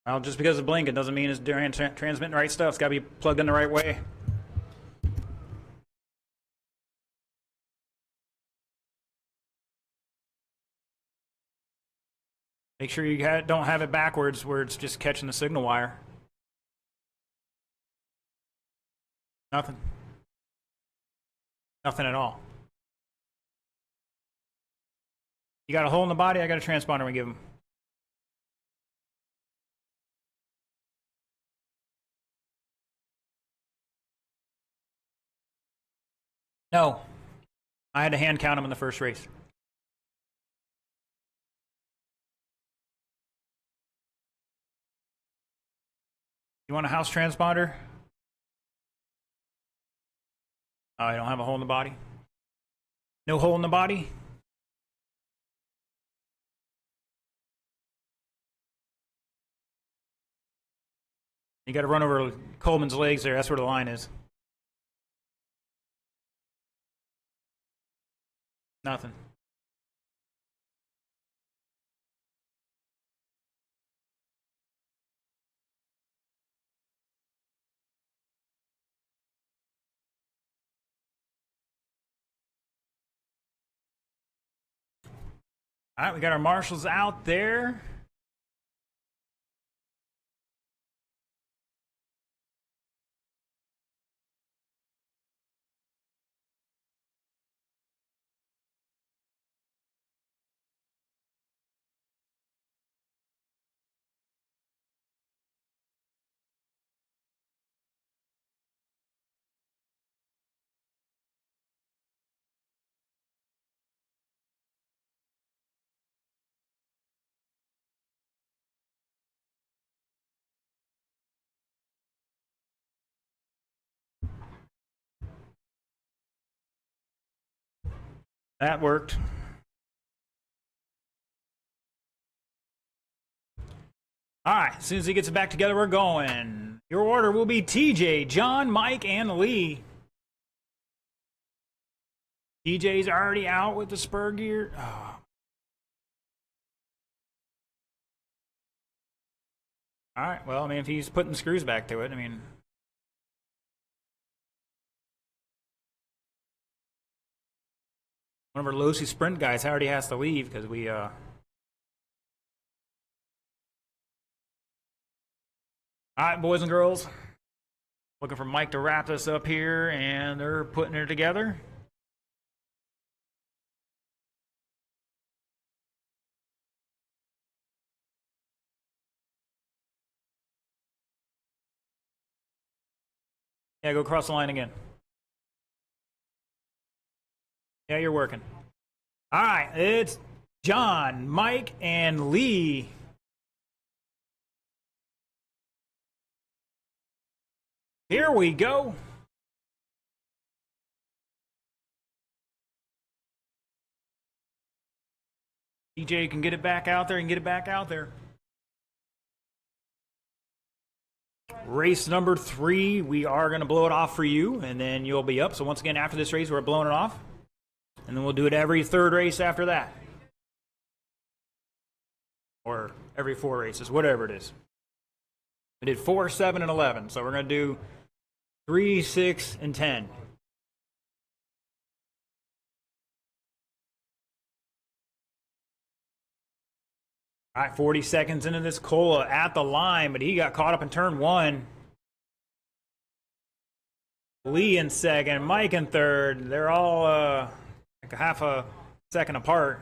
Well, just because it's blinking doesn't mean it's transmitting the right stuff. It's got to be plugged in the right way. Make sure you don't have it backwards where it's just catching the signal wire. Nothing. Nothing at all. You got a hole in the body, I got a transponder we give them. No. I had to hand count them in the first race. You want a house transponder? Oh, you don't have a hole in the body? No hole in the body? You got to run over Coleman's legs there. That's where the line is. Nothing. All right, we got our marshals out there. That worked. All right, as soon as he gets it back together, we're going. Your order will be TJ, John, Mike, and Lee. TJ's already out with the spur gear. Oh. All right, well, I mean, if he's putting screws back to it, I mean... One of our Losi sprint guys already has to leave because we, All right, boys and girls. Looking for Mike to wrap this up here, and they're putting it together. Yeah, go across the line again. Yeah, you're working. All right, it's John, Mike, and Lee. Here we go. DJ can get it back out there and get it back out there. Race number 3, we are going to blow it off for you, and then you'll be up. So once again, after this race, we're blowing it off. And then we'll do it every 3rd race after that. Or every 4 races, whatever it is. We did 4, 7, and 11. So we're going to do 3, 6, and 10. All right, 40 seconds into this. Cola at the line, but he got caught up in turn 1. Lee in 2nd, Mike in 3rd. They're all like a half a second apart.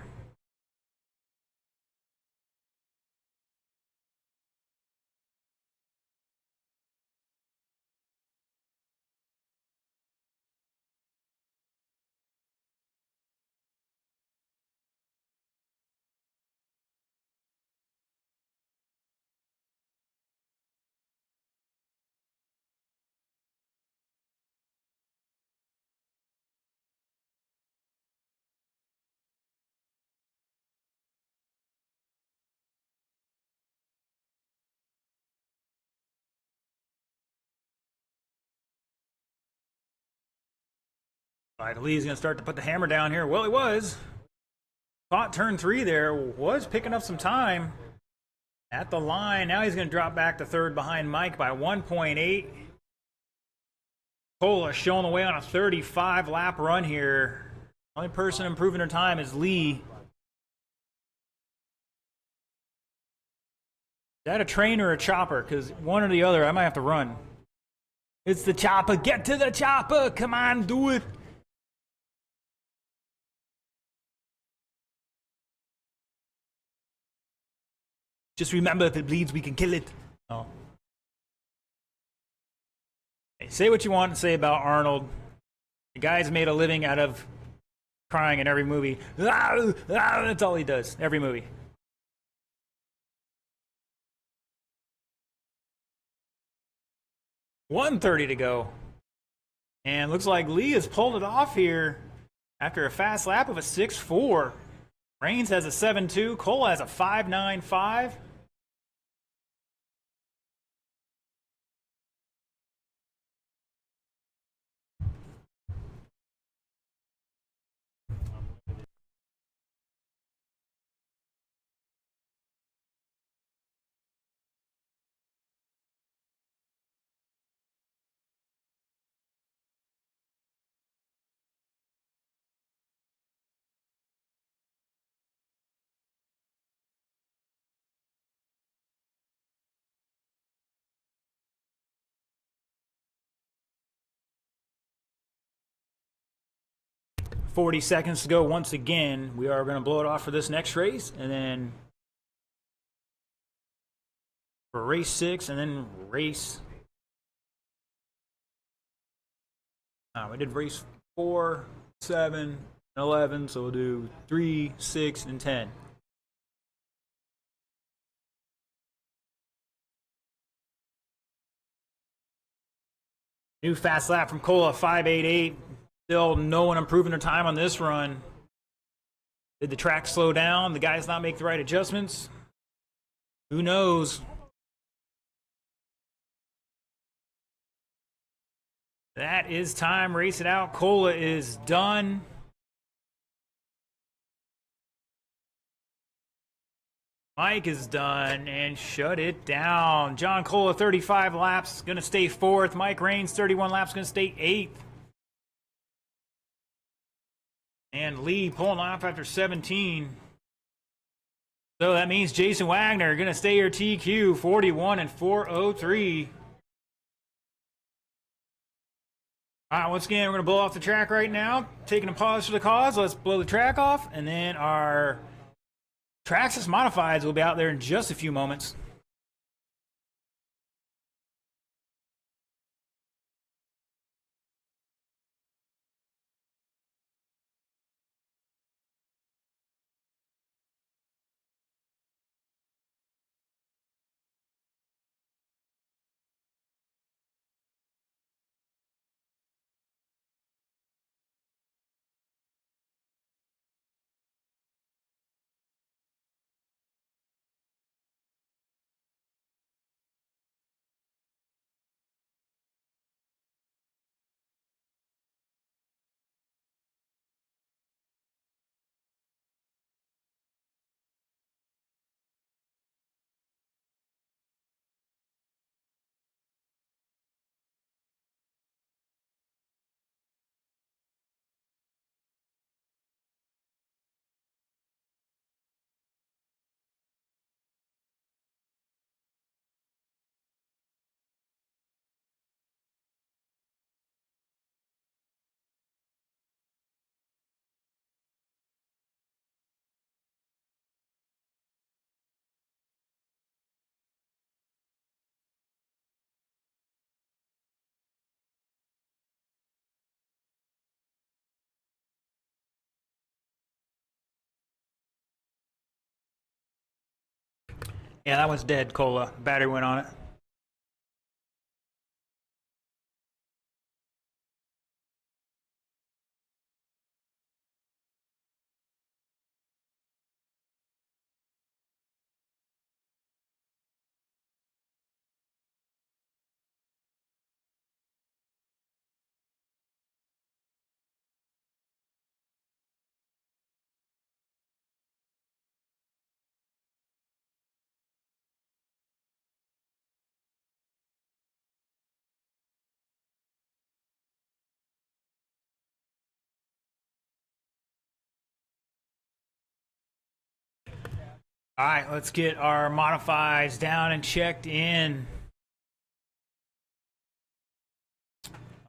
All right, Lee's going to start to put the hammer down here. Well, he was. Caught turn 3 there. Was picking up some time. at the line. Now he's going to drop back to third behind Mike by 1.8. Cola showing the way on a 35 lap run here. Only person improving her time is Lee. Is that a train or a chopper? Because one or the other, I might have to run. It's the chopper. Get to the chopper. Come on, do it. Just remember, if it bleeds, we can kill it. Oh. Hey, say what you want to say about Arnold. The guy's made a living out of crying in every movie. That's all he does. Every movie. $1:30 to go. And looks like Lee has pulled it off here after a fast lap of a 6.4. Reigns has a 7.2. Cole has a 5.95. $40 seconds to go once again. We are going to blow it off for this next race, and then for race 6, and then race. We did race 4, 7, and 11, so we'll do 3, 6, and 10. New fast lap from Cola, 5.88. Still no one improving their time on this run. Did the track slow down? The guys not make the right adjustments? Who knows? That is time. Race it out. Cola is done. Mike is done, and shut it down. John Cola, 35 laps, going to stay 4th. Mike Reigns, 31 laps, going to stay 8th. And Lee pulling off after 17. So that means Jason Wagner going to stay your TQ, 41 and 403. All right, once again, we're going to blow off the track right now. Taking a pause for the cause. Let's blow the track off, and then our Traxxas Modifieds will be out there in just a few moments. Yeah, that one's dead, Cola. Battery went on it. All right, let's get our modifieds down and checked in.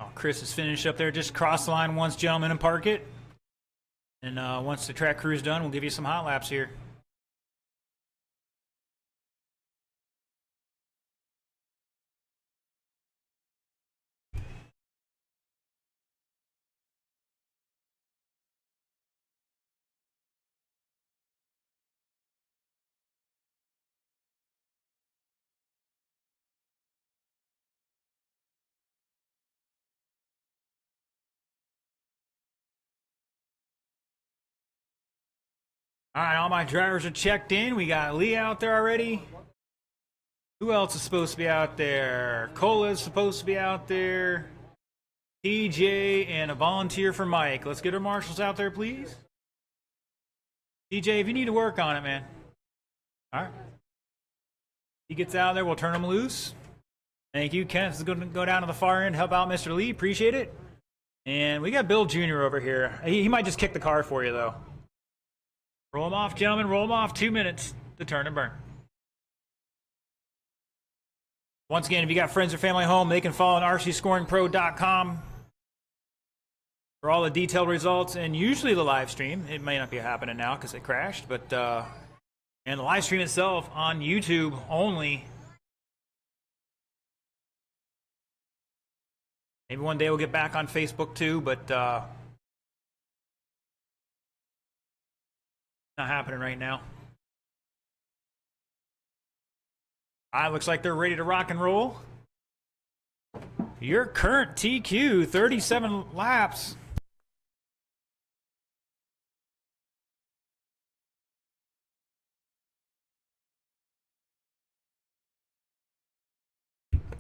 Oh, Chris is finished up there. Just cross the line once, gentlemen, and park it. And once the track crew's done, we'll give you some hot laps here. All right, all my drivers are checked in. We got Lee out there already. Who else is supposed to be out there? Cola is supposed to be out there. TJ and a volunteer for Mike. Let's get our marshals out there, please. TJ, if you need to work on it, man. All right. He gets out there, we'll turn him loose. Thank you. Kenneth is going to go down to the far end, help out Mr. Lee. Appreciate it. And we got Bill Jr. over here. He might just kick the car for you, though. Roll them off, gentlemen. Roll them off. 2 minutes to turn and burn. Once again, if you got friends or family home, they can follow on rcscoringpro.com for all the detailed results and usually the live stream. It may not be happening now because it crashed, but and the live stream itself on YouTube only. Maybe one day we'll get back on Facebook too, but not happening right now. All right, looks like they're ready to rock and roll. Your current TQ, 37 laps.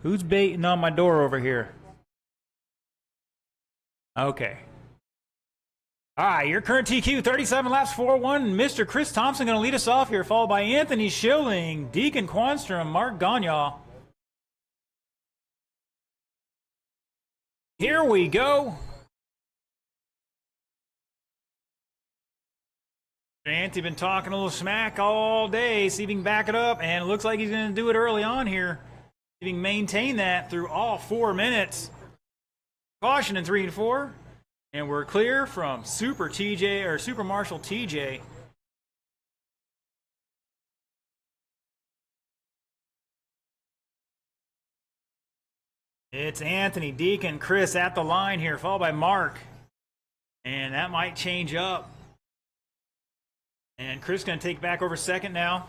Who's baiting on my door over here? Okay. All right, your current TQ, 37 laps, 4-1. Mr. Chris Thompson going to lead us off here, followed by Anthony Schilling, Deacon Quanstrom, Mark Gagne. Here we go. Anthony been talking a little smack all day, see if he can back it up, and it looks like he's going to do it early on here. If he can maintain that through all 4 minutes. Caution in 3 and 4. And we're clear from Super TJ or Super Marshal TJ. It's Anthony, Deacon, Chris at the line here, followed by Mark. And that might change up. And Chris going to take back over second now.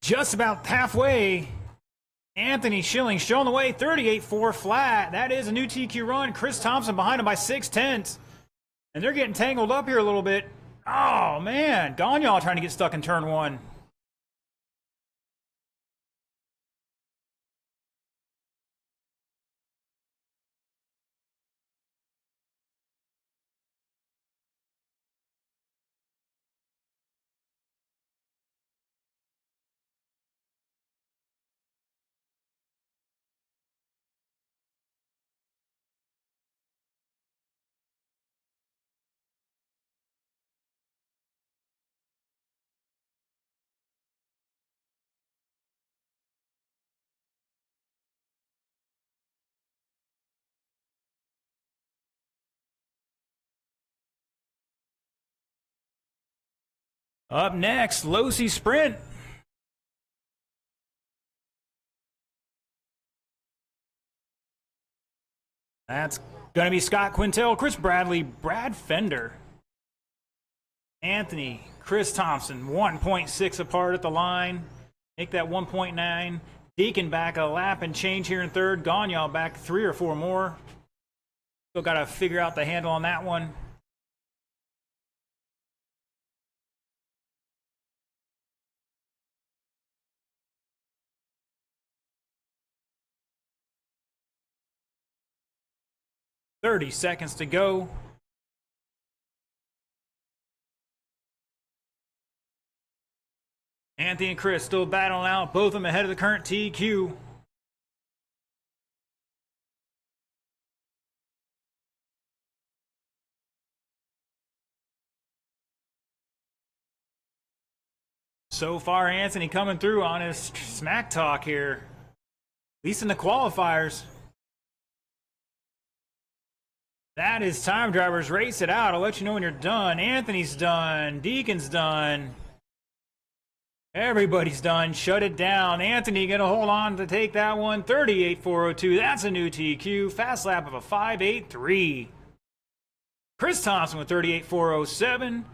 Just about halfway. Anthony Schilling showing the way, 38-4 flat. That is a new TQ run. Chris Thompson behind him by 6/10. And they're getting tangled up here a little bit. Oh, man. Gagne trying to get stuck in turn 1. Up next, Losi Sprint. That's going to be Scott Quintel, Chris Bradley, Brad Fender, Anthony, Chris Thompson, 1.6 apart at the line. Make that 1.9. Deacon back a lap and change here in third. Gagnon back 3 or 4 more. Still got to figure out the handle on that one. .30 seconds to go. Anthony and Chris still battling out, both of them ahead of the current TQ. So far, Anthony coming through on his smack talk here, at least in the qualifiers. That is time, drivers. Race it out. I'll let you know when you're done. Anthony's done. Deacon's done. Everybody's done. Shut it down. Anthony going to hold on to take that one. 38.402. That's a new TQ. Fast lap of a 5.83. Chris Thompson with 38.407.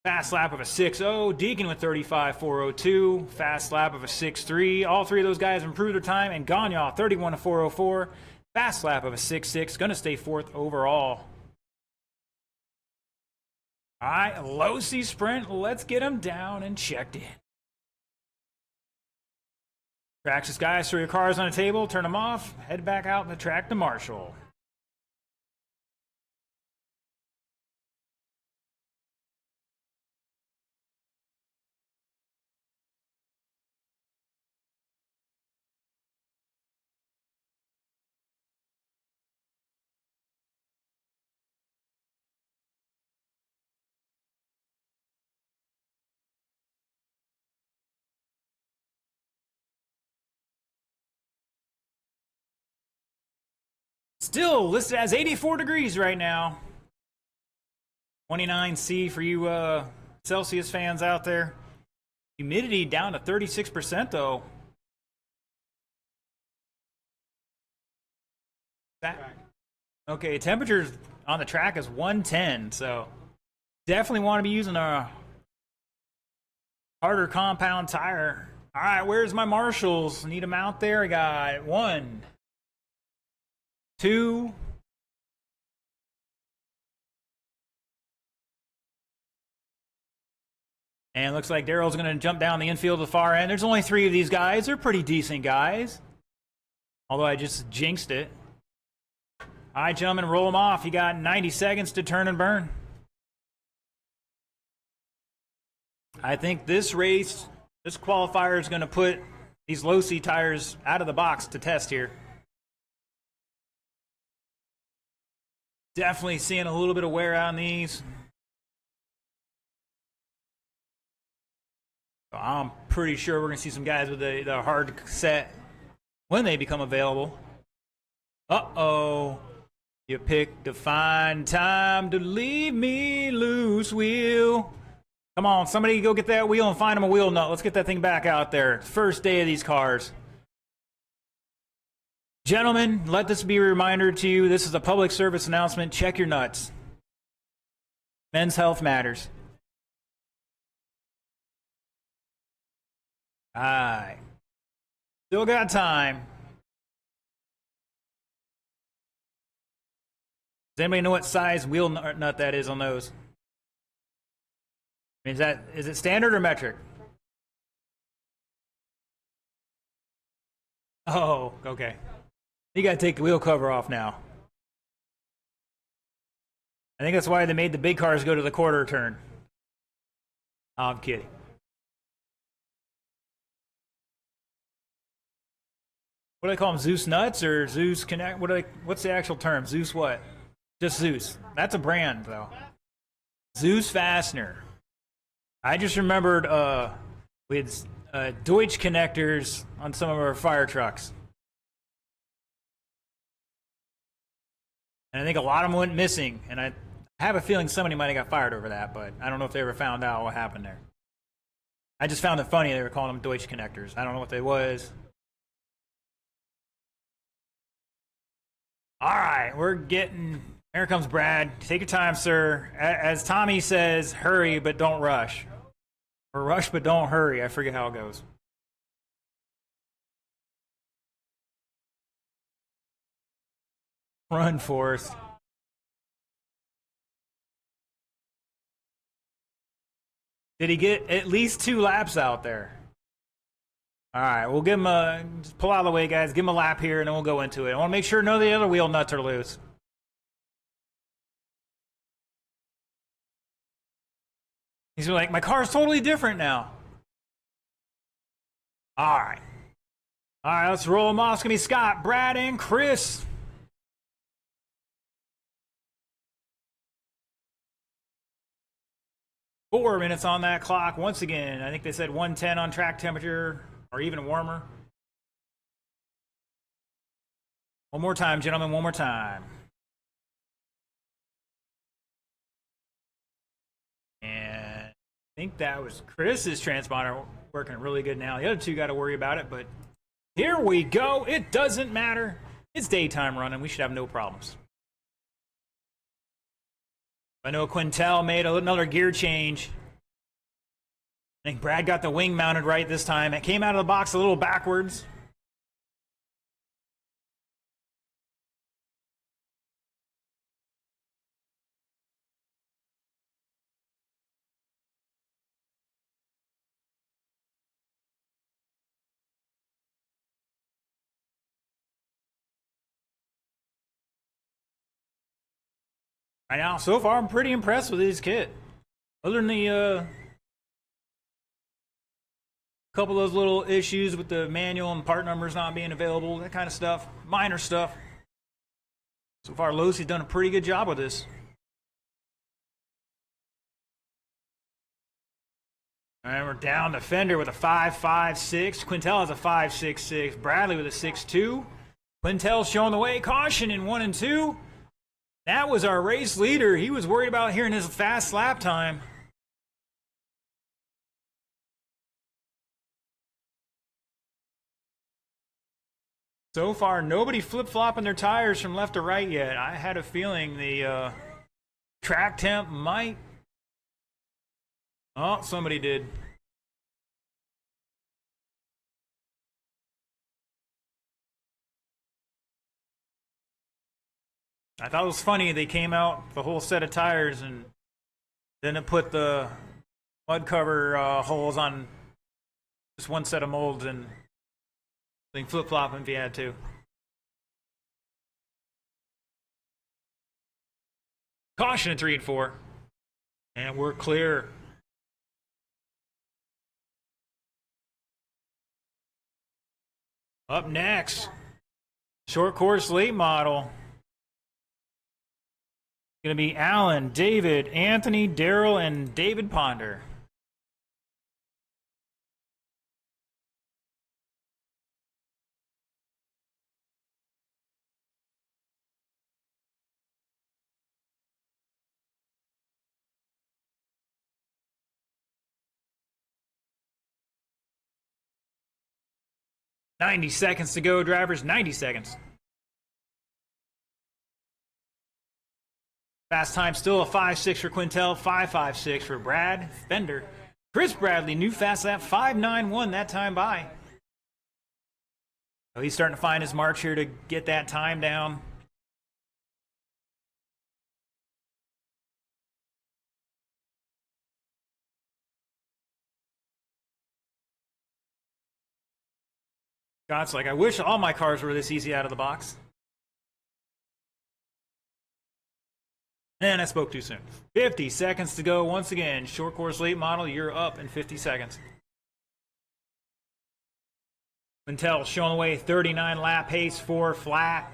Fast lap of a 6.0. Deacon with 35.402. Fast lap of a 6.3. All three of those guys improved their time. And Gagnon, 31.404. Fast lap of a 6.6, going to stay 4th overall. All right, Losi Sprint, let's get them down and checked in. Traxxas guys, throw your cars on the table, turn them off, head back out in the track to Marshall. Still listed as 84 degrees right now. 29C for you Celsius fans out there. Humidity down to 36% though. Okay, temperatures on the track is 110, so definitely want to be using a harder compound tire. All right, where's my Marshalls? Need them out there. I got 1, 2, and looks like Daryl's going to jump down the infield to the far end. There's only 3 of these guys. They're pretty decent guys, although I just jinxed it. All right, gentlemen, roll them off. You got 90 seconds to turn and burn. I think this race, this qualifier is going to put these Losi tires out of the box to test here. Definitely seeing a little bit of wear on these. I'm pretty sure we're going to see some guys with the hard set when they become available. Uh-oh. You picked a fine time to leave me loose, wheel. Come on, somebody go get that wheel and find him a wheel nut. Let's get that thing back out there. First day of these cars. Gentlemen, let this be a reminder to you. This is a public service announcement. Check your nuts. Men's health matters. All right. Still got time. Does anybody know what size wheel nut that is on those? Is it standard or metric? Oh, okay. You got to take the wheel cover off now. I think that's why they made the big cars go to the quarter turn. Oh, I'm kidding. What do they call them? Zeus nuts or Zeus Connect? What's the actual term? Zeus what? Just Zeus. That's a brand though. Zeus Fastener. I just remembered we had Deutsch connectors on some of our fire trucks. And I think a lot of them went missing, and I have a feeling somebody might have got fired over that, but I don't know if they ever found out what happened there. I just found it funny they were calling them Deutsch connectors. I don't know what they was. All right, we're getting. Here comes Brad. Take your time, sir. As Tommy says, hurry but don't rush, or rush but don't hurry. I forget how it goes. Run, Forrest. Did he get at least 2 laps out there? All right, we'll give him a, just pull out of the way, guys. Give him a lap here, and then we'll go into it. I want to make sure none of the other wheel nuts are loose. He's like, my car's totally different now. All right. All right, let's roll them off. It's going to be Scott, Brad, and Chris. Four minutes on that clock. Once again, I think they said 110 on track temperature, or even warmer. One more time, gentlemen, one more time. And I think that was Chris's transponder working really good now. The other two got to worry about it, but here we go. It doesn't matter. It's daytime running. We should have no problems. I know Quintel made another gear change. I think Brad got the wing mounted right this time. It came out of the box a little backwards. Right now, so far, I'm pretty impressed with his kit. Other than the couple of those little issues with the manual and part numbers not being available, that kind of stuff, minor stuff. So far, Lucy's done a pretty good job with this. And we're down to Fender with a 5.56. Quintel has a 5.66. Bradley with a 6.2. Quintel's showing the way. Caution in 1 and 2. That was our race leader. He was worried about hearing his fast lap time. So far, nobody flip-flopping their tires from left to right yet. I had a feeling the track temp might... Oh, somebody did. I thought it was funny they came out the whole set of tires and then it put the mud cover holes on just one set of molds and then flip-flop them if you had to. Caution at 3 and 4. And we're clear. Up next, short course late model. Going to be Alan, David, Anthony, Daryl, and David Ponder. "90 seconds to go, drivers. 90 seconds. Fast time still a 5.6 for Quintel, 5.56 for Brad Fender. Chris Bradley, new fast lap, 5.91 that time by. So he's starting to find his march here to get that time down. Scott's like, I wish all my cars were this easy out of the box. And I spoke too soon. 50 seconds to go once again. Short course late model, you're up in 50 seconds. Quintel showing the way, 39 lap pace, 4 flat.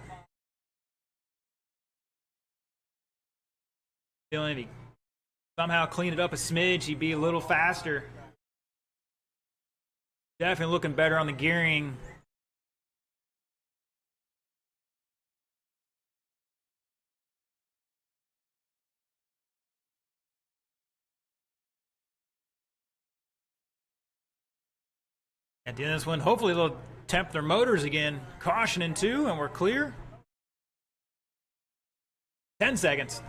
Feeling if he somehow clean it up a smidge, he'd be a little faster. Definitely looking better on the gearing. At the end of this one, hopefully they'll temp their motors again. Caution in 2, and we're clear. 10 seconds.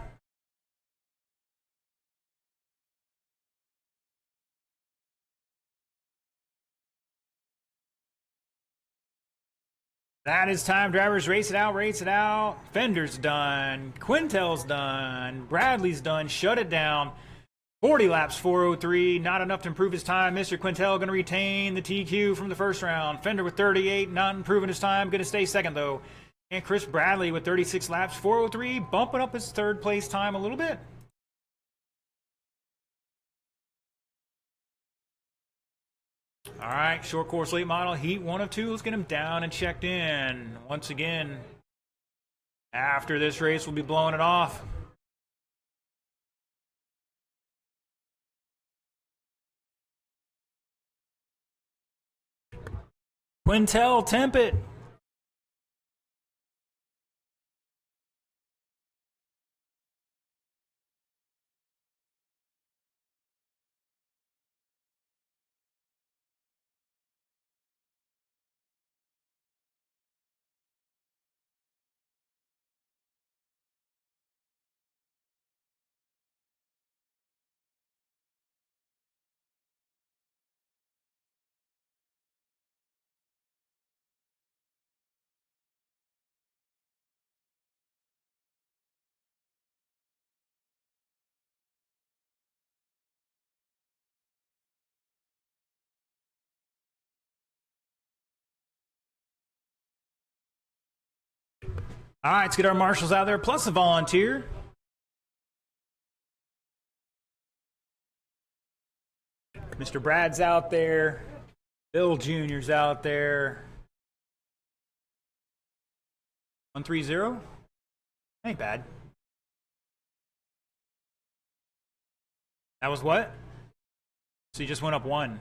That is time, drivers. Race it out, race it out. Fender's done. Quintel's done. Bradley's done. Shut it down. 40 laps, 4:03. Not enough to improve his time. Mr. Quintel going to retain the TQ from the first round. Fender with 38, not improving his time. Going to stay second, though. And Chris Bradley with 36 laps, 4:03. Bumping up his third place time a little bit. All right, short course late model, heat 1 of 2. Let's get him down and checked in. Once again, after this race, we'll be blowing it off. Quintel, temp it. All right, let's get our marshals out there, plus a volunteer. Mr. Brad's out there. Bill Jr.'s out there. 130. Ain't bad. That was what? So you just went up 1.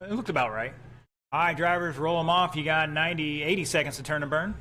It looked about right. All right, drivers, roll them off. You got 80 seconds to turn and burn.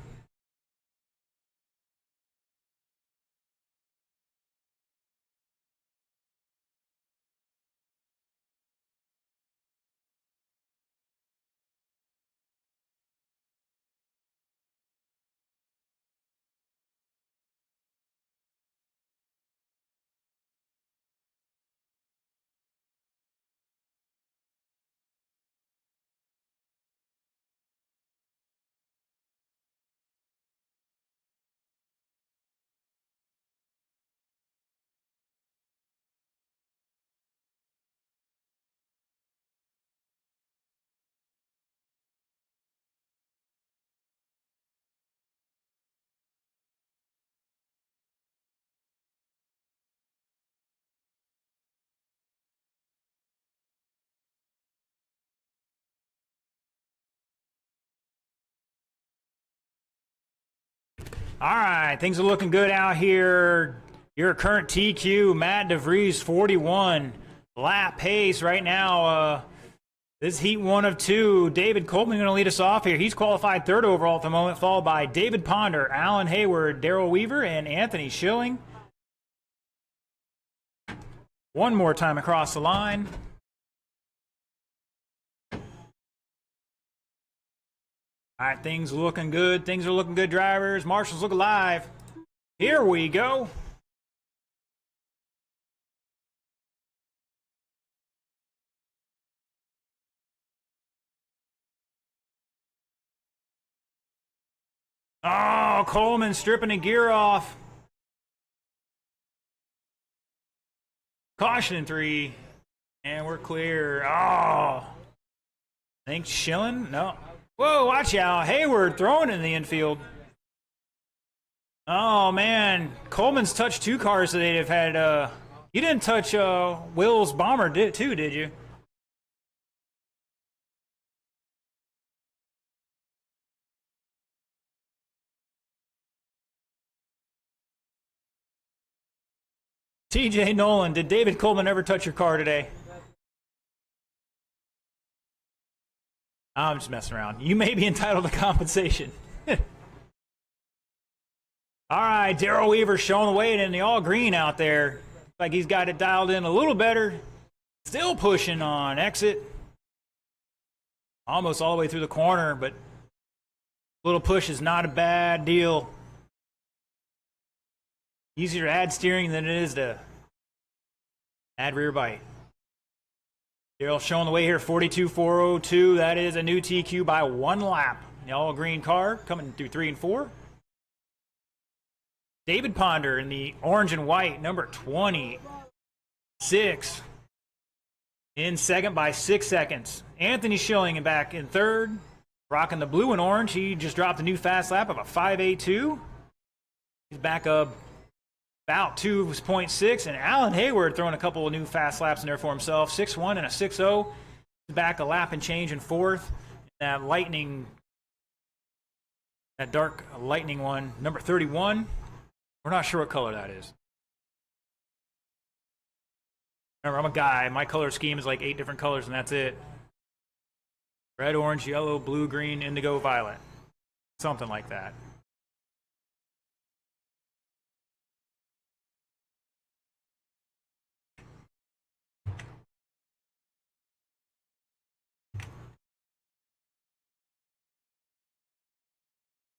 All right, things are looking good out here. Your current TQ, Matt DeVries, 41 lap pace right now. This heat 1 of 2. David Coleman going to lead us off here. He's qualified 3rd overall at the moment, followed by David Ponder, Alan Hayward, Darrell Weaver, and Anthony Schilling. One more time across the line. All right, things looking good. Things are looking good, drivers. Marshals look alive. Here we go. Oh, Coleman stripping a gear off. Caution in 3. And we're clear. Oh. Thanks, Schilling? No. Whoa, watch out. Hayward throwing in the infield. Oh, man. Coleman's touched 2 cars that they've had. You didn't touch Will's bomber, did you? TJ Nolan, did David Coleman ever touch your car today? I'm just messing around. You may be entitled to compensation. All right, Darrell Weaver showing the weight in the all green out there. Looks like he's got it dialed in a little better. Still pushing on exit. Almost all the way through the corner, but a little push is not a bad deal. Easier to add steering than it is to add rear bite. Daryl showing the way here, 42.402. That is a new TQ by 1 lap. The all green car coming through 3 and 4. David Ponder in the orange and white, number 26. In second by 6 seconds. Anthony Schilling back in third. Rocking the blue and orange. He just dropped a new fast lap of a 5.82. He's back up about 2.6. And Alan Hayward throwing a couple of new fast laps in there for himself. 6.1 and a 6.0. He's back a lap and change in fourth. That lightning, that dark lightning one, number 31. We're not sure what color that is. Remember, I'm a guy. My color scheme is like 8 different colors, and that's it. Red, orange, yellow, blue, green, indigo, violet. Something like that.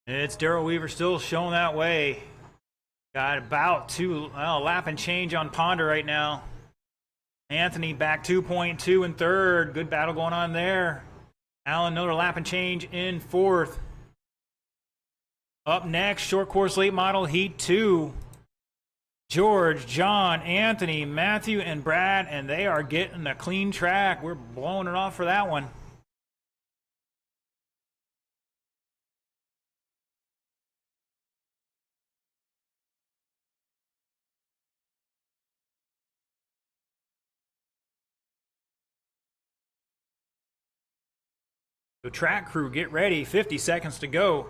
It's Daryl Weaver still showing that way. Got about lap and change on Ponder right now. Anthony back 2.2 in third. Good battle going on there. Allen, another lap and change in fourth. Up next, short course late model heat 2. George, John, Anthony, Matthew, and Brad, and they are getting a clean track. We're blowing it off for that one. So track crew, get ready. 50 seconds to go.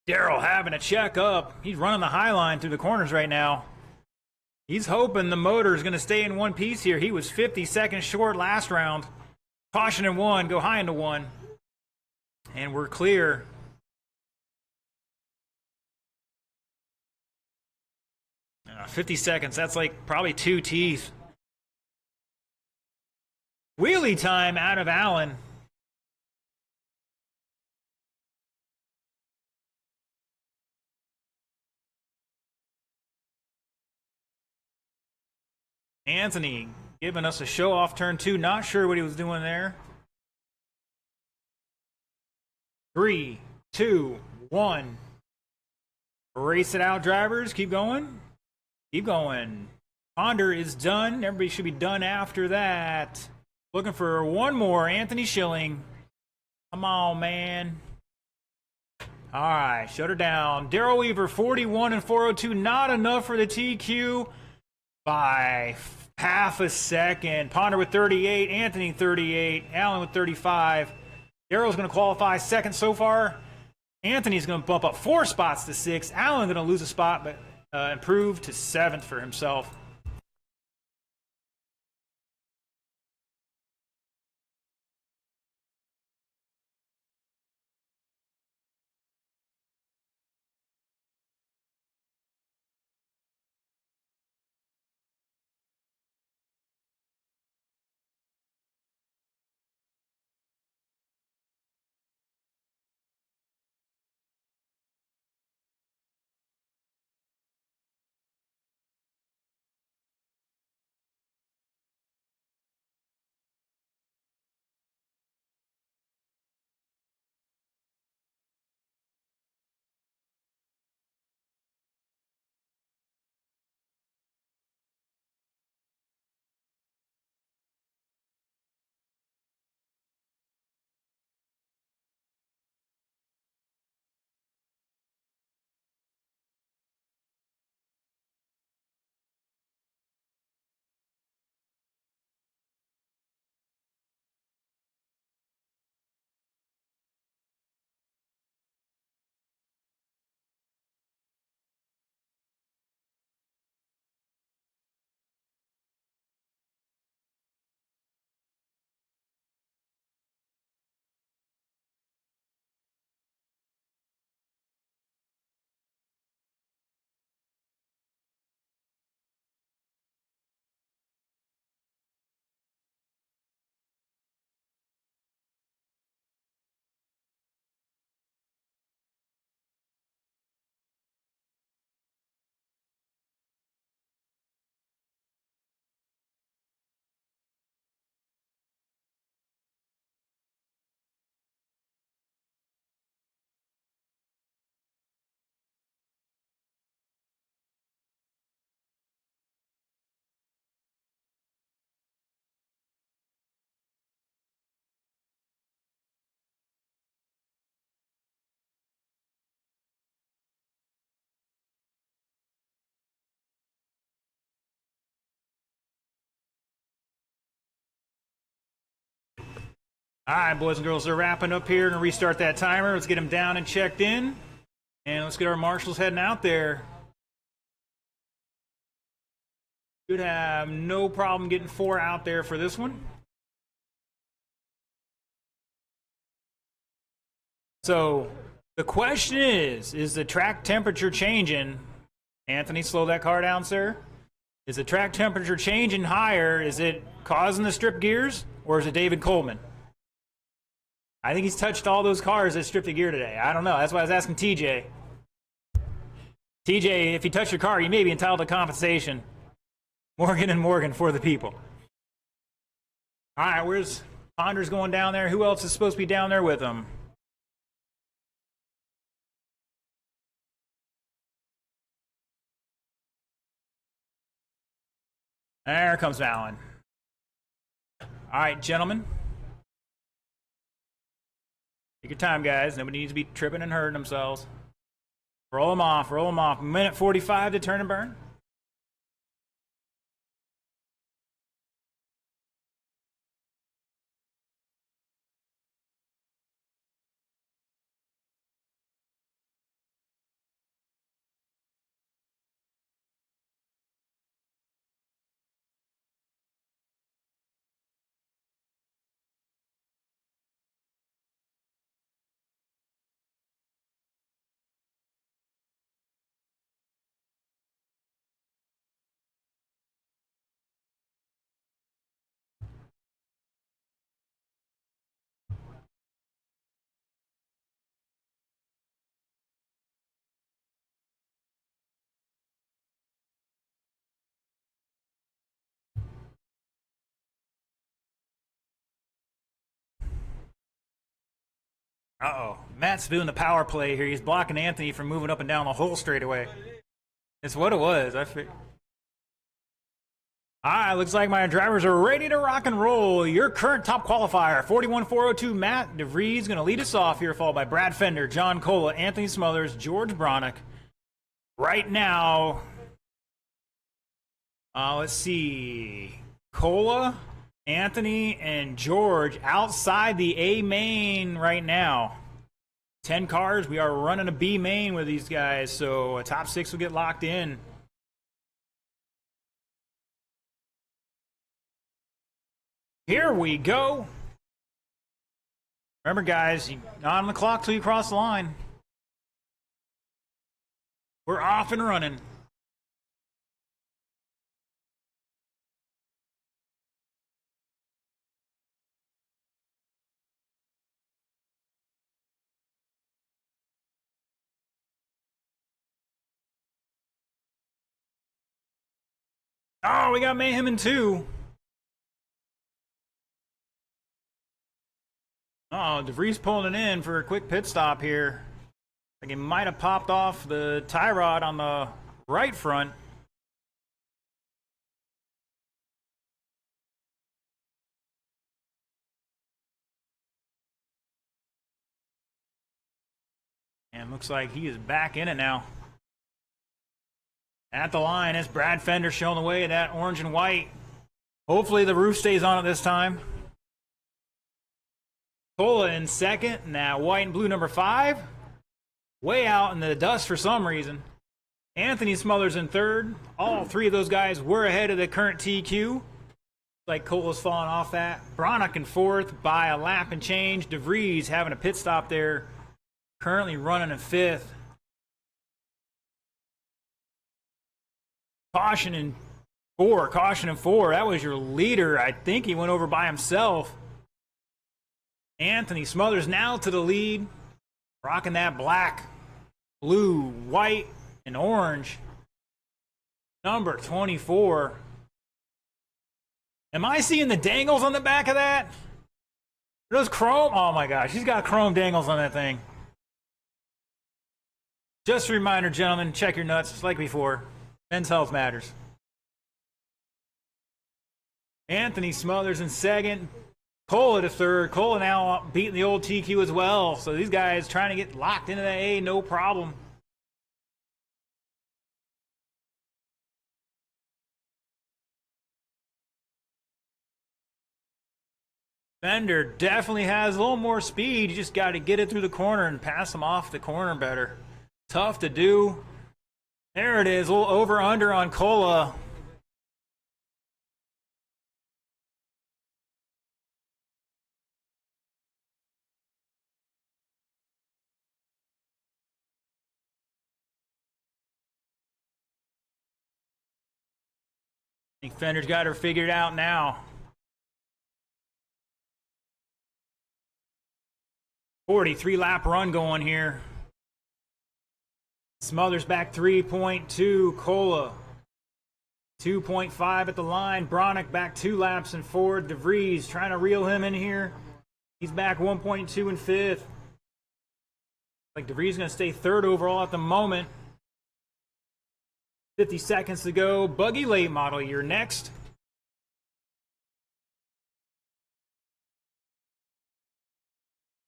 Daryl having a check up. He's running the high line through the corners right now. He's hoping the motor is going to stay in one piece here. He was 50 seconds short last round. Caution in 1, go high into 1. And we're clear. Uh, 50 seconds, that's like probably 2 teeth. Wheelie time out of Allen. Anthony giving us a show off turn 2. Not sure what he was doing there. 3, 2, 1. Race it out, drivers. Keep going. Keep going. Ponder is done. Everybody should be done after that. Looking for one more. Anthony Schilling. Come on, man. All right, shut her down. Daryl Weaver, 41 and 402. Not enough for the TQ by half a second. Ponder with 38. Anthony 38. Allen with 35. Daryl's going to qualify second so far. Anthony's going to bump up 4 spots to 6. Allen going to lose a spot, but improve to 7th for himself. All right, boys and girls, they're wrapping up here and restart that timer. Let's get them down and checked in. And let's get our marshals heading out there. Should have no problem getting 4 out there for this one. So the question is the track temperature changing? Anthony, slow that car down, sir. Is the track temperature changing higher? Is it causing the strip gears, or is it David Coleman? I think he's touched all those cars that stripped the gear today. I don't know. That's why I was asking TJ. TJ, if you touch your car, you may be entitled to compensation. Morgan and Morgan for the people. All right, where's Ponder's going down there? Who else is supposed to be down there with him? There comes Allen. All right, gentlemen. Take your time, guys. Nobody needs to be tripping and hurting themselves. Roll them off, roll them off. Minute 45 to turn and burn. Uh-oh. Matt's doing the power play here. He's blocking Anthony from moving up and down the hole straight away. It's what it was. All right, looks like my drivers are ready to rock and roll. Your current top qualifier, 41.402, Matt DeVries, going to lead us off here, followed by Brad Fender, John Cola, Anthony Smothers, George Bronick. Right now, let's see, Cola, Anthony, and George outside the A main right now. 10 cars. We are running a B main with these guys, so a top 6 will get locked in. Here we go. Remember, guys, you're not on the clock till you cross the line. We're off and running. Oh, we got Mayhem in 2. Oh, DeVries pulling it in for a quick pit stop here. I think he might have popped off the tie rod on the right front. And looks like he is back in it now. At the line, it's Brad Fender showing the way, that orange and white. Hopefully the roof stays on it this time. Cola in second, and that white and blue number 5. Way out in the dust for some reason. Anthony Smothers in third. All 3 of those guys were ahead of the current TQ. Like Cola's falling off that. Bronick in fourth by a lap and change. DeVries having a pit stop there. Currently running in 5th. Caution in 4. Caution in 4. That was your leader. I think he went over by himself. Anthony Smothers now to the lead. Rocking that black, blue, white, and orange. Number 24. Am I seeing the dangles on the back of that? Are those chrome? Oh my gosh, he's got chrome dangles on that thing. Just a reminder, gentlemen, check your nuts, just like before. Men's health matters. Anthony Smothers in second. Cola to third. Cola now beating the old TQ as well. So these guys trying to get locked into that A, no problem. Fender definitely has a little more speed. You just got to get it through the corner and pass him off the corner better. Tough to do. There it is, a little over-under on Cola. I think Fender's got her figured out now. 43-lap run going here. Smothers back 3.2. Cola 2.5 at the line. Bronick back 2 laps and forward. DeVries trying to reel him in here. He's back 1.2 in 5th. Like DeVries going to stay 3rd overall at the moment. 50 seconds to go. Buggy late model year next.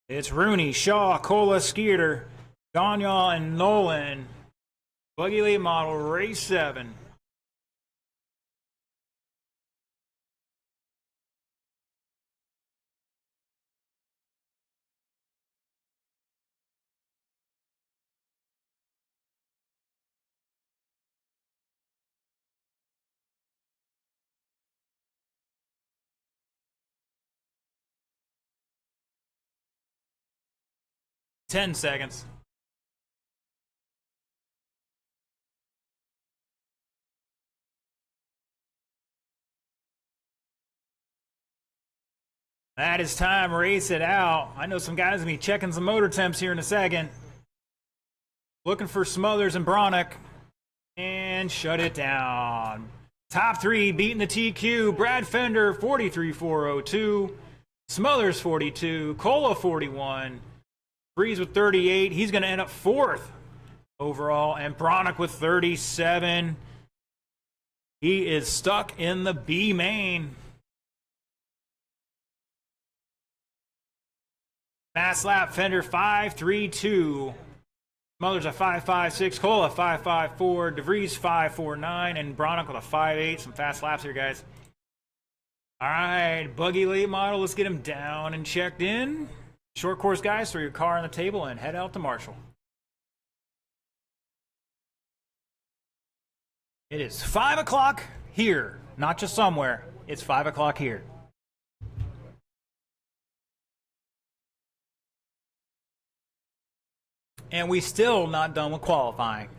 It's Rooney, Shaw, Cola, Skeeter, Gagnon, and Nolan. Buggy late model, race 7. Ten seconds. That is time. Race it out. I know some guys will be checking some motor temps here in a second. Looking for Smothers and Bronick. And shut it down. Top 3 beating the TQ. Brad Fender, 43.402. Smothers, 42. Cola, 41. Breeze with 38. He's going to end up 4th overall. And Bronick with 37. He is stuck in the B main. Fast lap, Fender 5.32. Smothers a 5.56. Cola 5.54. DeVries 5.49. And Bronick with a 5.8. Some fast laps here, guys. All right, buggy late model. Let's get him down and checked in. Short course, guys, throw your car on the table and head out to Marshall. It is 5 o'clock here, not just somewhere. It's 5 o'clock here. And we still not done with qualifying.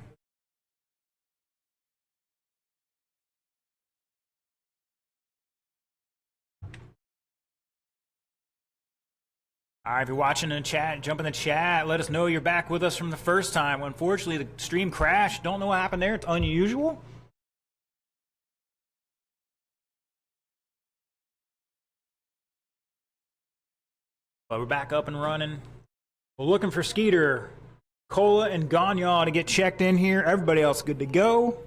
All right, if you're watching in the chat, jump in the chat. Let us know you're back with us from the first time. Unfortunately, the stream crashed. Don't know what happened there. It's unusual. But we're back up and running. We're looking for Skeeter, Cola, and Gagnon to get checked in here. Everybody else good to go.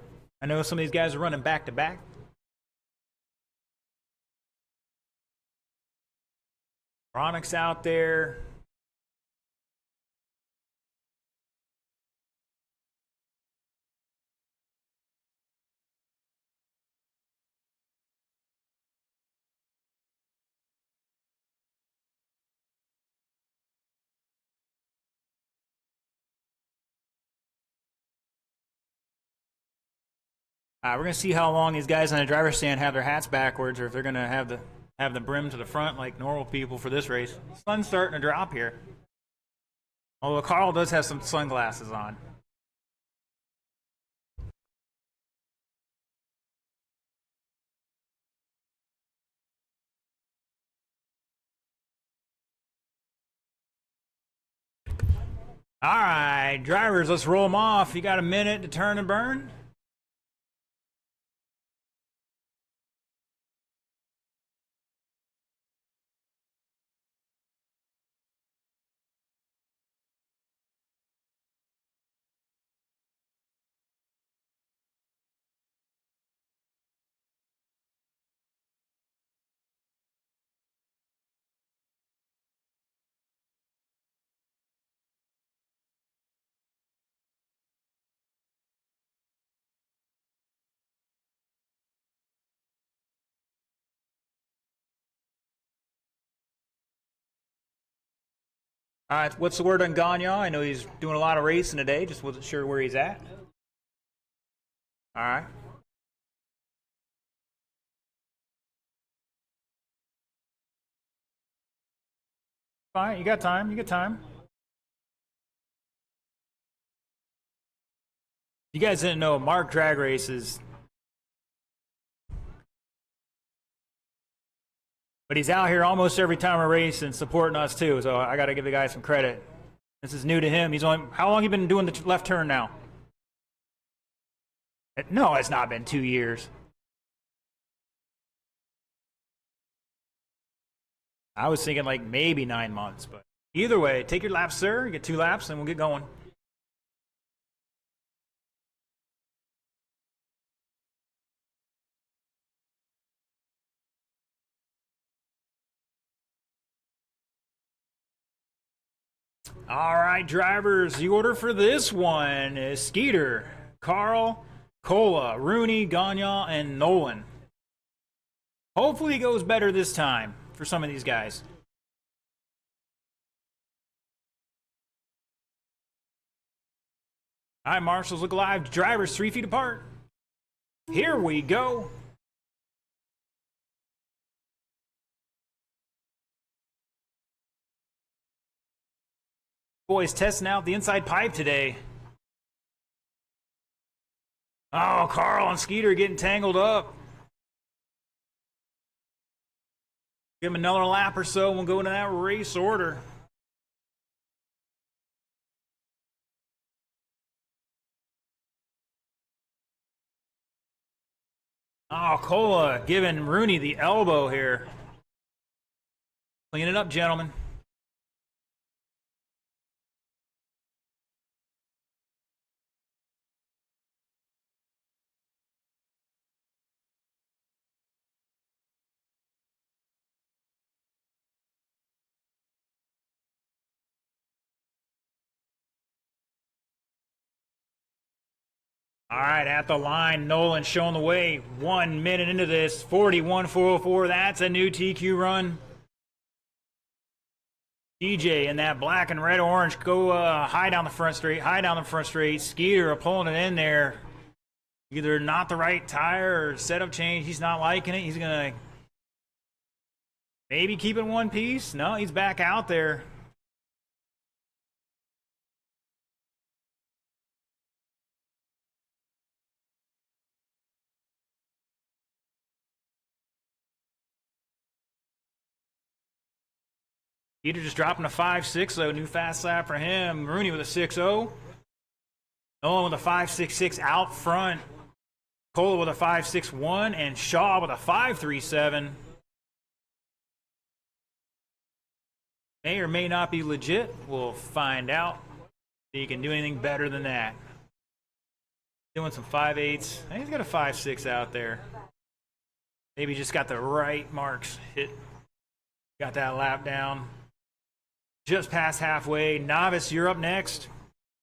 I know some of these guys are running back to back. Bronick's out there. We're gonna see how long these guys on the driver's stand have their hats backwards, or if they're gonna have the brim to the front like normal people for this race. The sun's starting to drop here. Although Carl does have some sunglasses on. All right, drivers, let's roll them off. You got a minute to turn and burn. All right, what's the word on Gagnon? I know he's doing a lot of racing today. Just wasn't sure where he's at. All right. Fine, you got time. You got time. You guys didn't know Mark drag races, but he's out here almost every time we're racing, supporting us too. So I got to give the guy some credit. This is new to him. He's only how long you been doing the left turn now? No, it's not been 2 years. I was thinking like maybe 9 months, but either way, take your laps, sir. You get 2 laps, and we'll get going. All right, drivers, the order for this one is Skeeter, Carl, Cola, Rooney, Gagnon, and Nolan. Hopefully it goes better this time for some of these guys. All right, marshals, look alive. Drivers 3 feet apart. Here we go. Boys testing out the inside pipe today. Oh, Carl and Skeeter getting tangled up. Give him another lap or so, and we'll go into that race order. Oh, Cola giving Rooney the elbow here. Clean it up, gentlemen. All right, at the line, Nolan showing the way. 1 minute into this, 41.404. That's a new TQ run. DJ in that black and red orange go high down the front straight, high down the front straight. Skeeter pulling it in there. Either not the right tire or setup change. He's not liking it. He's going to maybe keep it one piece. No, he's back out there. Skeeter just dropping a 5.6, though. New fast lap for him. Rooney with a 6.0. Nolan with a 5.66 out front. Cola with a 5.61. And Shaw with a 5.37. May or may not be legit. We'll find out if he can do anything better than that. Doing some 5.8s. I think he's got a 5.6 out there. Maybe just got the right marks hit. Got that lap down. Just past halfway. Novice, you're up next.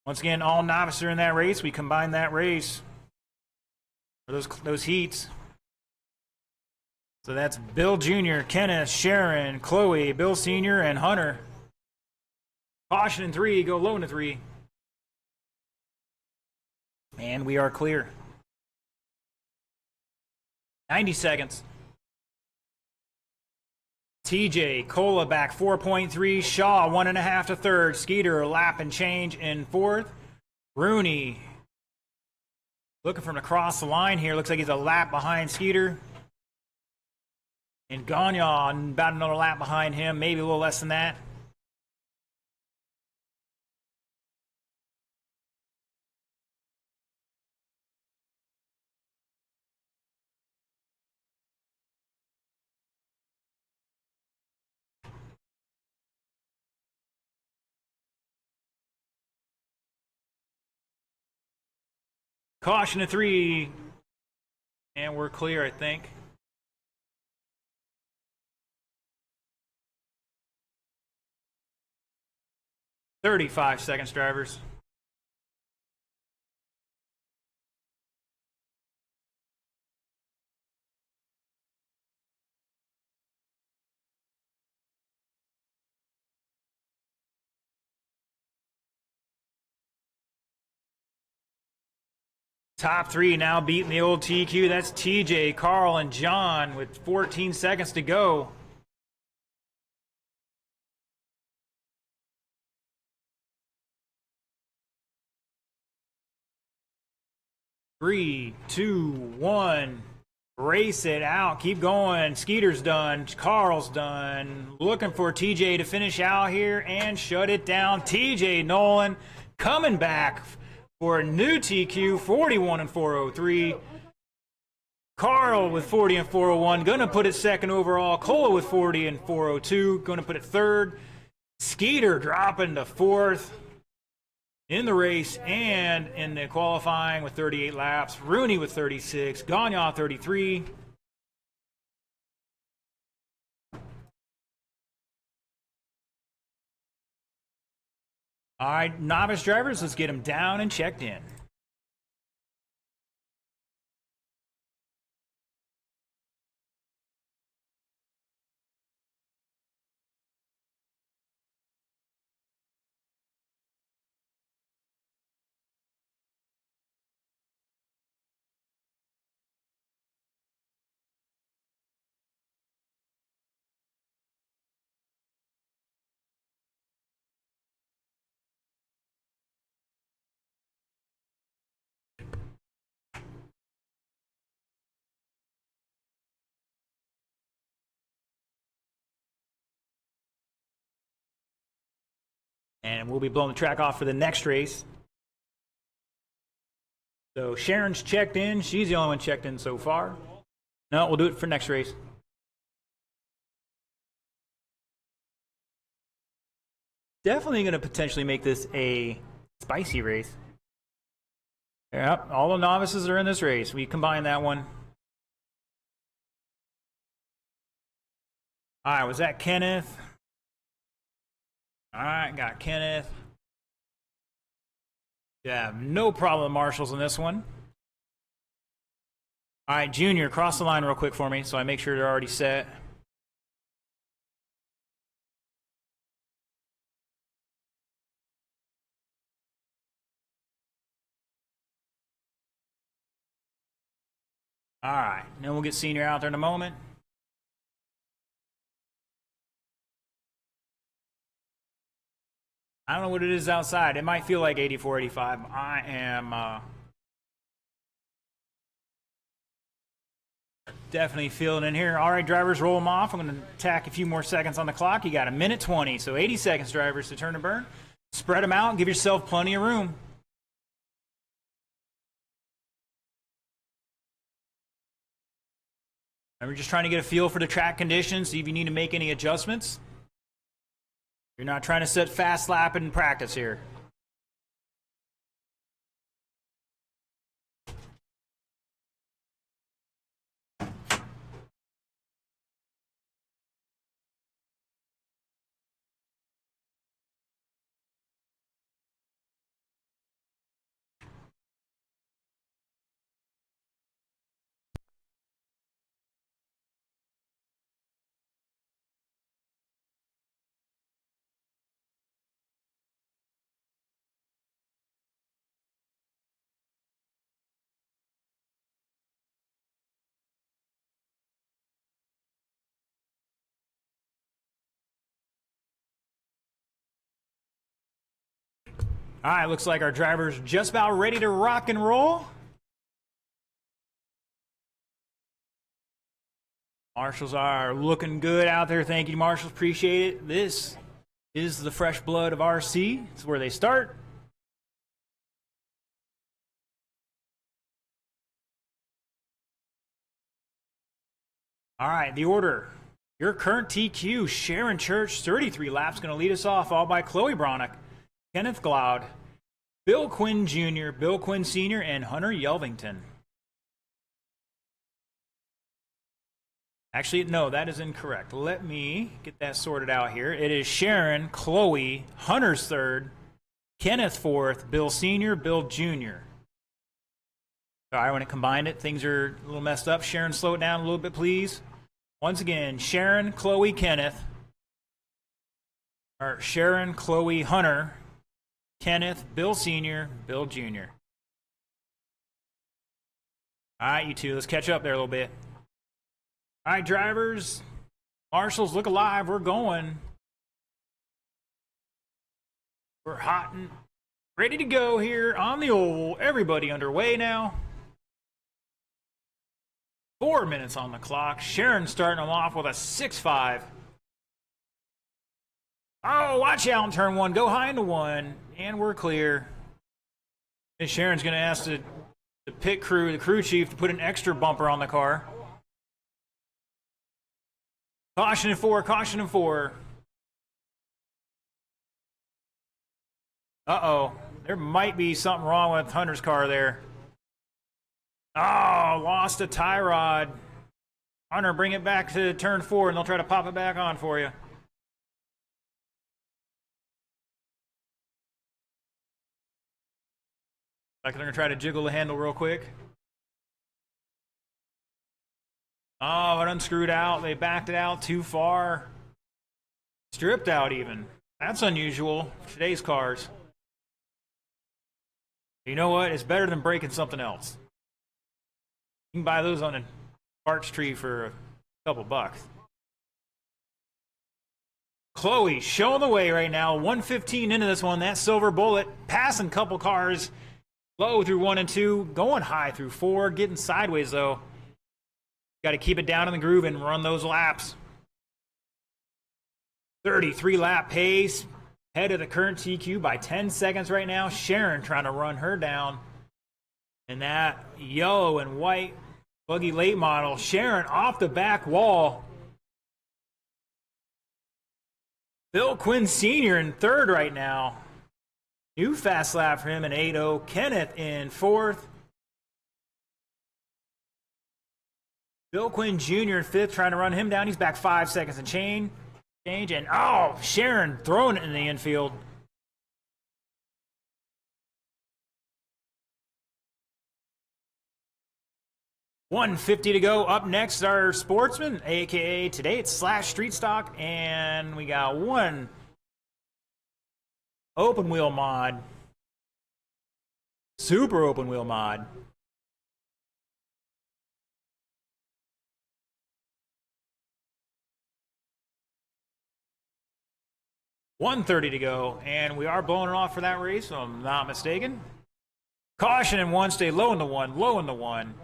Once again, all novice are in that race. We combine that race for those heats. So that's Bill Jr., Kenneth, Sharon, Chloe, Bill Sr., and Hunter. Caution in 3, go low in 3. And we are clear. 90 seconds. TJ, Cola back 4.3, Shaw 1.5 to third, Skeeter lap and change in fourth. Rooney looking from across the line here, looks like he's a lap behind Skeeter. And Gagnon about another lap behind him, maybe a little less than that. Caution to 3, and we're clear, I think. "35 seconds, drivers." Top three now beating the old TQ. That's TJ, Carl, and John with 14 seconds to go. Three, two, one. Race it out. Keep going. Skeeter's done. Carl's done. Looking for TJ to finish out here and shut it down. TJ Nolan coming back for a new TQ, 41 and 403. Carl with 40 and 401. Going to put it second overall. Cola with 40 and 402. Going to put it third. Skeeter dropping to fourth in the race and in the qualifying with 38 laps. Rooney with 36. Gagnon 33. All right, novice drivers, let's get them down and checked in. And we'll be blowing the track off for the next race. So Sharon's checked in. She's the only one checked in so far. No, we'll do it for next race. Definitely going to potentially make this a spicy race. Yep, all the novices are in this race. We combine that one. All right, was that Kenneth? All right, got Kenneth. Yeah, no problem, marshals in this one. All right, Junior, cross the line real quick for me so I make sure they're already set. All right, then we'll get Senior out there in a moment. I don't know what it is outside. It might feel like 84, 85. I am definitely feeling in here. All right, drivers, roll them off. I'm going to tack a few more seconds on the clock. You got a minute 20, so 80 seconds, drivers, to turn and burn. Spread them out and give yourself plenty of room. And we're just trying to get a feel for the track conditions, see if you need to make any adjustments. You're not trying to set fast lap in practice here. All right, looks like our driver's just about ready to rock and roll. Marshals are looking good out there. Thank you, marshals. Appreciate it. This is the fresh blood of RC. It's where they start. All right, the order. Your current TQ, Sharon Church, 33 laps, going to lead us off, followed by Chloe Bronick, Kenneth Glaude, Bill Quinn Jr., Bill Quinn Sr., and Hunter Yelvington. Actually, no, that is incorrect. Let me get that sorted out here. It is Sharon, Chloe, Hunter's third, Kenneth fourth, Bill Sr., Bill Jr. All right, when it combined it, things are a little messed up. Sharon, slow it down a little bit, please. Once again, Sharon, Chloe, Kenneth. Or Sharon, Chloe, Hunter, Kenneth, Bill Sr., Bill Jr. All right, you two, let's catch up there a little bit. All right, drivers, marshals, look alive. We're going. We're hot and ready to go here on the oval. Everybody underway now. 4 minutes on the clock. Sharon starting them off with a 6.5. Oh, watch out in turn one. Go high into one. And we're clear. And Sharon's going to ask the pit crew, the crew chief, to put an extra bumper on the car. Caution in four, caution in four. Uh-oh. There might be something wrong with Hunter's car there. Oh, lost a tie rod. Hunter, bring it back to turn four, and they'll try to pop it back on for you. Like they're going to try to jiggle the handle real quick. Oh, it unscrewed out. They backed it out too far. Stripped out even. That's unusual for today's cars. You know what? It's better than breaking something else. You can buy those on a Barch tree for a couple bucks. Chloe showing the way right now. 115 into this one. That silver bullet passing a couple cars. Low through 1 and 2. Going high through 4. Getting sideways though. Got to keep it down in the groove and run those laps. 33 lap pace. Head of the current TQ by 10 seconds right now. Sharon trying to run her down. And that yellow and white buggy late model. Sharon off the back wall. Bill Quinn Sr. in third right now. New fast lap for him in 8.0. Kenneth in fourth. Bill Quinn Jr. in fifth, trying to run him down. He's back 5 seconds and change. And oh, Sharon throwing it in the infield. $150 to go. Up next, our sportsman, aka today it's Slash Street Stock, and we got one open wheel mod, super open wheel mod. $130 to go, and we are blowing it off for that race, so I'm not mistaken. Caution in one, stay low in the one, low in the one.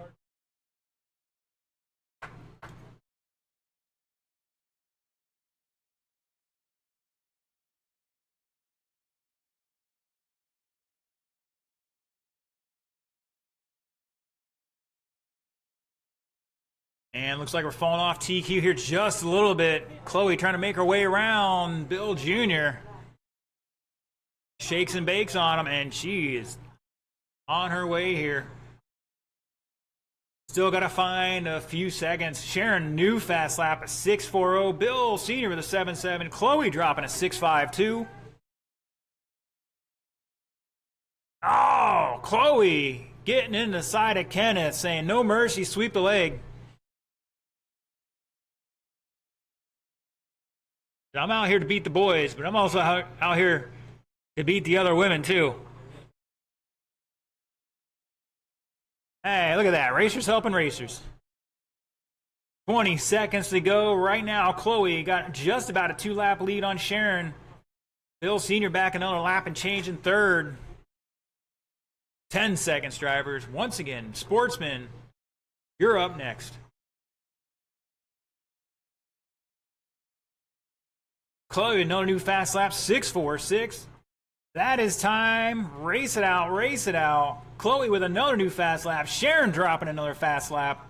And looks like we're falling off TQ here just a little bit. Chloe trying to make her way around Bill Jr. Shakes and bakes on him, and she is on her way here. Still got to find a few seconds. Sharon, new fast lap, a 6.40. Bill Sr. with a 7.7. Chloe dropping a 6.52. Oh, Chloe getting in the side of Kenneth, saying no mercy, sweep the leg. I'm out here to beat the boys, but I'm also out here to beat the other women too. Hey, look at that. Racers helping racers. 20 seconds to go. Right now, Chloe got just about a 2-lap lead on Sharon. Bill Sr. back another lap and change in third. 10 seconds, drivers. Once again, sportsman, you're up next. Chloe, another new fast lap, 6.46. That is time. Race it out, race it out. Chloe with another new fast lap. Sharon dropping another fast lap.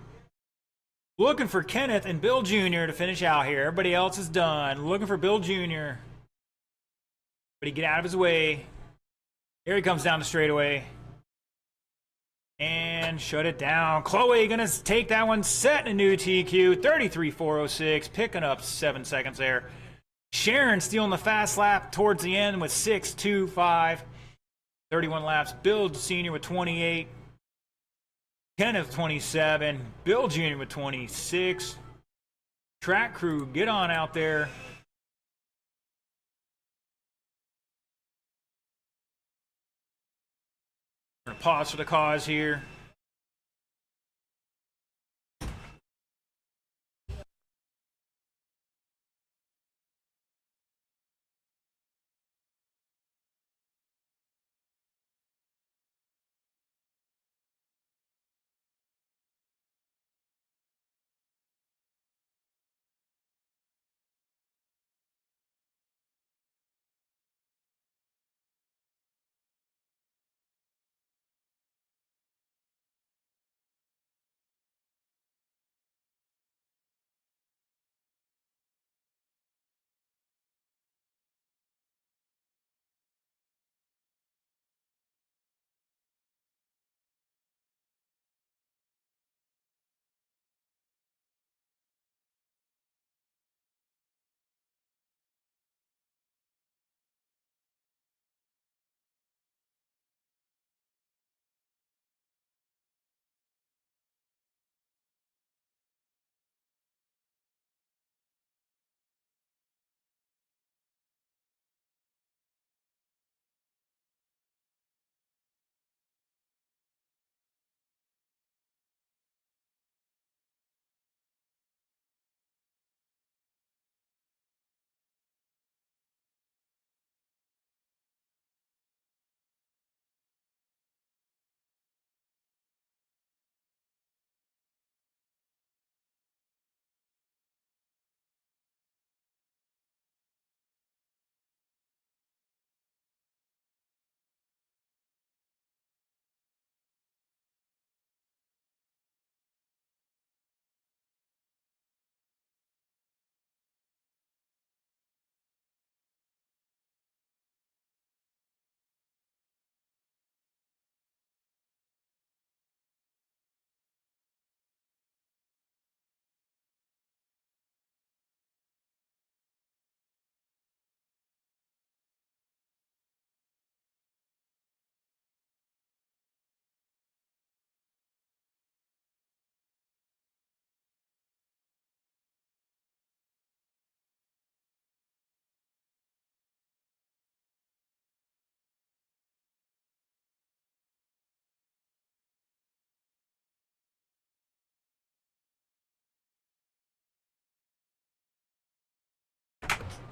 Looking for Kenneth and Bill Jr. to finish out here. Everybody else is done. Looking for Bill Jr. But he get out of his way. Here he comes down the straightaway. And shut it down. Chloe gonna take that one, setting a new TQ. 33.406, picking up 7 seconds there. Sharon stealing the fast lap towards the end with 6.25. 31 laps. Bill Sr. with 28. Kenneth 27. Bill Jr. with 26. Track crew, get on out there. I'm gonna pause for the cause here.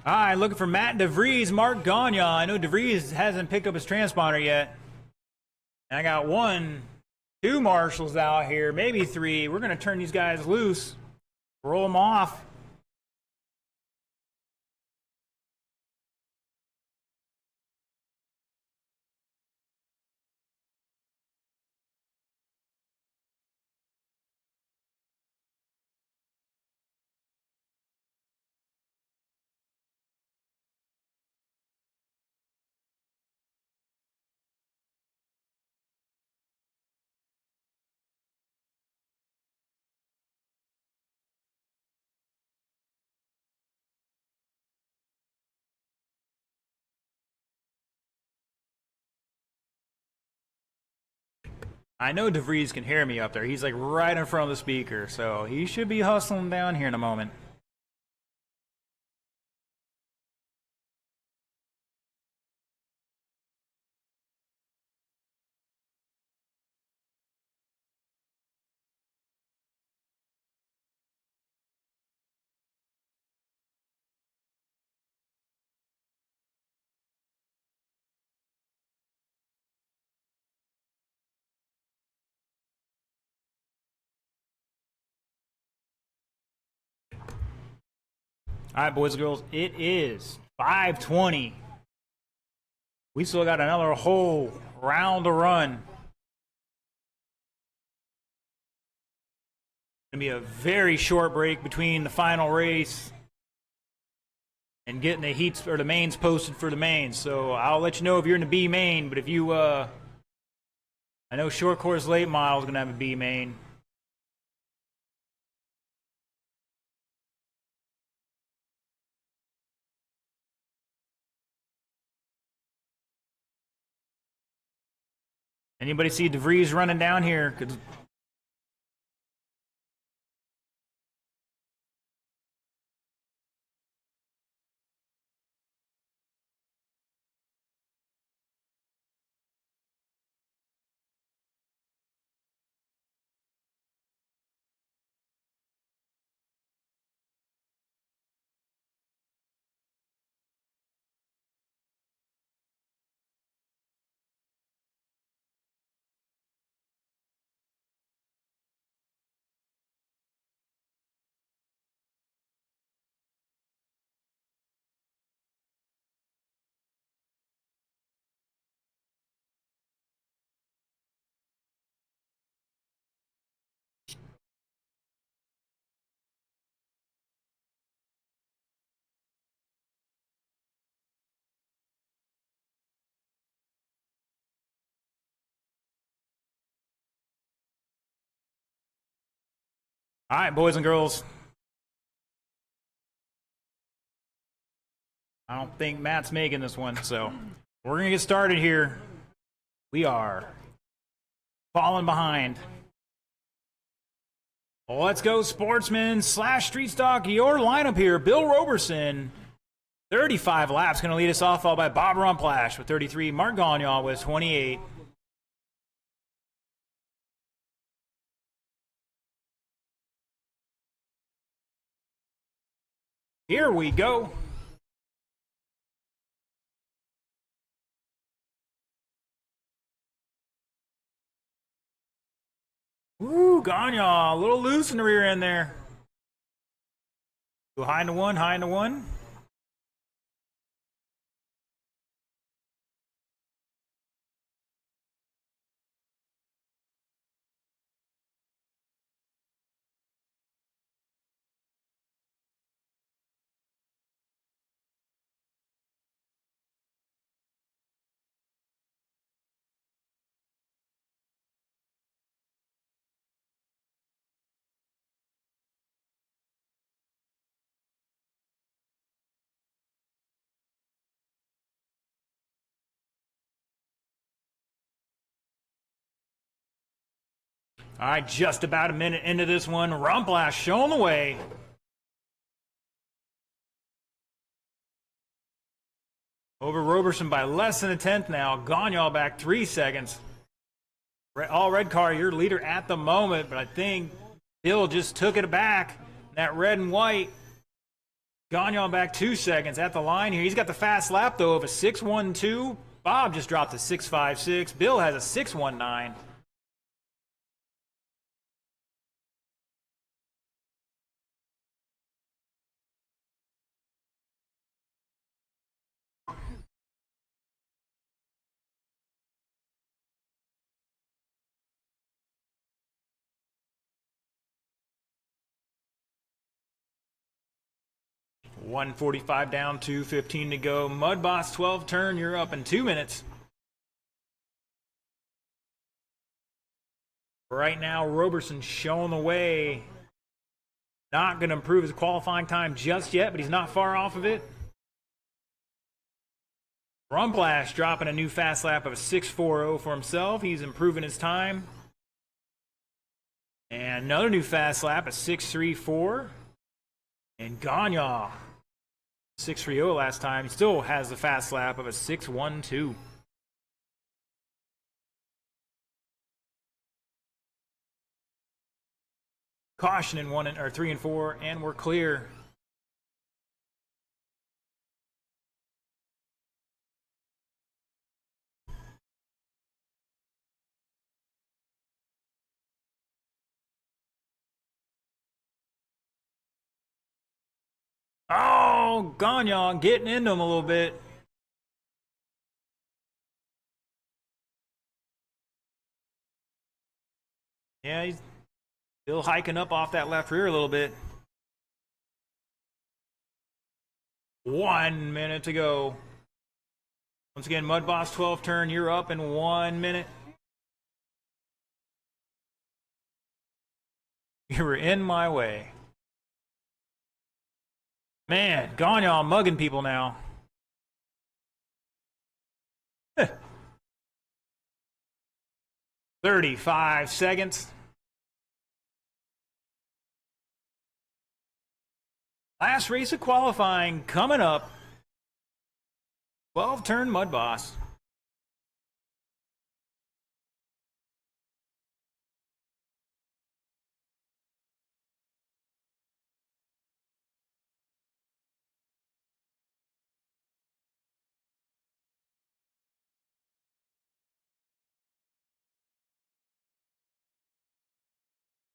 All right, looking for Matt DeVries, Mark Gagne. I know DeVries hasn't picked up his transponder yet. And I got 1, 2 marshals out here, maybe 3. We're going to turn these guys loose, roll them off. I know DeVries can hear me up there. He's like right in front of the speaker, so he should be hustling down here in a moment. All right, boys and girls, it is 5:20. We still got another whole round to run. Gonna be a very short break between the final race and getting the heats or the mains posted for the mains. So I'll let you know if you're in the B main, but if you, I know short course late mile is gonna have a B main. Anybody see DeVries running down here? All right, boys and girls. I don't think Matt's making this one, so we're going to get started here. We are falling behind. Let's go, sportsmen / street stock. Your lineup here, Bill Roberson, 35 laps, going to lead us off, followed by Bob Rumplash with 33, Mark Gagne with 28. Here we go. Woo, Gagne, a little loose in the rear end there. Go high into one, high into one. All right, just about a minute into this one. Rumplash showing the way. Over Roberson by less than a tenth now. Gagne back 3 seconds. All red car, your leader at the moment, but I think Bill just took it back. That red and white Gagnon back 2 seconds at the line here. He's got the fast lap, though, of a 6.12. Bob just dropped a 6.56. Bill has a 6.19. $145 down, 2:15 to go. Mud Boss 12 turn, you're up in 2 minutes. Right now, Roberson showing the way. Not going to improve his qualifying time just yet, but he's not far off of it. Rumplash dropping a new fast lap of a 6.40 for himself. He's improving his time. And another new fast lap, a 6.34. And Gagnon, 6.30 last time. He still has the fast lap of a 6.12. Caution in 3 and 4, and we're clear. Oh, Gagnon getting into him a little bit. Yeah, he's still hiking up off that left rear a little bit. 1 minute to go. Once again, Mud Boss 12 turn, you're up in 1 minute. You were in my way. Man, Gagnon mugging people now. 35 seconds. Last race of qualifying coming up. 12 turn Mud Boss.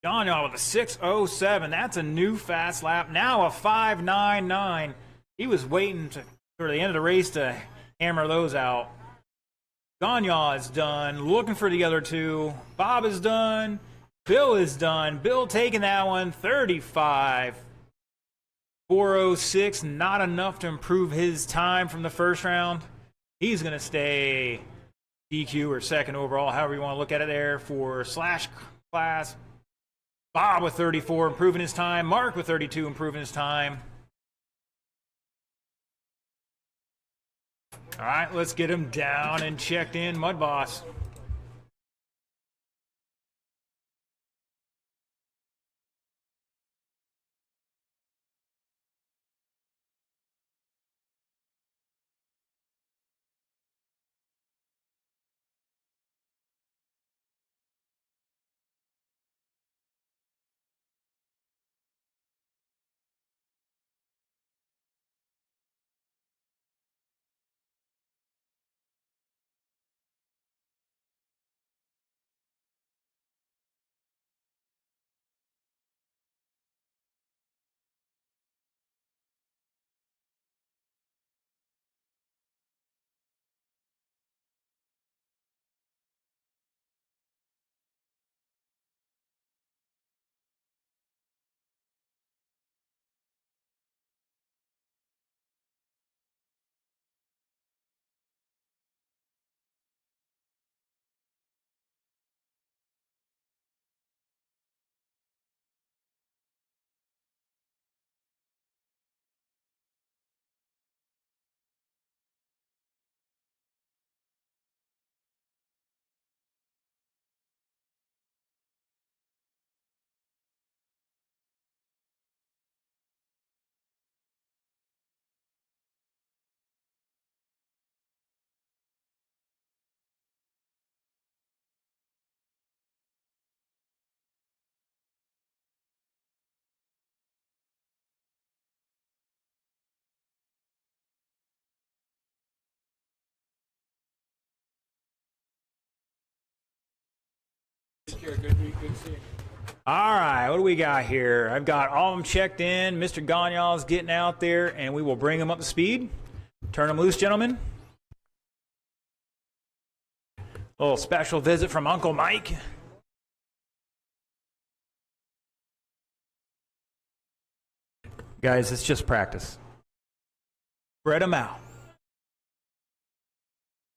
Gagnon with a 6.07. That's a new fast lap. Now a 5.99. He was waiting for the end of the race to hammer those out. Gagnon is done. Looking for the other two. Bob is done. Bill is done. Bill taking that one. 35. 4.06. Not enough to improve his time from the first round. He's going to stay DQ or second overall, however you want to look at it there, for slash class. Bob with 34, improving his time. Mark with 32, improving his time. All right, let's get him down and checked in, Mud Boss. care. Good to see you. All right, what do we got here? I've got all of them checked in. Mr. Gagnal's getting out there, and we will bring him up to speed. Turn him loose, gentlemen. A little special visit from Uncle Mike. Guys, it's just practice. Spread them out.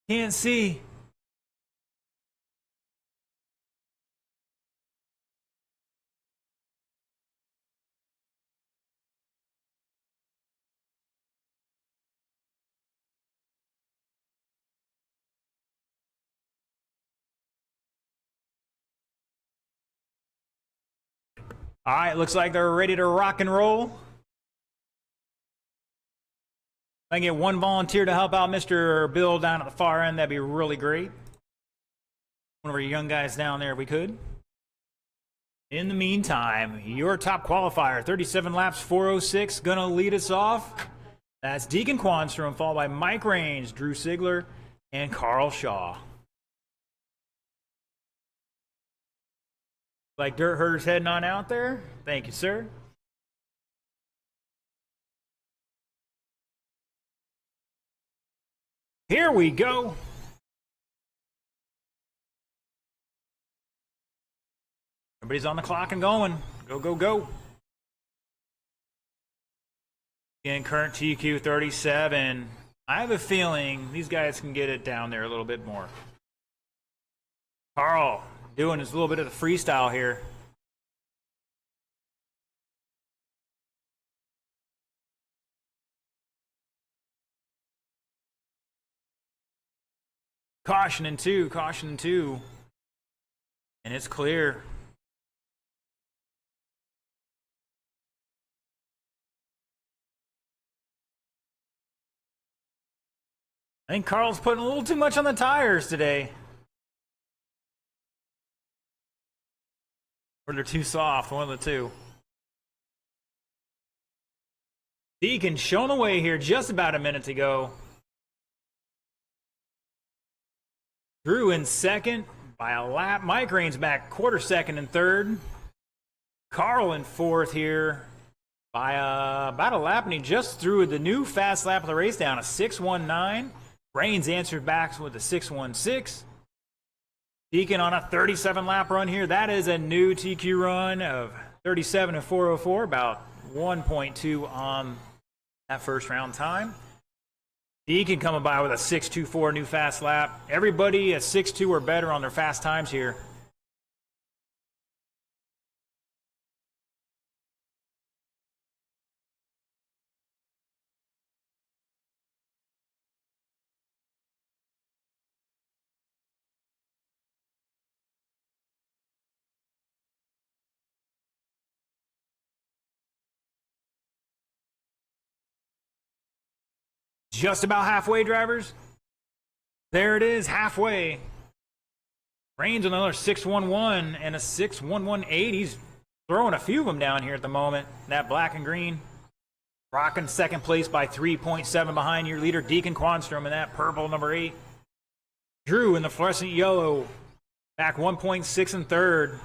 Can't see. All right, looks like they're ready to rock and roll. If I can get one volunteer to help out Mr. Bill down at the far end, that'd be really great. One of our young guys down there, if we could. In the meantime, your top qualifier, 37 laps, 4:06, gonna lead us off. That's Deacon Quanstrom, followed by Mike Raines, Drew Sigler, and Carl Shaw. Like Dirt Herders heading on out there. Thank you, sir. Here we go. Everybody's on the clock and going. Go, go, go. Again, current TQ 37. I have a feeling these guys can get it down there a little bit more. Carl doing his little bit of the freestyle here. Caution in two, caution in two. And it's clear. I think Carl's putting a little too much on the tires today. Or they're too soft, one of the two. Deacon shown away here just about a minute to go. Drew in second by a lap. Mike Raines back quarter second in third. Carl in fourth here by about a lap, and he just threw the new fast lap of the race down, a 6:19. Raines answered back with a 6:16. Deacon on a 37 lap run here. That is a new TQ run of 37 and 4:04, about 1.2 on that first round time. Deacon coming by with a 6:24 new fast lap. Everybody at 6:2 or better on their fast times here. Just about halfway, drivers. There it is, halfway. Raines another 6:11 and a 6:118. He's throwing a few of them down here at the moment. That black and green. Rocking second place by 3.7 behind your leader, Deacon Quanstrom, in that purple number 8. Drew in the fluorescent yellow, back 1.6 in third.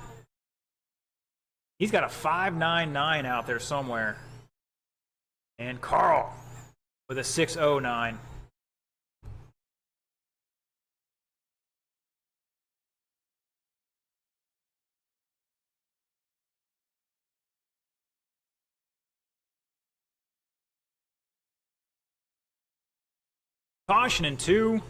He's got a 5.99 out there somewhere. And Carl with a 6:09. Caution in 2.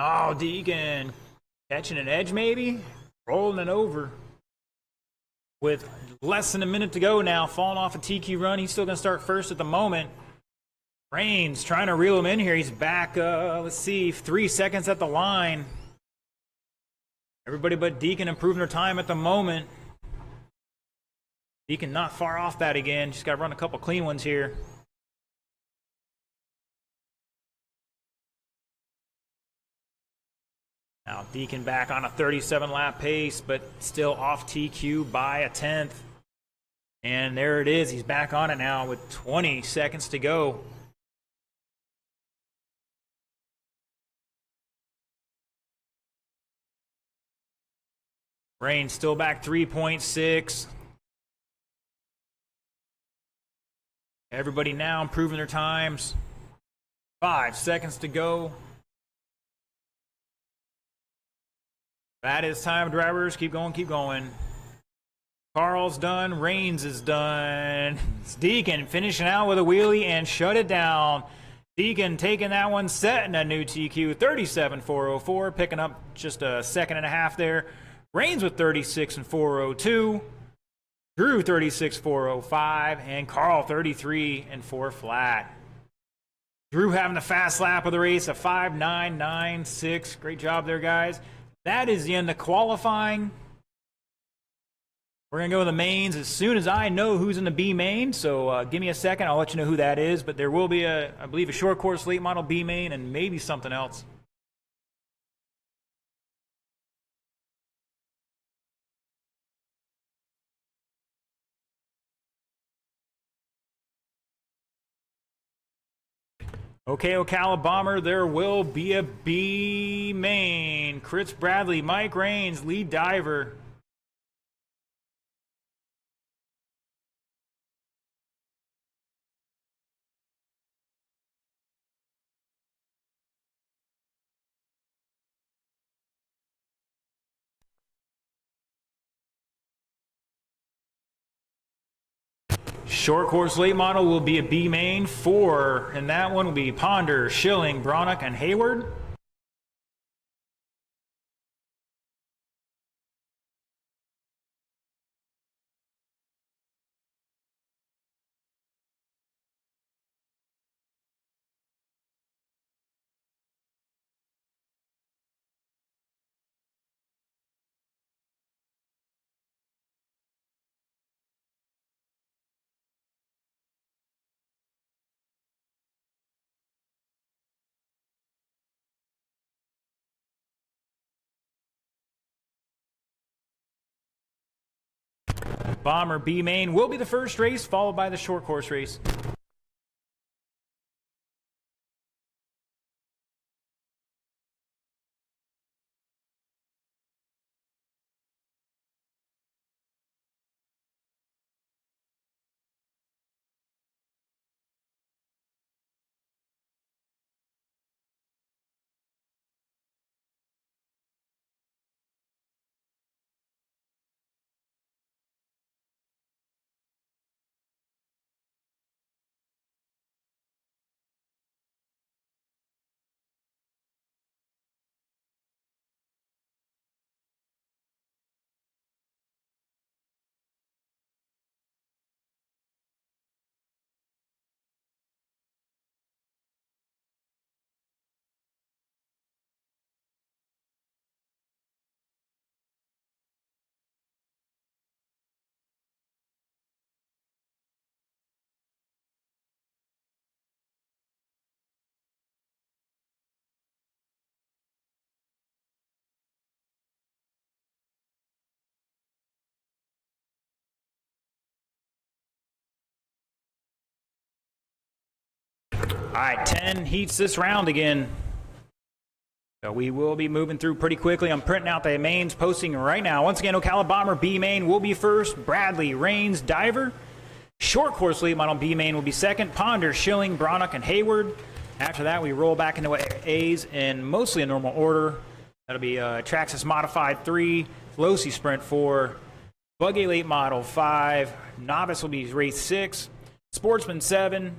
Oh, Deacon catching an edge maybe? Rolling it over. With less than a minute to go now, falling off a TQ run. He's still going to start first at the moment. Raines trying to reel him in here. He's back, let's see, 3 seconds at the line. Everybody but Deacon improving their time at the moment. Deacon not far off that again. Just got to run a couple clean ones here. Now Deacon back on a 37 lap pace, but still off TQ by a 10th. And there it is. He's back on it now with 20 seconds to go. Rain still back 3.6. Everybody now improving their times. 5 seconds to go. That is time, drivers. Keep going, keep going. Carl's done. Rains is done. It's Deacon finishing out with a wheelie and shut it down. Deacon taking that one, setting a new TQ, 37.404, picking up just a second and a half there. Rains with 36.402. Drew 36.405, and Carl 33.4 flat. Drew having the fast lap of the race, a 5.996. Great job there, guys. That is the end of qualifying. We're going to go to the mains as soon as I know who's in the B main. So give me a second. I'll let you know who that is. But there will be, I believe, a short course late model B main and maybe something else. Okay, Ocala Bomber, there will be a B main. Chris Bradley, Mike Rains, lead diver. Short course late model will be a B main. 4, and that one will be Ponder, Schilling, Bronick, and Hayward. Bomber B main will be the first race, followed by the short course race. All right, 10 heats this round again. So we will be moving through pretty quickly. I'm printing out the mains, posting right now. Once again, Ocala Bomber B main will be first. Bradley, Rains, Diver. Short course late model B main will be second. Ponder, Schilling, Bronick, and Hayward. After that, we roll back into A's in mostly a normal order. That'll be Traxxas Modified 3, Veloci Sprint 4, Buggy Late Model 5, Novice will be race 6, Sportsman 7,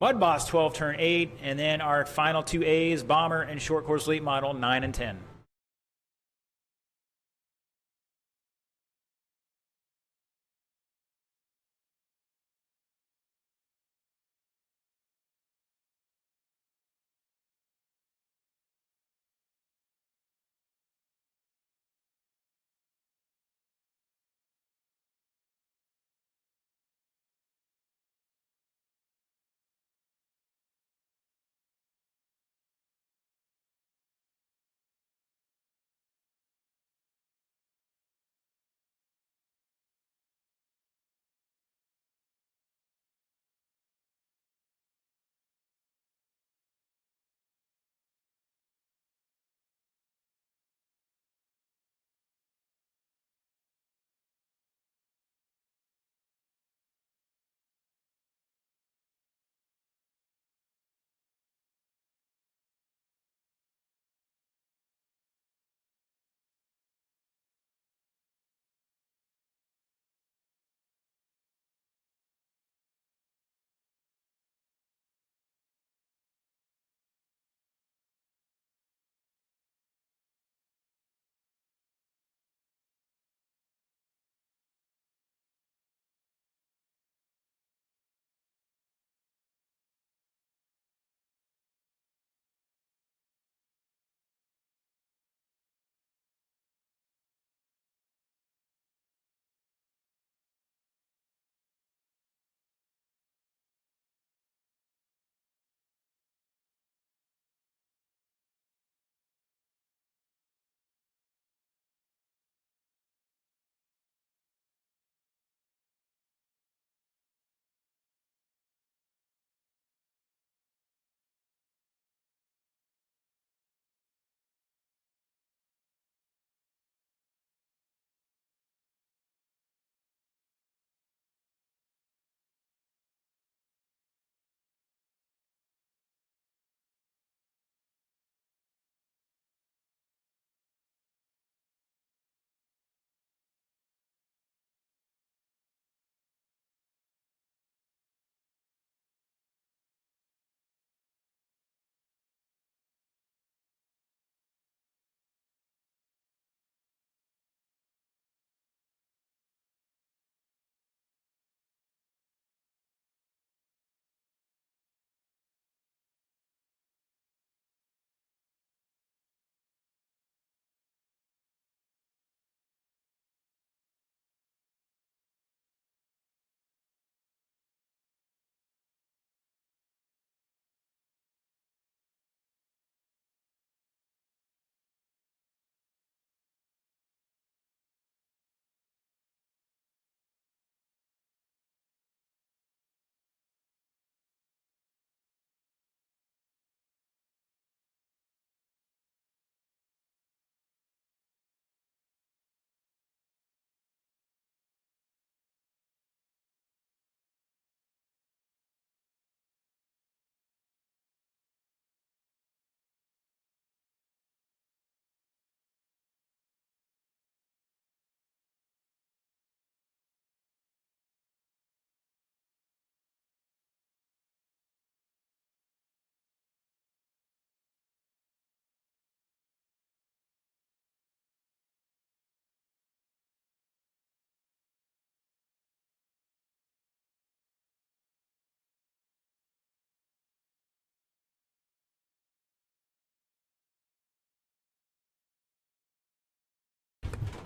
Mud Boss 12 turn 8, and then our final 2 A's, Bomber and Short Course Late Model 9 and 10.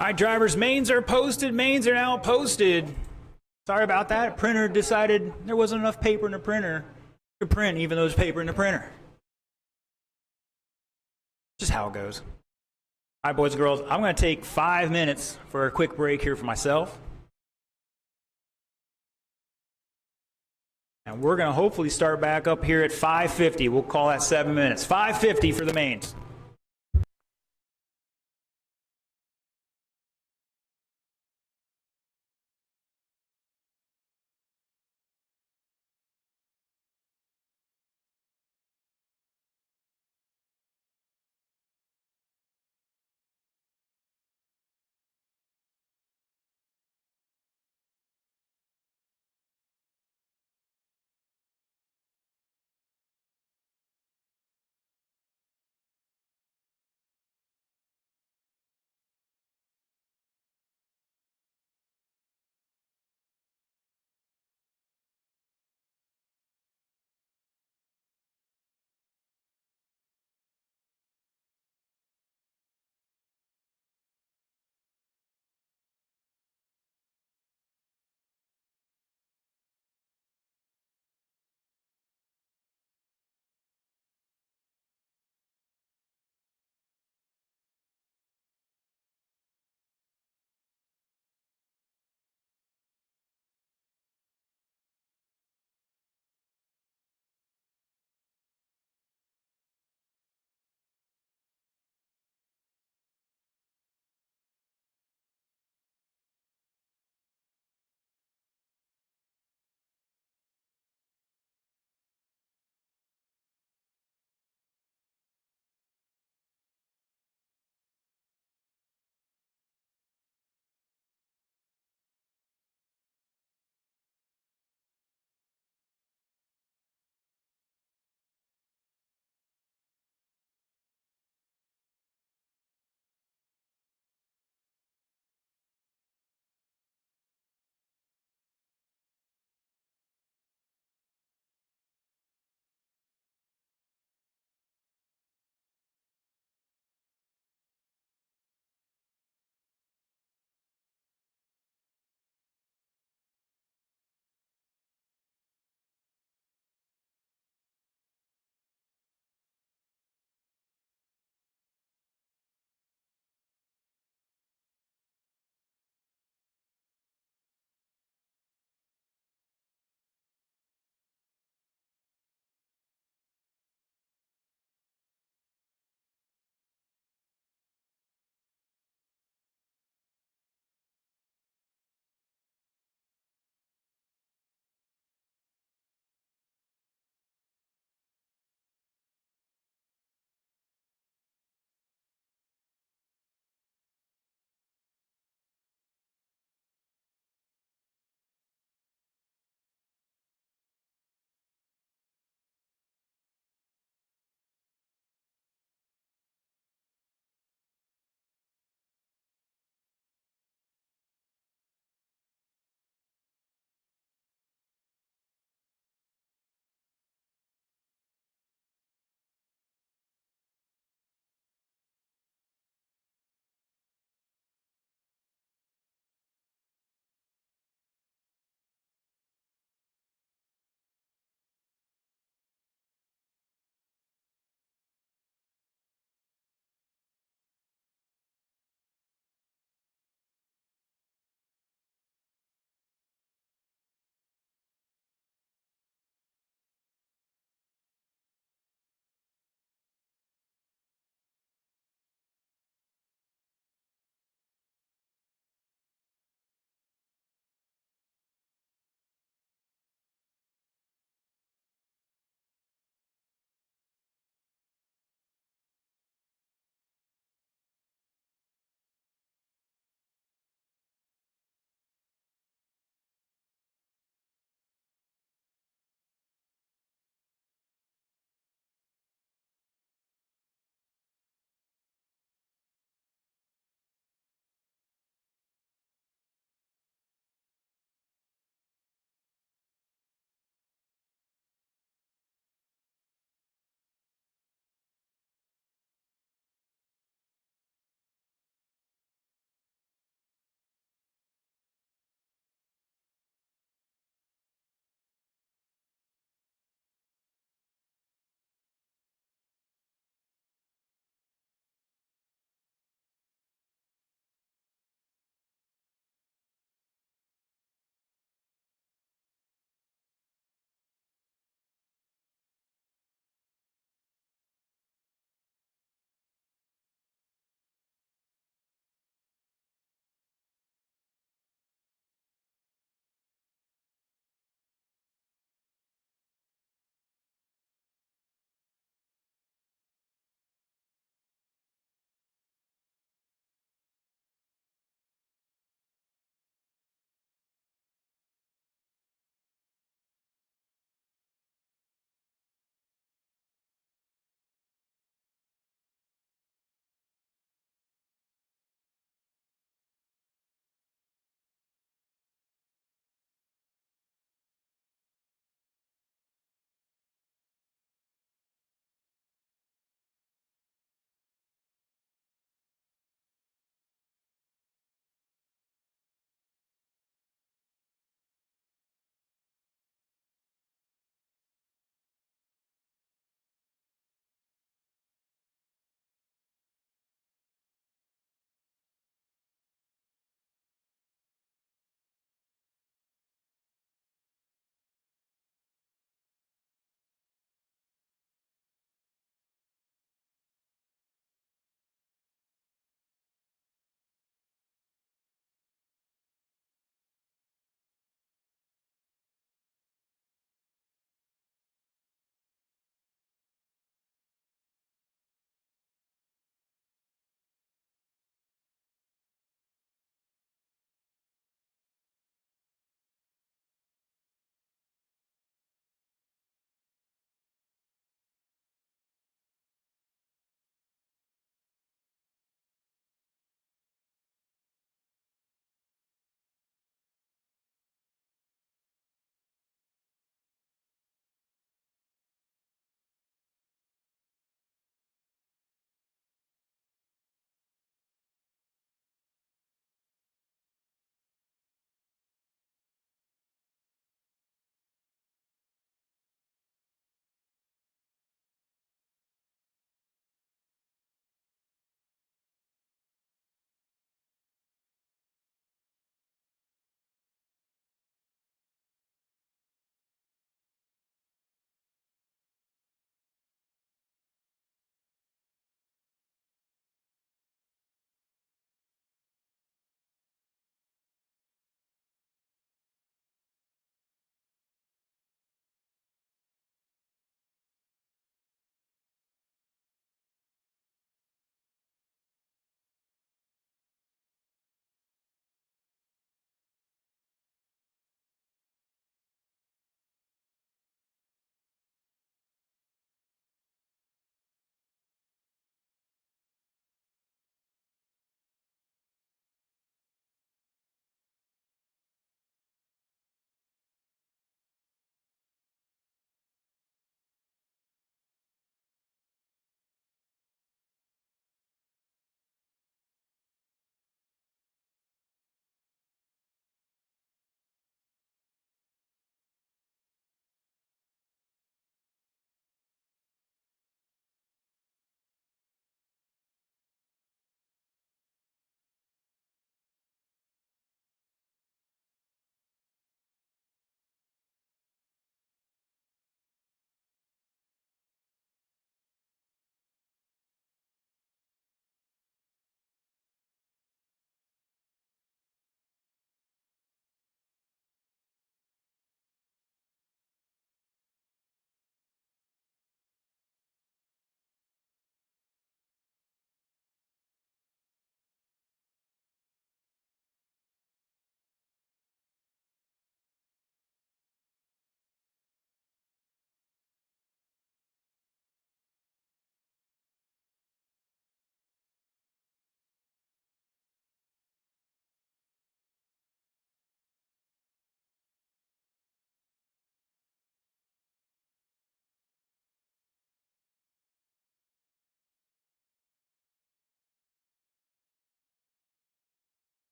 All right, drivers, mains are posted. Mains are now posted. Sorry about that. Printer decided there wasn't enough paper in the printer to print, even though there's paper in the printer. Just how it goes. All right, boys and girls, I'm going to take 5 minutes for a quick break here for myself. And we're going to hopefully start back up here at 5:50. We'll call that 7 minutes. 5:50 for the mains.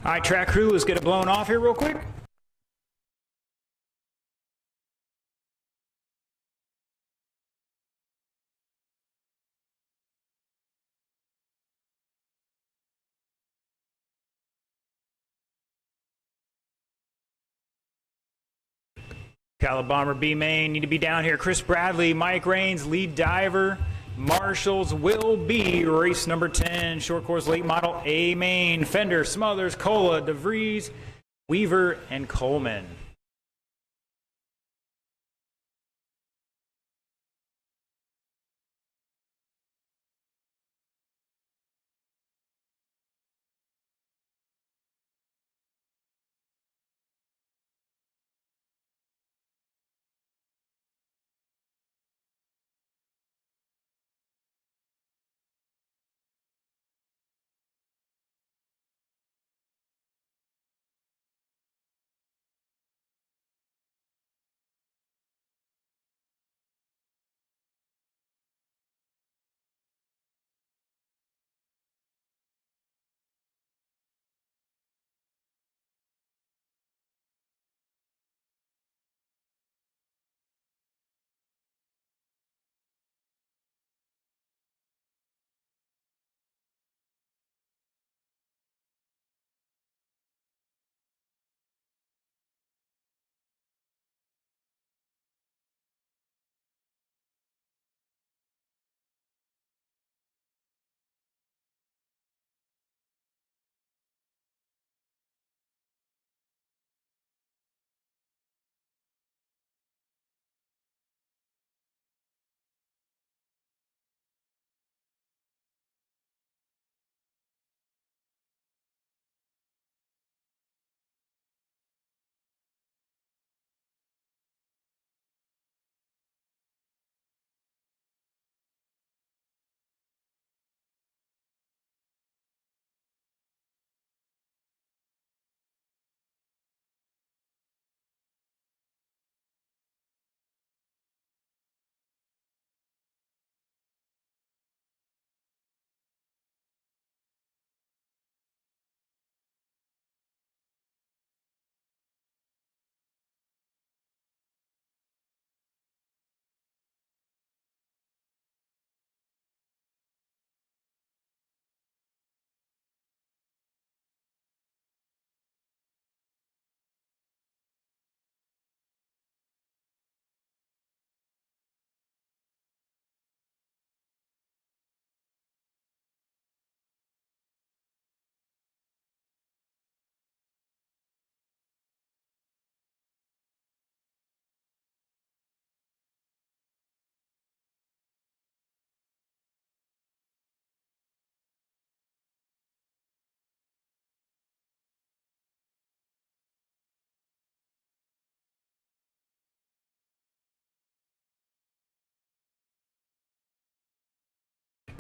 All right, track crew, let's get it blown off here real quick. Calabomber B main need to be down here. Chris Bradley, Mike Raines, lead diver. Marshall's will be race number 10, short course late model A main. Fender, Smothers, Cola, DeVries, Weaver, and Coleman.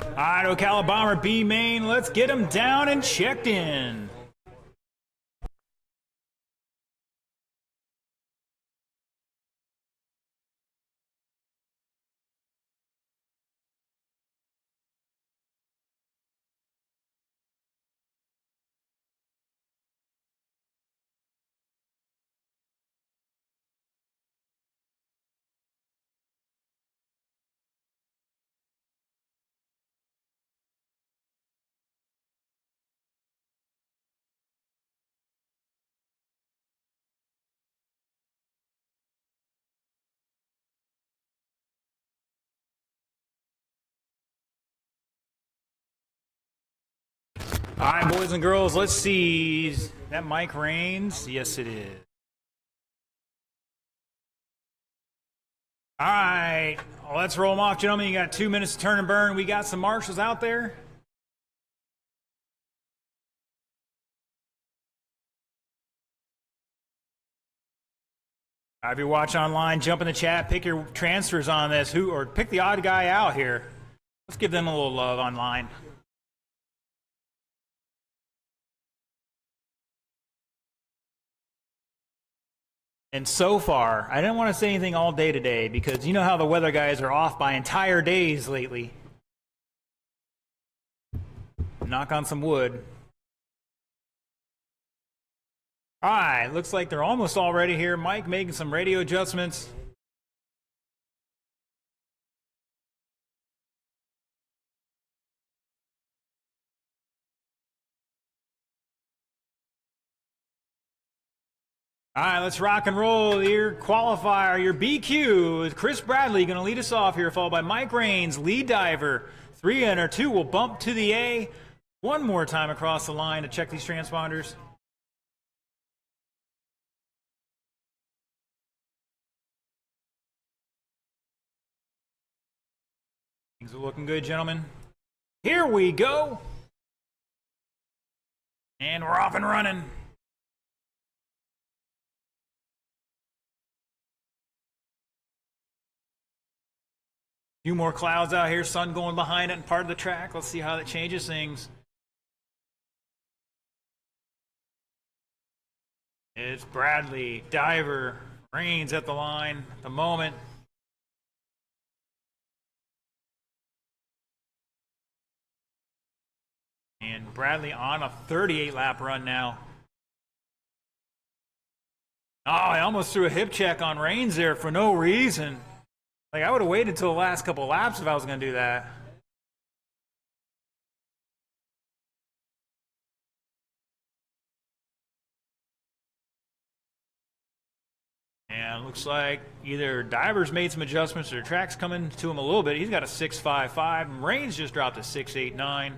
All right, Ocala Bomber B main, let's get him down and checked in. All right, boys and girls, let's see. Is that Mike Raines? Yes, it is. All right, let's roll them off, gentlemen. You got 2 minutes to turn and burn. We got some marshals out there. If you watch online, jump in the chat, pick your transfers on this, or pick the odd guy out here. Let's give them a little love online. And so far, I didn't want to say anything all day today because you know how the weather guys are off by entire days lately. Knock on some wood. All right, looks like they're almost all ready here. Mike making some radio adjustments. All right, let's rock and roll. Your qualifier, your BQ, Chris Bradley going to lead us off here, followed by Mike Rains, lead diver. 3 enter, 2 will bump to the A. One more time across the line to check these transponders. Things are looking good, gentlemen. Here we go. And we're off and running. Few more clouds out here, sun going behind it and part of the track. Let's see how that changes things. It's Bradley, diver, Rains at the line at the moment. And Bradley on a 38-lap run now. Oh, I almost threw a hip check on Rains there for no reason. Like, I would have waited until the last couple of laps if I was going to do that. And it looks like either Diver's made some adjustments or the track's coming to him a little bit. He's got a 6.55, and Rains just dropped a 6.89.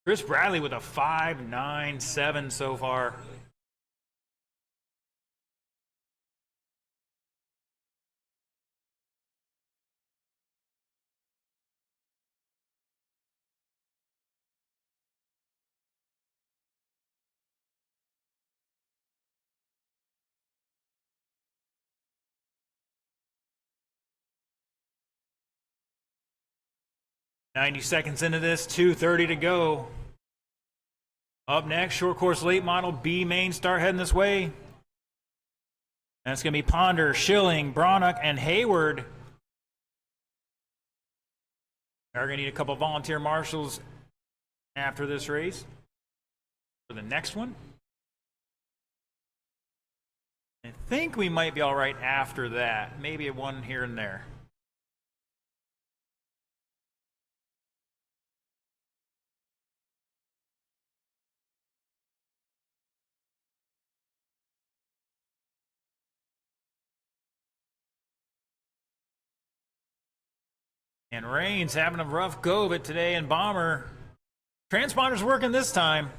Chris Bradley with a 5.97 so far. "90 seconds into this, 2:30 to go. Up next, short course late model B main start heading this way. And it's going to be Ponder, Schilling, Bronick, and Hayward. We're going to need a couple volunteer marshals after this race for the next one. I think we might be all right after that. Maybe a one here and there. And Rains having a rough go of it today in Bomber. Transponder's working this time.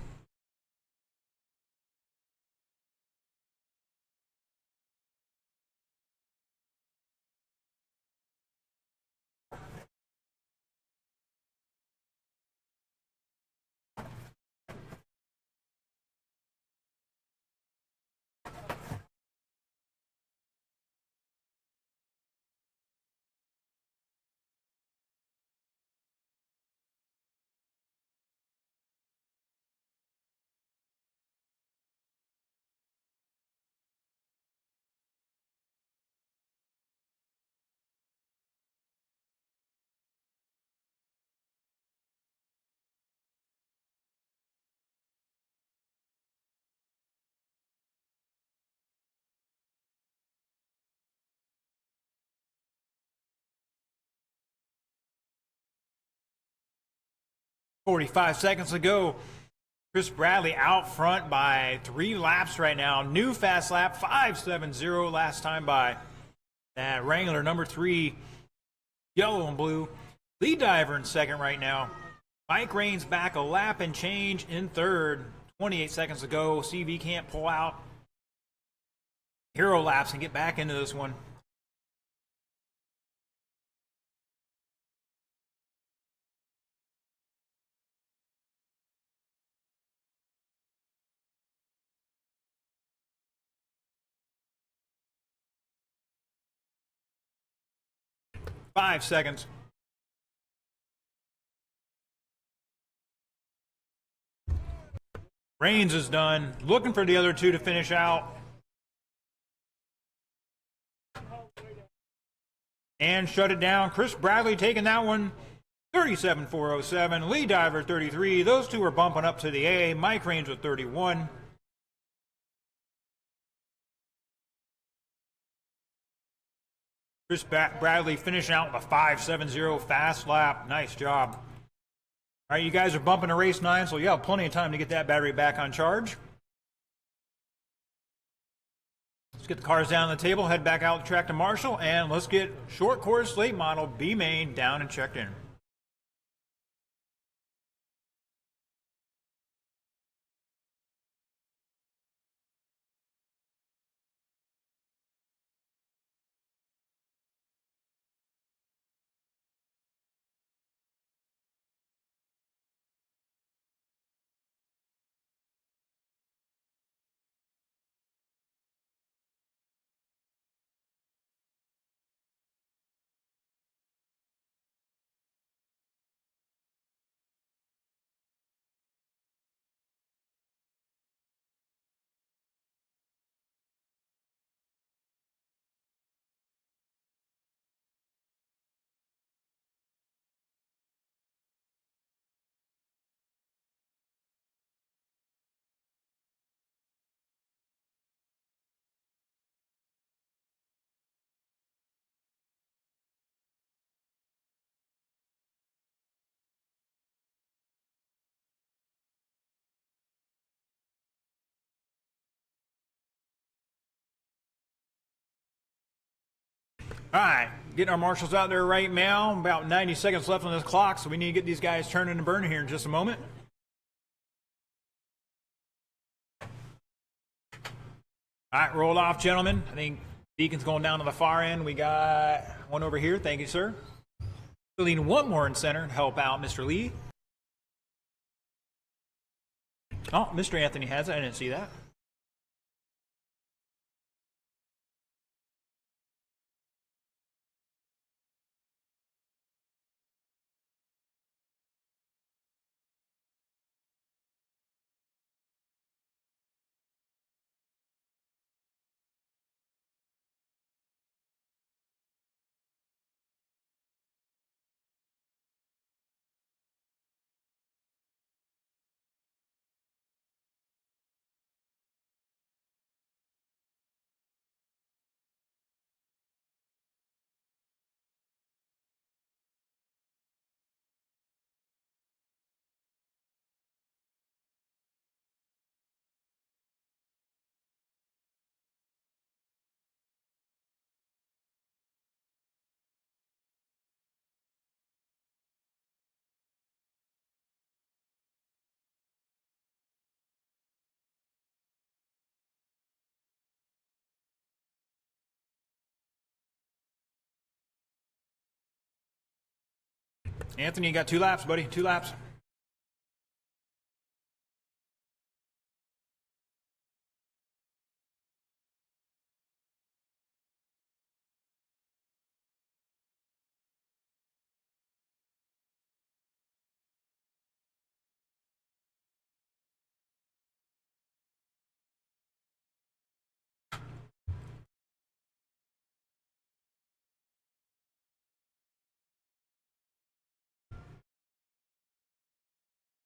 "45 seconds to go. Chris Bradley out front by 3 laps right now. New fast lap, 5.70 last time by. That Wrangler number 3, yellow and blue. Lead diver in second right now. Mike Rains back a lap and change in third. 28 seconds to go. See if he can't pull out hero laps and get back into this one. Five seconds. Rains is done. Looking for the other two to finish out. And shut it down. Chris Bradley taking that one. 37.407. Lead diver 33. Those two are bumping up to the A. Mike Rains with 31. Chris Bradley finishing out with a 5.70 fast lap. Nice job. All right, you guys are bumping to race 9, so you have plenty of time to get that battery back on charge. Let's get the cars down on the table, head back out the track to Marshall, and let's get short course late model B main down and checked in. All right, getting our marshals out there right now. About 90 seconds left on this clock, so we need to get these guys turning and burning here in just a moment. All right, rolled off, gentlemen. I think Deacon's going down to the far end. We got one over here. Thank you, sir. Filling one more in center to help out Mr. Lee. Oh, Mr. Anthony has it. I didn't see that. Anthony, you got 2 laps, buddy. 2 laps.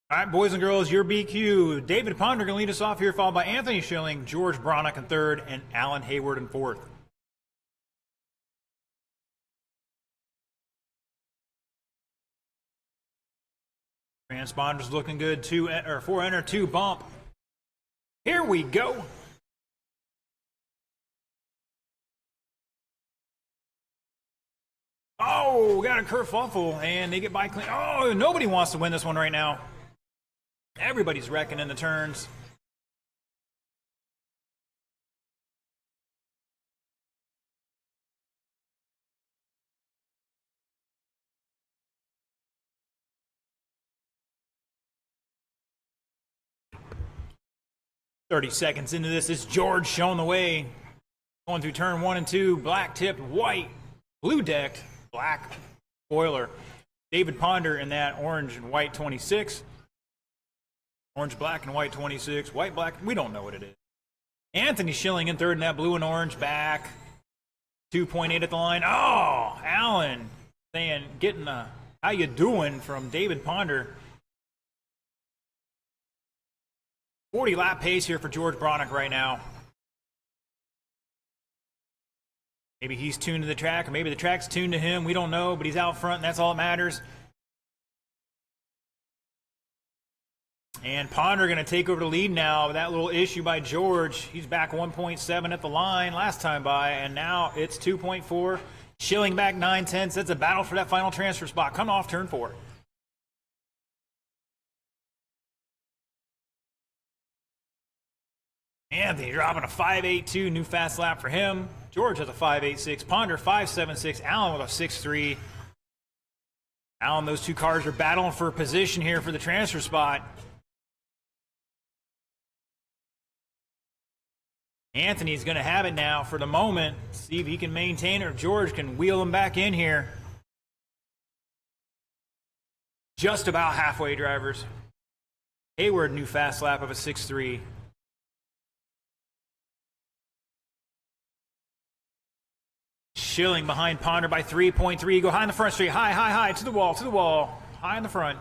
All right, boys and girls, your BQ. David Ponder going to lead us off here, followed by Anthony Schilling, George Bronick in 3rd, and Alan Hayward in 4th. Transponder's looking good. 4 enter, 2 bump. Here we go. Oh, got a kerfuffle, and they get by clean. Oh, nobody wants to win this one right now. Everybody's wrecking in the turns. "30 seconds into this, it's George showing the way. Going through turn 1 and 2, black tipped, white, blue decked, black spoiler. David Ponder in that orange and white 26. Orange, black, and white 26. White, black, we don't know what it is. Anthony Schilling in 3rd in that blue and orange back. 2.8 at the line. Oh, Alan saying, getting a how you doing from David Ponder. 40 lap pace here for George Bronick right now. Maybe he's tuned to the track, or maybe the track's tuned to him. We don't know, but he's out front, and that's all that matters. And Ponder going to take over the lead now with that little issue by George. He's back 1.7 at the line last time by, and now it's 2.4. Schilling back 9/10. That's a battle for that final transfer spot. Come off turn 4. Anthony dropping a 5.82, new fast lap for him. George has a 5.86. Ponder 5.76. Allen with a 6.3. Allen, those two cars are battling for position here for the transfer spot. Anthony's going to have it now for the moment. See if he can maintain it, or George can wheel him back in here. Just about halfway, drivers. Hayward, new fast lap of a 6.3. Schilling behind Ponder by 3.3. Go high in the front straight. High, to the wall. High in the front.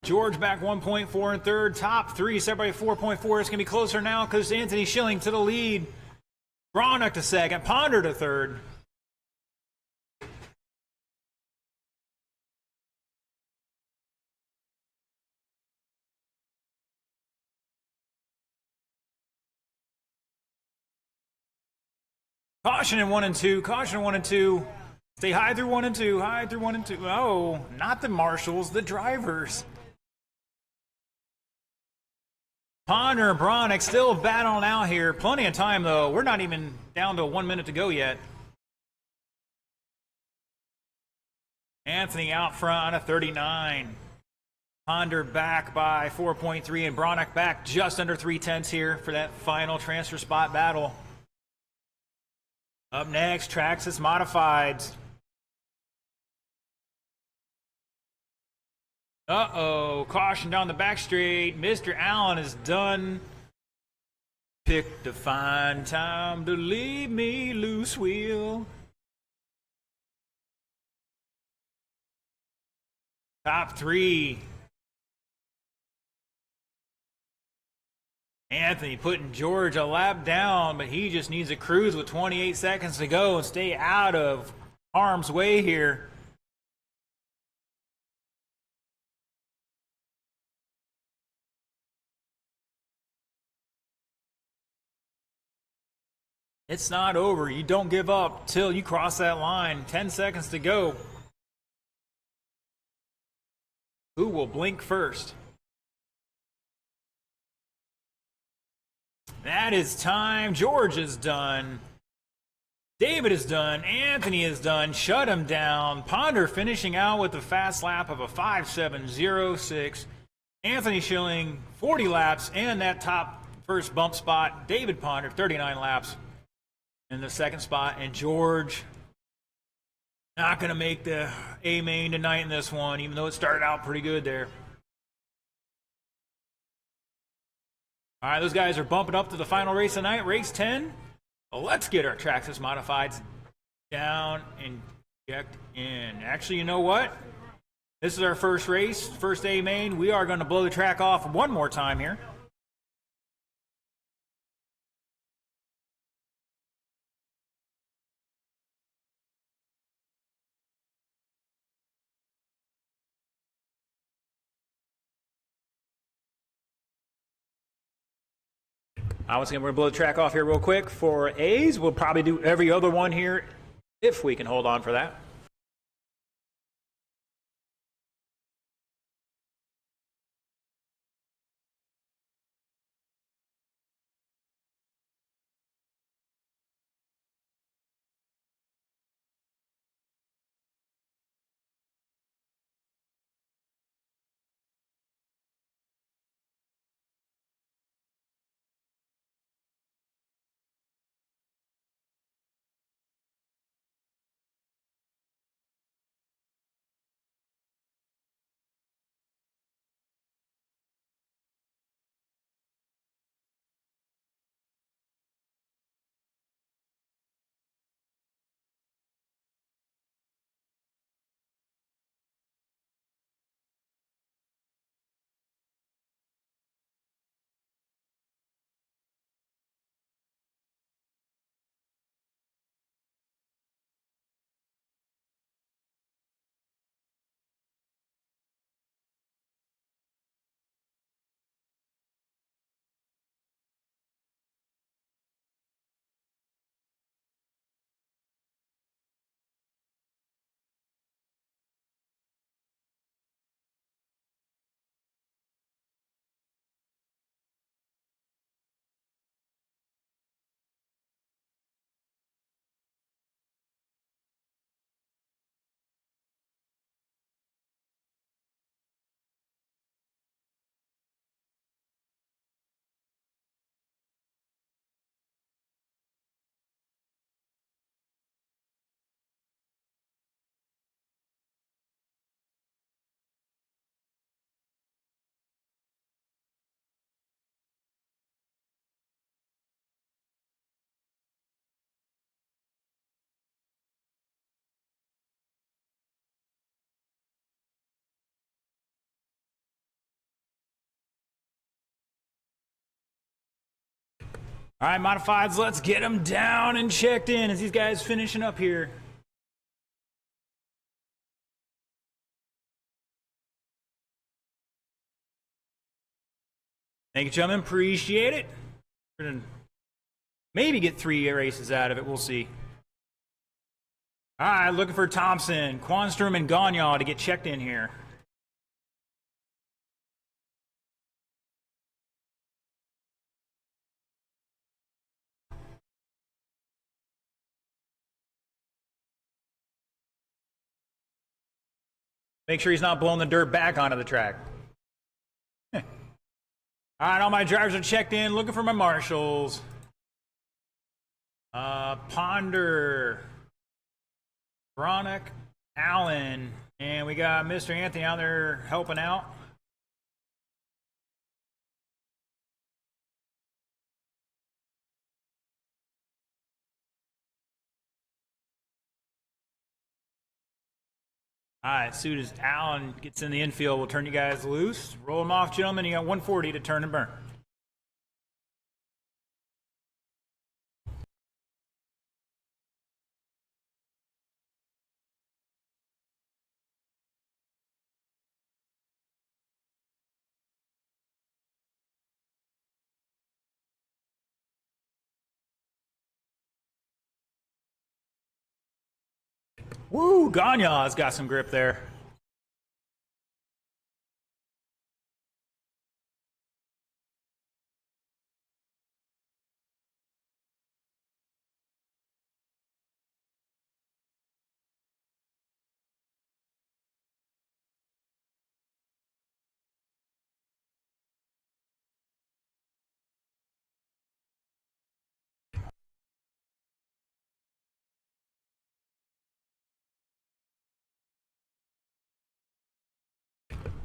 George back 1.4 in third. Top 3 separated 4.4. It's going to be closer now because Anthony Schilling to the lead. Bronick to second. Ponder to third. Caution in 1 and 2. Caution in 1 and 2. Stay high through 1 and 2. High through 1 and 2. Oh, not the marshals, the drivers. Ponder and Bronick still battling out here. Plenty of time, though. We're not even down to 1 minute to go yet. Anthony out front on a 39. Ponder back by 4.3, and Bronick back just under 3/10 here for that final transfer spot battle. Up next, Traxxas Modifieds. Uh-oh, caution down the back straight. Mr. Allen is done. Picked a fine time to leave me loose wheel. Top 3. Anthony putting George a lap down, but he just needs to cruise with 28 seconds to go and stay out of harm's way here. It's not over. You don't give up till you cross that line. 10 seconds to go. Who will blink first? That is time. George is done. David is done. Anthony is done. Shut him down. Ponder finishing out with a fast lap of a 5.706. Anthony Schilling, 40 laps, and that top first bump spot. David Ponder, 39 laps in the second spot. And George not going to make the A main tonight in this one, even though it started out pretty good there. All right, those guys are bumping up to the final race tonight, race 10. Let's get our Traxxas Modifieds down and checked in. Actually, you know what? This is our first race, first A main. We are going to blow the track off one more time here. Once again, we're going to blow the track off here real quick. For A's, we'll probably do every other one here if we can hold on for that. All right, modifieds, let's get them down and checked in as these guys finishing up here. Thank you, gentlemen. Appreciate it. We're gonna maybe get 3 races out of it. We'll see. All right, looking for Thompson, Quanstrom, and Gagnon to get checked in here. Make sure he's not blowing the dirt back onto the track. All right, all my drivers are checked in. Looking for my marshals. Ponder, Bronick, Allen, and we got Mr. Anthony out there helping out. All right, as soon as Allen gets in the infield, we'll turn you guys loose. Roll them off, gentlemen. You got 140 to turn and burn. Woo, Gagnon's got some grip there.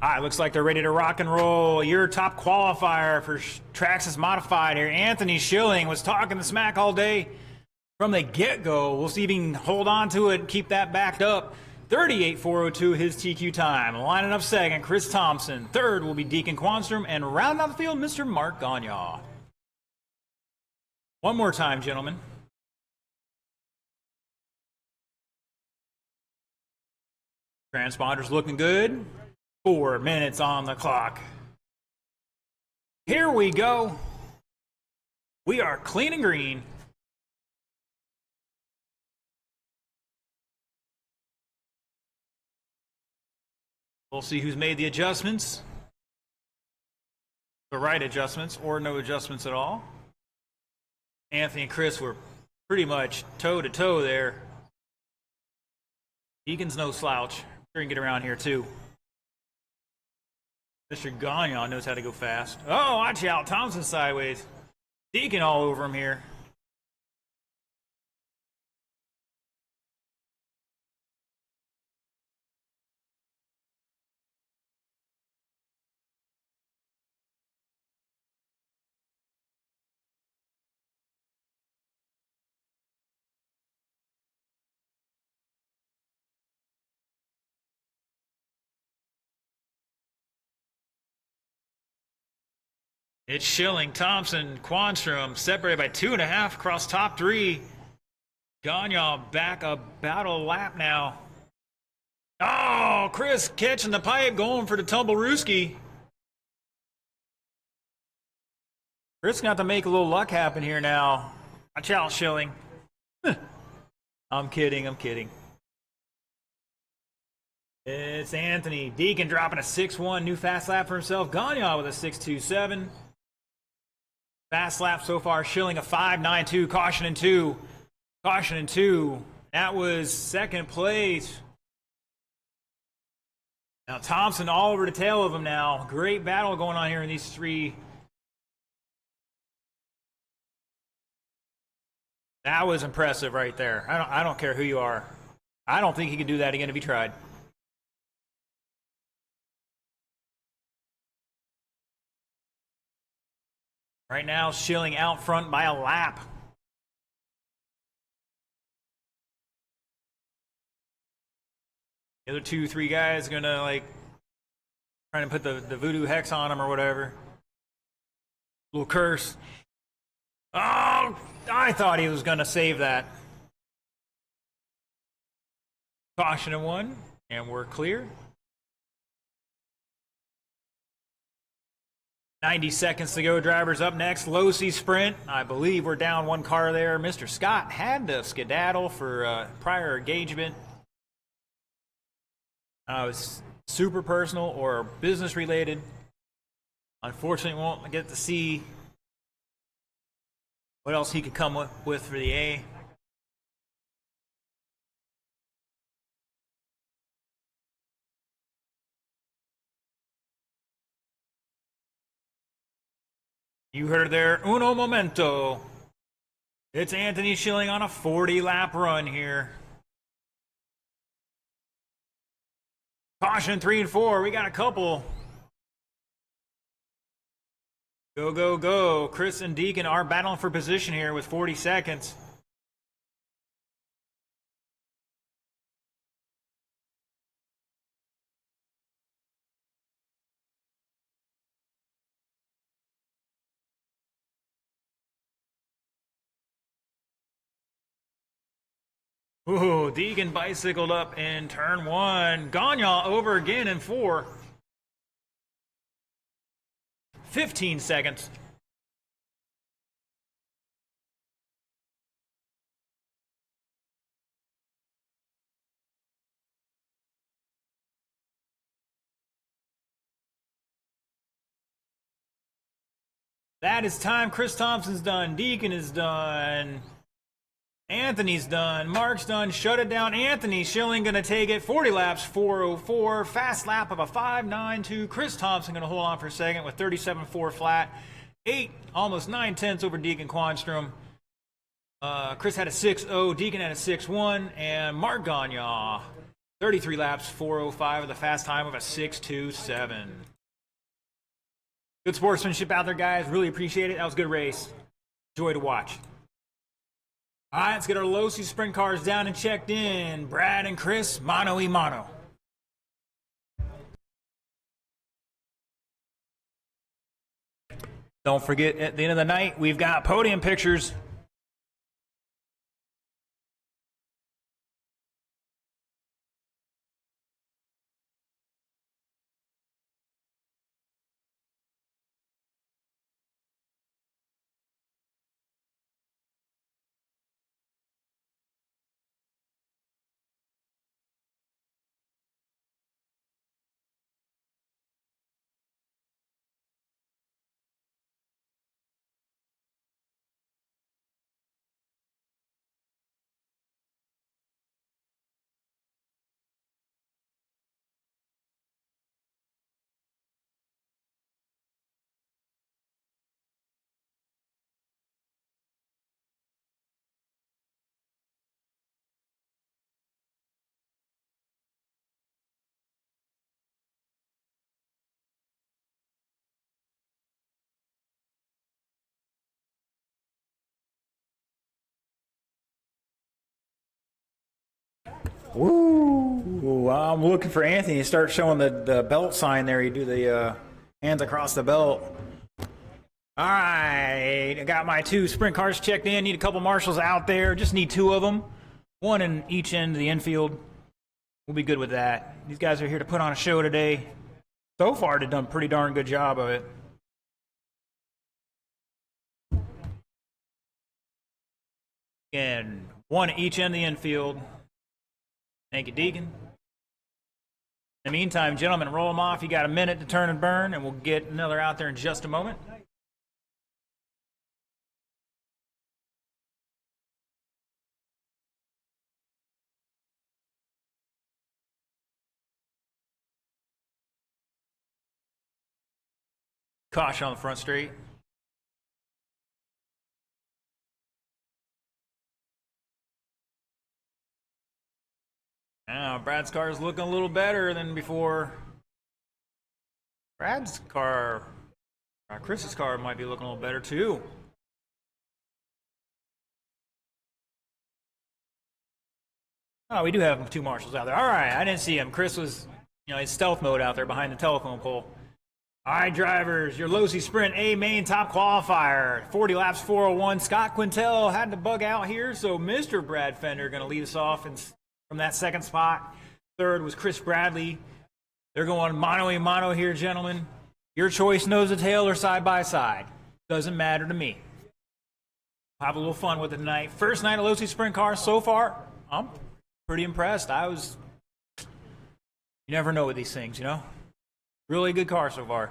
All right, looks like they're ready to rock and roll. Your top qualifier for Traxxas Modified here, Anthony Schilling, was talking the smack all day from the get-go. We'll see if he can hold on to it and keep that backed up. 38.402 his TQ time. Lining up second, Chris Thompson. Third will be Deacon Quanstrom, and rounding out the field, Mr. Mark Gagnon. One more time, gentlemen. Transponder's looking good. 4 minutes on the clock. Here we go. We are clean and green. We'll see who's made the adjustments. The right adjustments or no adjustments at all. Anthony and Chris were pretty much toe to toe there. Deacon's no slouch. Sure he can get around here too. Mr. Gagnon knows how to go fast. Oh, watch out. Thompson sideways. Deacon all over him here. It's Schilling, Thompson, Quanstrom separated by 2.5 across top 3. Gagnon back about a lap now. Oh, Chris catching the pipe, going for the Tumblerooski. Chris got to make a little luck happen here now. Watch out, Schilling. I'm kidding, I'm kidding. It's Anthony. Deacon dropping a 6.1, new fast lap for himself. Gagnon with a 6.27. Fast lap so far, Schilling a 5.92, caution in 2. Caution in 2. That was second place. Now Thompson all over the tail of him now. Great battle going on here in these 3. That was impressive right there. I don't care who you are. I don't think he could do that again if he tried. Right now, Schilling out front by a lap. The other 2-3 guys are gonna like trying to put the voodoo hex on him or whatever. Little curse. Oh, I thought he was going to save that. Caution in one, and we're clear. 90 seconds to go. Drivers up next. Low-C sprint. I believe we're down one car there. Mr. Scott had to skedaddle for prior engagement. It was super personal or business related. Unfortunately, won't get to see what else he could come with for the A. You heard it there. Uno momento. It's Anthony Schilling on a 40-lap run here. Caution 3 and 4. We got a couple. Go, go, go. Chris and Deacon are battling for position here with 40 seconds. Ooh, Deegan bicycled up in turn 1. Gagne over again in 4. 15 seconds. That is time. Chris Thompson's done. Deacon is done. Anthony's done. Mark's done. Shut it down. Anthony Schilling going to take it. 40 laps, 4:04. Fast lap of a 5:92. Chris Thompson going to hold on for a second with 37.4 flat. 8, almost 9/10 over Deacon Quanstrom. Chris had a 6:0. Deacon had a 6:1. And Mark Gagne, 33 laps, 4:05 with a fast time of a 6:27. Good sportsmanship out there, guys. Really appreciate it. That was a good race. Joy to watch. All right, let's get our low-C sprint cars down and checked in. Brad and Chris, mano y mano. Don't forget, at the end of the night, we've got podium pictures. Woo! I'm looking for Anthony to start showing the belt sign there. You do the hands across the belt. All right, I got my 2 sprint cars checked in. Need a couple marshals out there. Just need 2 of them. 1 in each end of the infield. We'll be good with that. These guys are here to put on a show today. So far, they've done a pretty darn good job of it. And 1 at each end of the infield. Thank you, Deacon. In the meantime, gentlemen, roll them off. You got a minute to turn and burn, and we'll get another out there in just a moment. Caution on the front straight. Now, Brad's car is looking a little better than before. Brad's car, Chris's car might be looking a little better too. Oh, we do have 2 marshals out there. All right, I didn't see him. Chris was, in stealth mode out there behind the telephone pole. All right, drivers, your Losi Sprint A main top qualifier, 40 laps, 401. Scott Quintel had to bug out here, so Mr. Brad Fender going to lead us off from that second spot. Third was Chris Bradley. They're going mano-a-mano here, gentlemen. Your choice, nose to tail or side by side. Doesn't matter to me. Have a little fun with it tonight. First night of Losi Sprint cars so far. I'm pretty impressed. You never know with these things, you know? Really good car so far.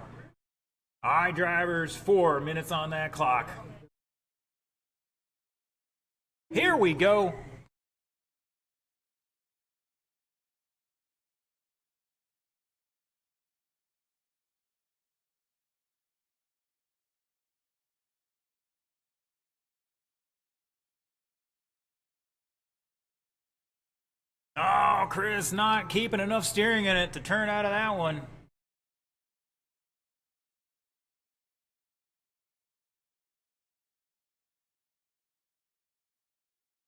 All right, drivers, 4 minutes on that clock. Here we go. Oh, Chris not keeping enough steering in it to turn out of that one.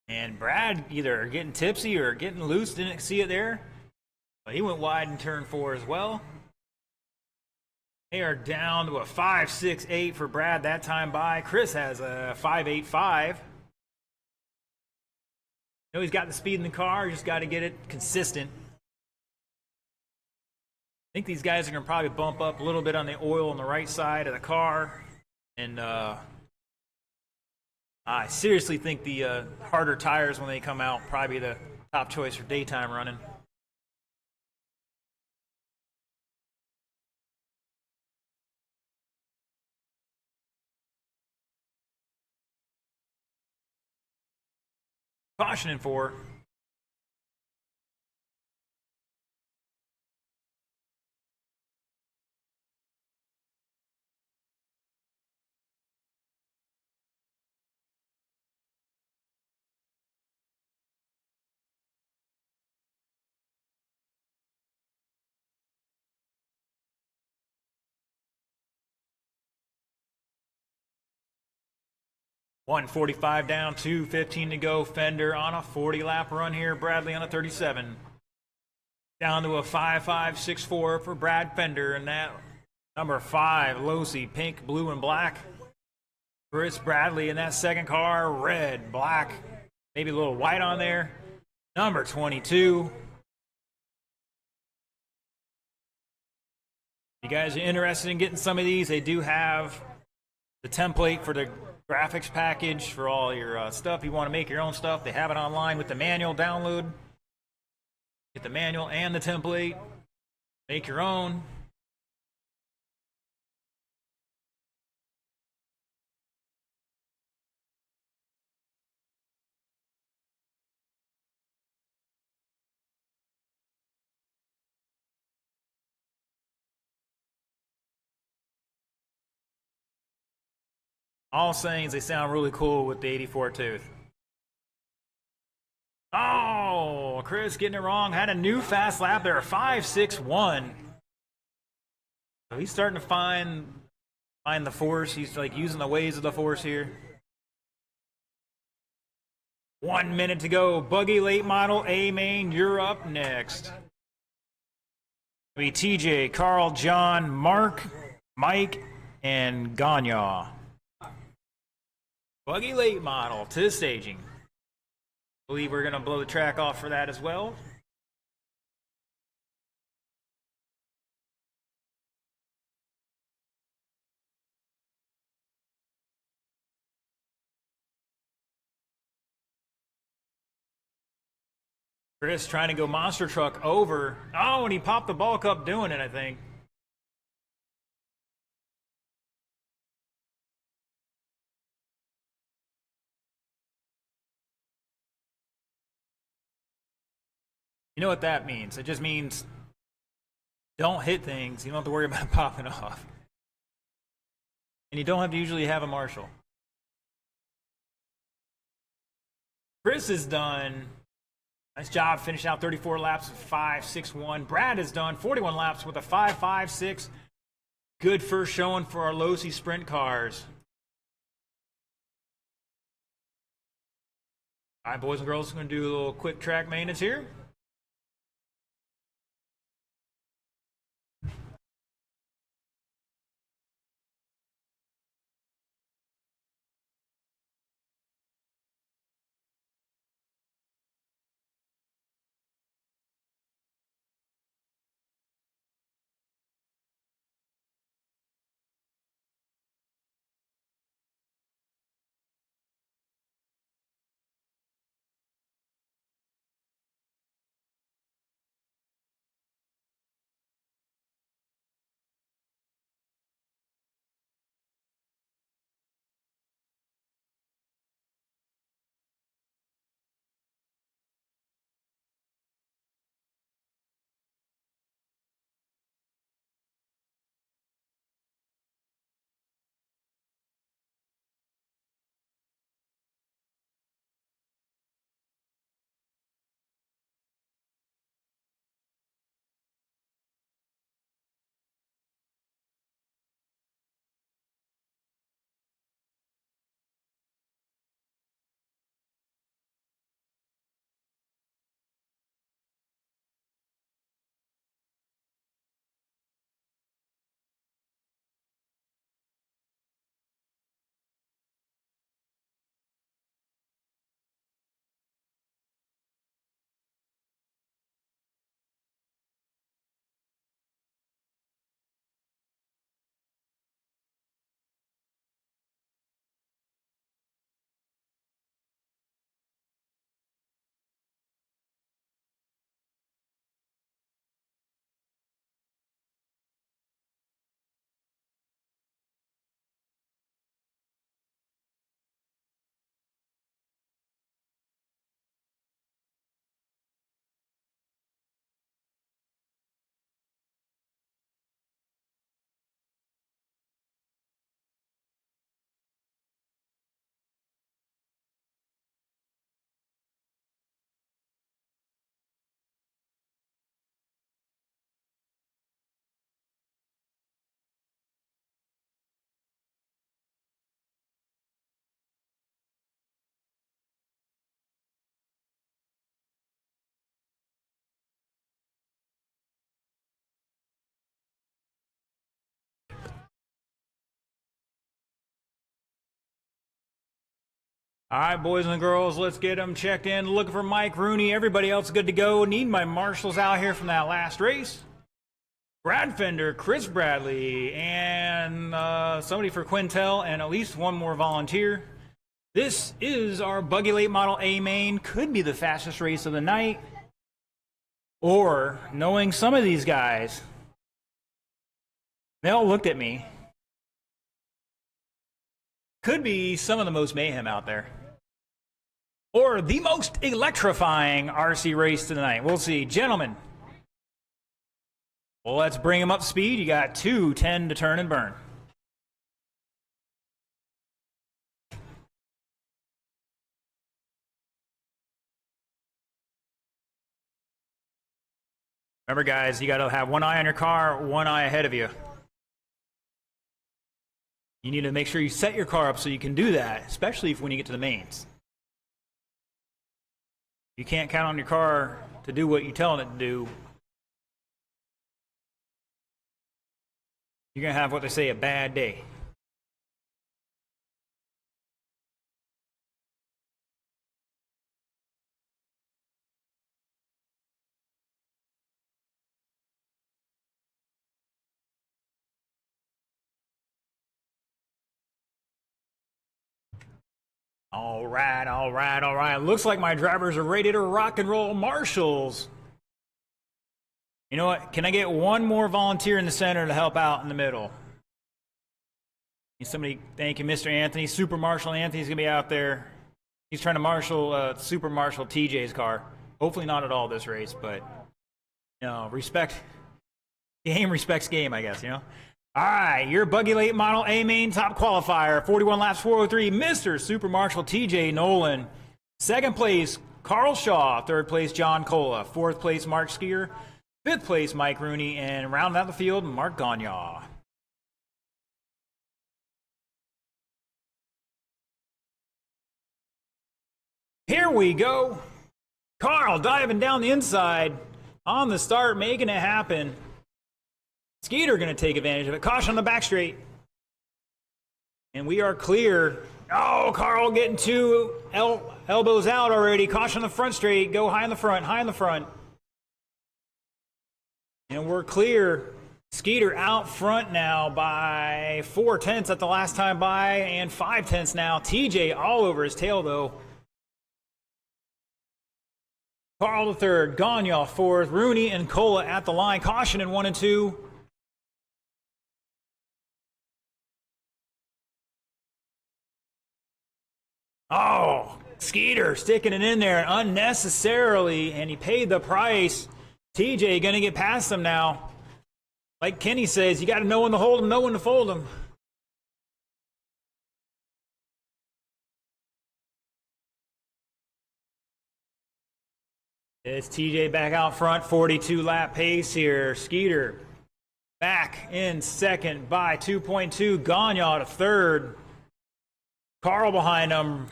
And Brad either getting tipsy or getting loose, didn't see it there. But he went wide in turn 4 as well. They are down to a 5.68 for Brad that time by. Chris has a 5.85. You know he's got the speed in the car, just got to get it consistent. I think these guys are going to probably bump up a little bit on the oil on the right side of the car. And I seriously think the harder tires when they come out probably the top choice for daytime running. Caution in 4. .145 down, 2:15 to go. Fender on a 40-lap run here. Bradley on a 37. Down to a 5.564 for Brad Fender, and that number 5, Losi, pink, blue, and black. Chris Bradley in that second car, red, black, maybe a little white on there. Number 22. If you guys are interested in getting some of these, they do have the template for the graphics package for all your stuff. You want to make your own stuff, they have it online with the manual download. Get the manual and the template. Make your own. All sayings, they sound really cool with the 84 tooth. Oh, Chris getting it wrong. Had a new fast lap there, 5.61. So he's starting to find the force. He's like using the ways of the force here. 1 minute to go. Buggy late model A main, you're up next. It'll be TJ, Carl, John, Mark, Mike, and Ganya. Buggy late model to the staging. Believe we're going to blow the track off for that as well. Chris trying to go monster truck over. Oh, and he popped the bulk up doing it, I think. You know what that means? It just means don't hit things. You don't have to worry about it popping off. And you don't have to usually have a marshal. Chris is done. Nice job finishing out 34 laps with 5.61. Brad has done 41 laps with a 5.56. Good first showing for our Losi sprint cars. All right, boys and girls, going to do a little quick track maintenance here. All right, boys and girls, let's get them checked in. Looking for Mike Rooney. Everybody else good to go. Need my marshals out here from that last race. Brad Fender, Chris Bradley, and somebody for Quintel, and at least one more volunteer. This is our Buggy Late Model A main. Could be the fastest race of the night. Or, knowing some of these guys, they all looked at me. Could be some of the most mayhem out there. Or the most electrifying RC race tonight. We'll see. Gentlemen, well, let's bring them up to speed. You got 2:10 to turn and burn. Remember, guys, you got to have one eye on your car, one eye ahead of you. You need to make sure you set your car up so you can do that, especially when you get to the mains. You can't count on your car to do what you're telling it to do. You're going to have what they say, a bad day. All right, all right, all right. Looks like my drivers are ready to rock and roll. Marshals. You know what? Can I get one more volunteer in the center to help out in the middle? Need somebody. Thank you, Mr. Anthony. Super Marshal Anthony's going to be out there. He's trying to marshal Super Marshal TJ's car. Hopefully not at all this race, but, you know, respect. Game respects game, I guess, you know. All right, your Buggy Late Model A main top qualifier, 41 laps, 403, Mr. Super Marshal TJ Nolan. Second place, Carl Shaw. Third place, John Cola. Fourth place, Mark Skier. Fifth place, Mike Rooney. And rounding out the field, Mark Gagnon. Here we go. Carl diving down the inside on the start, making it happen. Skeeter going to take advantage of it. Caution on the back straight. And we are clear. Oh, Carl getting two elbows out already. Caution on the front straight. Go high in the front, high in the front. And we're clear. Skeeter out front now by 4/10 at the last time by, and 5/10 now. TJ all over his tail, though. Carl the third, Gagnon fourth, Rooney and Cola at the line. Caution in 1 and 2. Oh, Skeeter sticking it in there unnecessarily, and he paid the price. TJ going to get past him now. Like Kenny says, you got to know when to hold him, know when to fold him. It's TJ back out front, 42 lap pace here. Skeeter back in second by 2.2. Gagnon to third. Carl behind him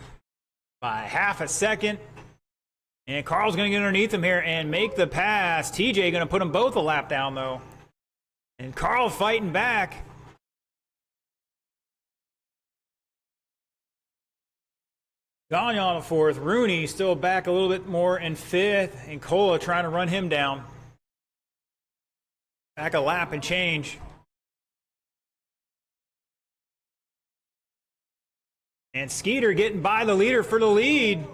by half a second. And Carl's going to get underneath him here and make the pass. TJ going to put them both a lap down, though. And Carl fighting back. Gagnon to fourth. Rooney still back a little bit more in fifth. And Cola trying to run him down. Back a lap and change. And Skeeter getting by the leader for the lead.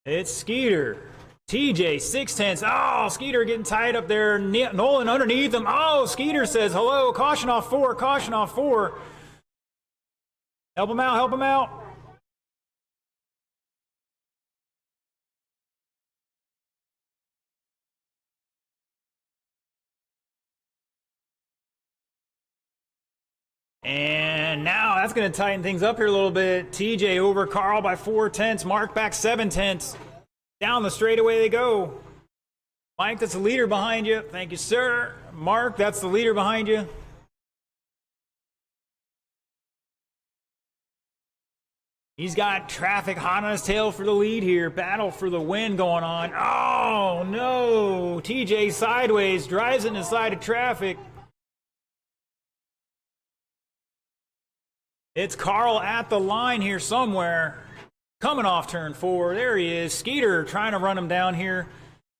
It's Skeeter. TJ, 6/10. Oh, Skeeter getting tied up there. Nolan underneath him. Oh, Skeeter says hello. Caution off 4. Caution off 4. Help him out. Help him out. And now that's going to tighten things up here a little bit. TJ over Carl by 4/10. Mark back 7/10. Down the straightaway they go. Mike, that's the leader behind you. Thank you, sir. Mark, that's the leader behind you. He's got traffic hot on his tail for the lead here. Battle for the win going on. Oh, no. TJ sideways, drives in the side of traffic. It's Carl at the line here somewhere. Coming off turn 4. There he is. Skeeter trying to run him down here.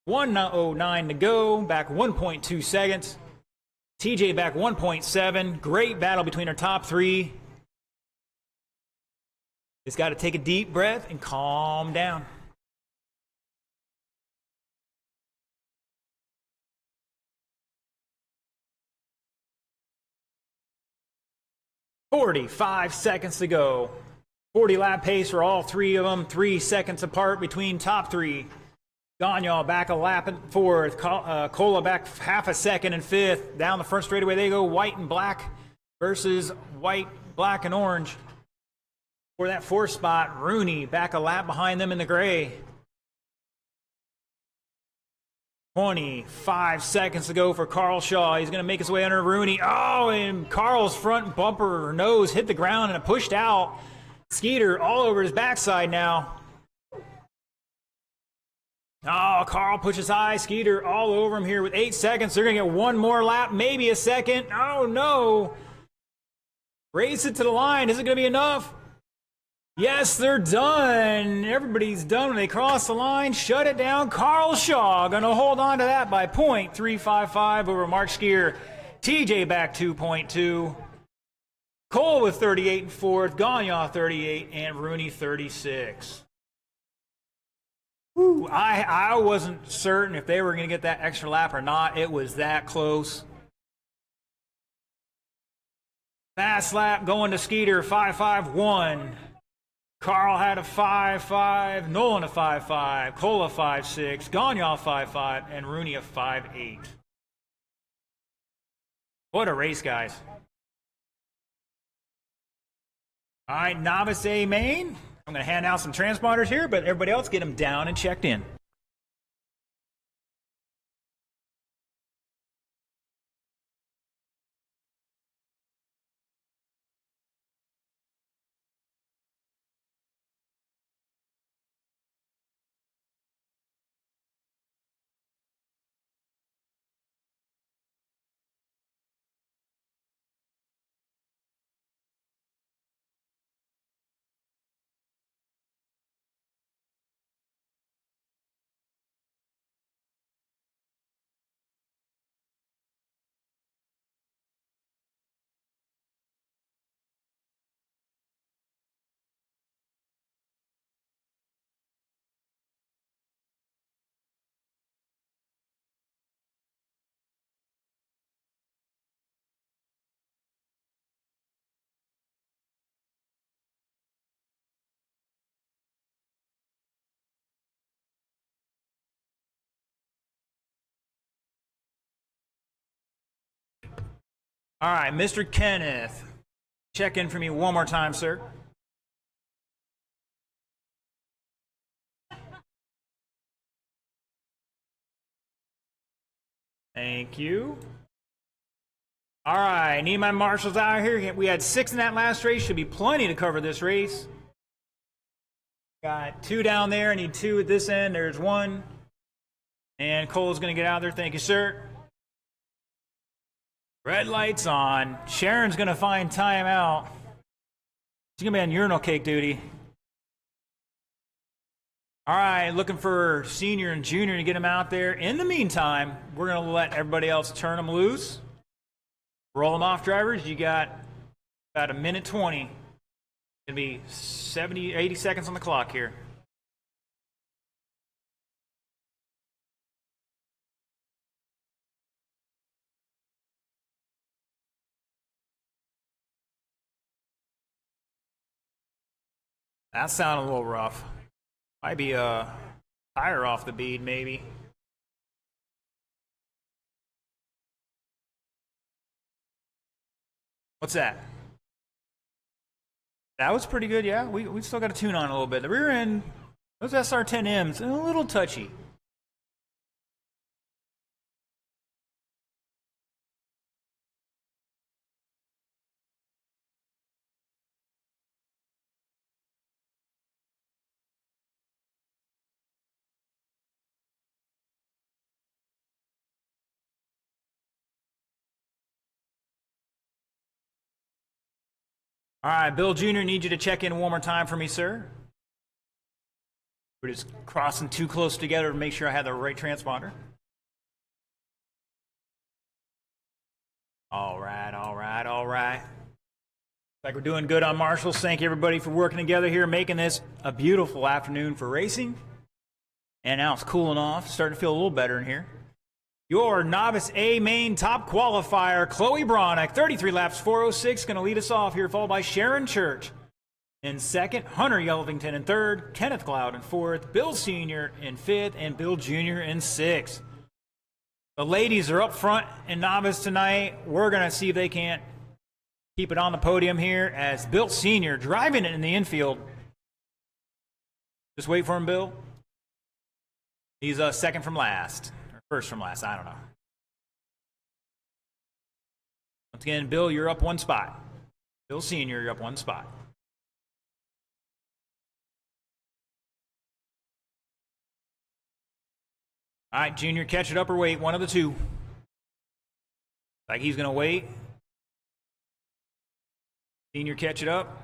1:09 to go. Back 1.2 seconds. TJ back 1.7. Great battle between our top 3. Just got to take a deep breath and calm down. "45 seconds to go." 40 lap pace for all 3 of them. 3 seconds apart between top 3. Gagne back a lap in 4th. Cola back half a second in 5th. Down the front straightaway they go. White and black versus white, black, and orange. For that 4th spot, Rooney back a lap behind them in the gray. 25 seconds to go for Carl Shaw. He's going to make his way under Rooney. Oh, and Carl's front bumper or nose hit the ground and it pushed out. Skeeter all over his backside now. Oh, Carl pushes high. Skeeter all over him here with 8 seconds. They're going to get one more lap, maybe a second. Oh, no. Race it to the line. Is it going to be enough? Yes, they're done. Everybody's done when they cross the line. Shut it down. Carl Shaw going to hold on to that by .355 over Mark Skier. TJ back 2.2. Cole with 38 in 4th. Gagne 38 and Rooney 36. Ooh, I wasn't certain if they were going to get that extra lap or not. It was that close. Fast lap going to Skeeter, 5.51. Carl had a 5.5, Nolan a 5.5, Cole a 5.6, Gagne a 5.5, and Rooney a 5.8. What a race, guys. All right, Novice A main. I'm going to hand out some transponders here, but everybody else get them down and checked in. All right, Mr. Kenneth, check in for me one more time, sir. Thank you. All right, need my marshals out here. We had 6 in that last race. Should be plenty to cover this race. Got 2 down there. I need 2 at this end. There's 1. And Cole's going to get out there. Thank you, sir. Red lights on. Sharon's going to find time out. She's going to be on urinal cake duty. All right, looking for senior and junior to get them out there. In the meantime, we're going to let everybody else turn them loose. Roll them off, drivers. You got about 1:20. It's going to be 70, 80 seconds on the clock here. That sounded a little rough. Might be a tire off the bead, maybe. What's that? That was pretty good, yeah. We still got to tune on a little bit. The rear end, those SR10Ms, a little touchy. All right, Bill Jr., need you to check in one more time for me, sir. We're just crossing too close together to make sure I have the right transponder. All right, all right, all right. Like we're doing good on marshals. Thank you, everybody, for working together here, making this a beautiful afternoon for racing. And now it's cooling off, starting to feel a little better in here. Your Novice A main top qualifier, Chloe Bronick, 33 laps, 4:06, going to lead us off here, followed by Sharon Church in second, Hunter Yelvington in third, Kenneth Cloud in fourth, Bill Sr. in fifth, and Bill Jr. in sixth. The ladies are up front in Novice tonight. We're going to see if they can't keep it on the podium here as Bill Sr. driving it in the infield. Just wait for him, Bill. He's second from last. First from last, I don't know. Once again, Bill, you're up one spot. Bill Sr., you're up one spot. All right, Junior, catch it up or wait. One of the two. Like he's going to wait. Senior, catch it up.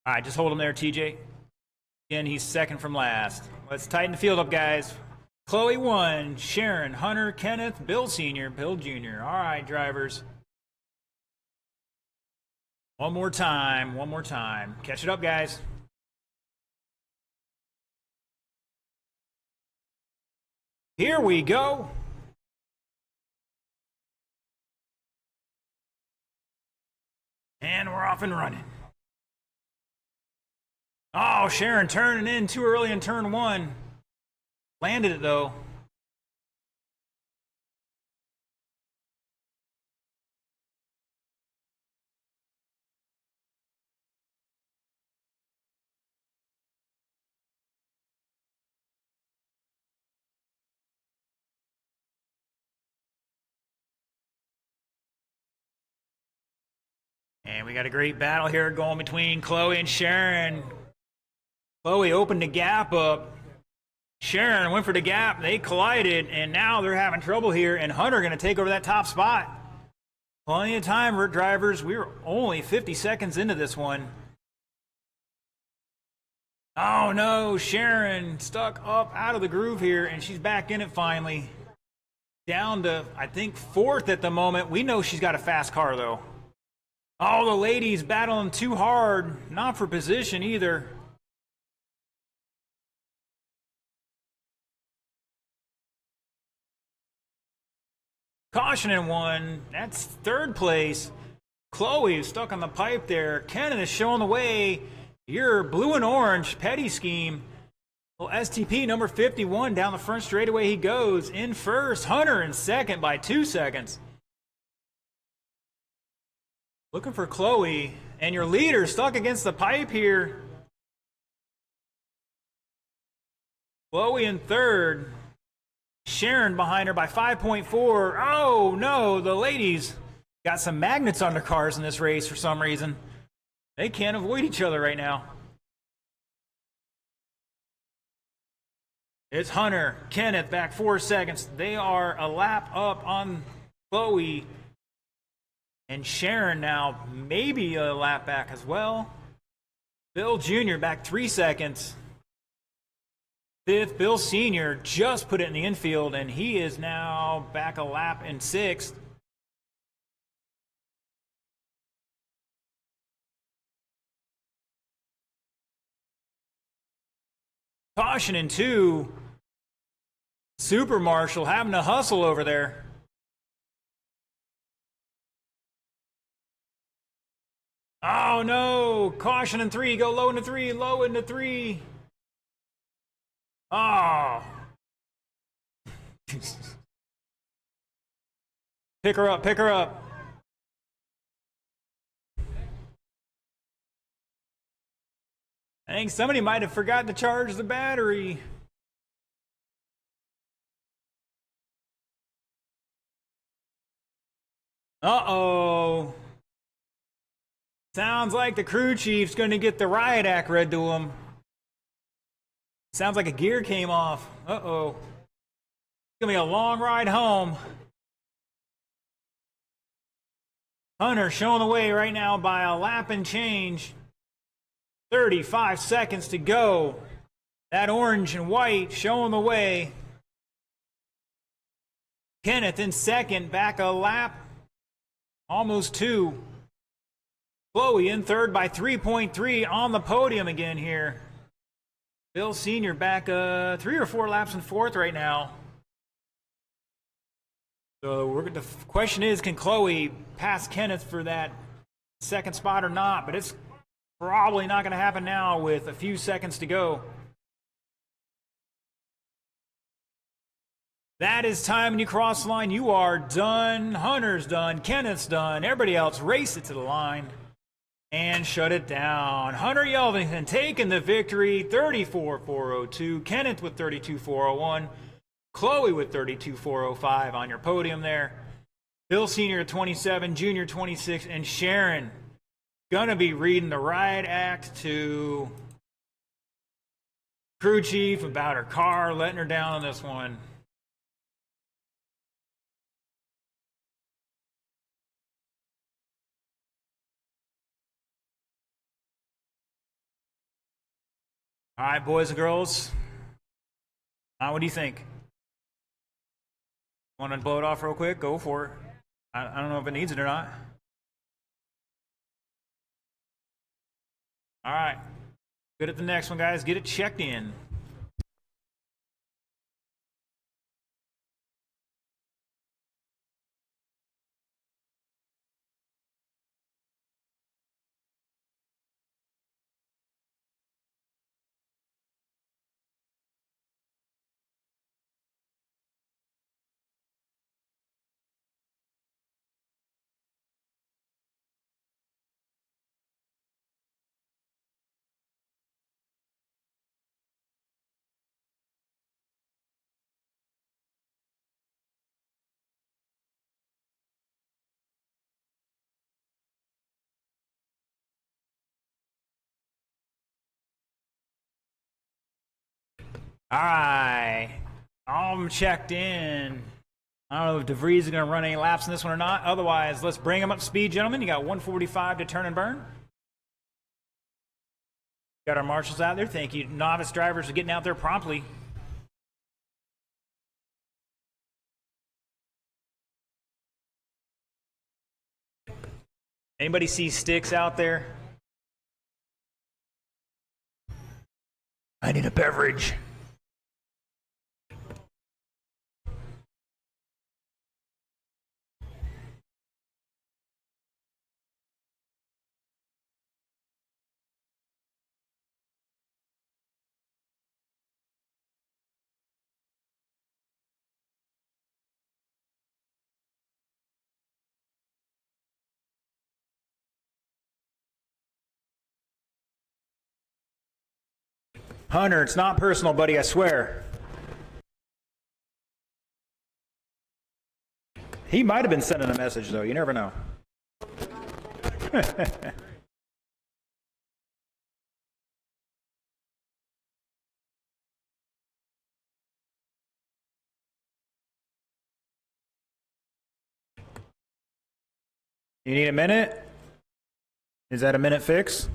All right, just hold him there, TJ. Again, he's second from last. Let's tighten the field up, guys. Chloe 1, Sharon, Hunter, Kenneth, Bill Sr., Bill Jr. All right, drivers. One more time, one more time. Catch it up, guys. Here we go. And we're off and running. Oh, Sharon turning in too early in turn one. Landed it, though. And we got a great battle here going between Chloe and Sharon. Chloe opened the gap up. Sharon went for the gap. They collided, and now they're having trouble here, and Hunter going to take over that top spot. Plenty of time, drivers. We were only 50 seconds into this one. Oh, no. Sharon stuck up out of the groove here, and she's back in it finally. Down to, I think, fourth at the moment. We know she's got a fast car, though. Oh, the ladies battling too hard. Not for position either. Caution in one. That's third place. Chloe is stuck on the pipe there. Kenneth is showing the way. Your blue and orange petty scheme. Well, STP number 51 down the front straightaway he goes. In first. Hunter in second by 2 seconds. Looking for Chloe. And your leader stuck against the pipe here. Chloe in third. Sharon behind her by 5.4. Oh, no, the ladies got some magnets on their cars in this race for some reason. They can't avoid each other right now. It's Hunter, Kenneth back 4 seconds. They are a lap up on Chloe. And Sharon now maybe a lap back as well. Bill Jr. back 3 seconds. Fifth, Bill Sr. just put it in the infield, and he is now back a lap in sixth. Caution in two. Super Marshal having to hustle over there. Oh no, caution in three, go low into three, low into three. Oh. Pick her up, pick her up. I think somebody might have forgot to charge the battery. Uh-oh. Sounds like the crew chief's going to get the riot act read to him. Sounds like a gear came off. Uh-oh. It's going to be a long ride home. Hunter showing the way right now by a lap and change. 35 seconds to go. That orange and white showing the way. Kenneth in second, back a lap. Almost 2. Chloe in third by 3.3 on the podium again here. Bill Sr. back 3 or 4 laps in fourth right now. So the question is, can Chloe pass Kenneth for that second spot or not? But it's probably not going to happen now with a few seconds to go. That is time when you cross the line. You are done. Hunter's done. Kenneth's done. Everybody else race it to the line and shut it down. Hunter Yelvington taking the victory, 34.402. Kenneth with 32.401. Chloe with 32.405 on your podium there. Bill Sr. 27, Junior 26, and Sharon gonna be reading the riot act to crew chief about her car, letting her down on this one. All right, boys and girls. What do you think? Want to blow it off real quick? Go for it. I don't know if it needs it or not. All right. Good at the next one, guys. Get it checked in. All right. I'm checked in. I don't know if DeVries is going to run any laps in this one or not. Otherwise, let's bring him up to speed, gentlemen. You got 145 to turn and burn. Got our marshals out there. Thank you, novice drivers, for getting out there promptly. Anybody see sticks out there? I need a beverage. Hunter, it's not personal, buddy, I swear. He might have been sending a message, though. You never know. You need a minute? Is that a minute fix?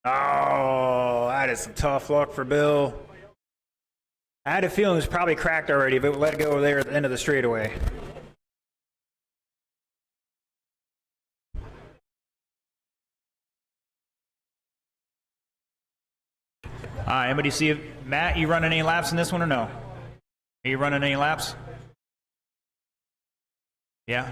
Oh, that is some tough luck for Bill. I had a feeling it was probably cracked already, but let it go over there at the end of the straightaway. Anybody see it? Matt, you running any laps in this one or no? Are you running any laps? Yeah.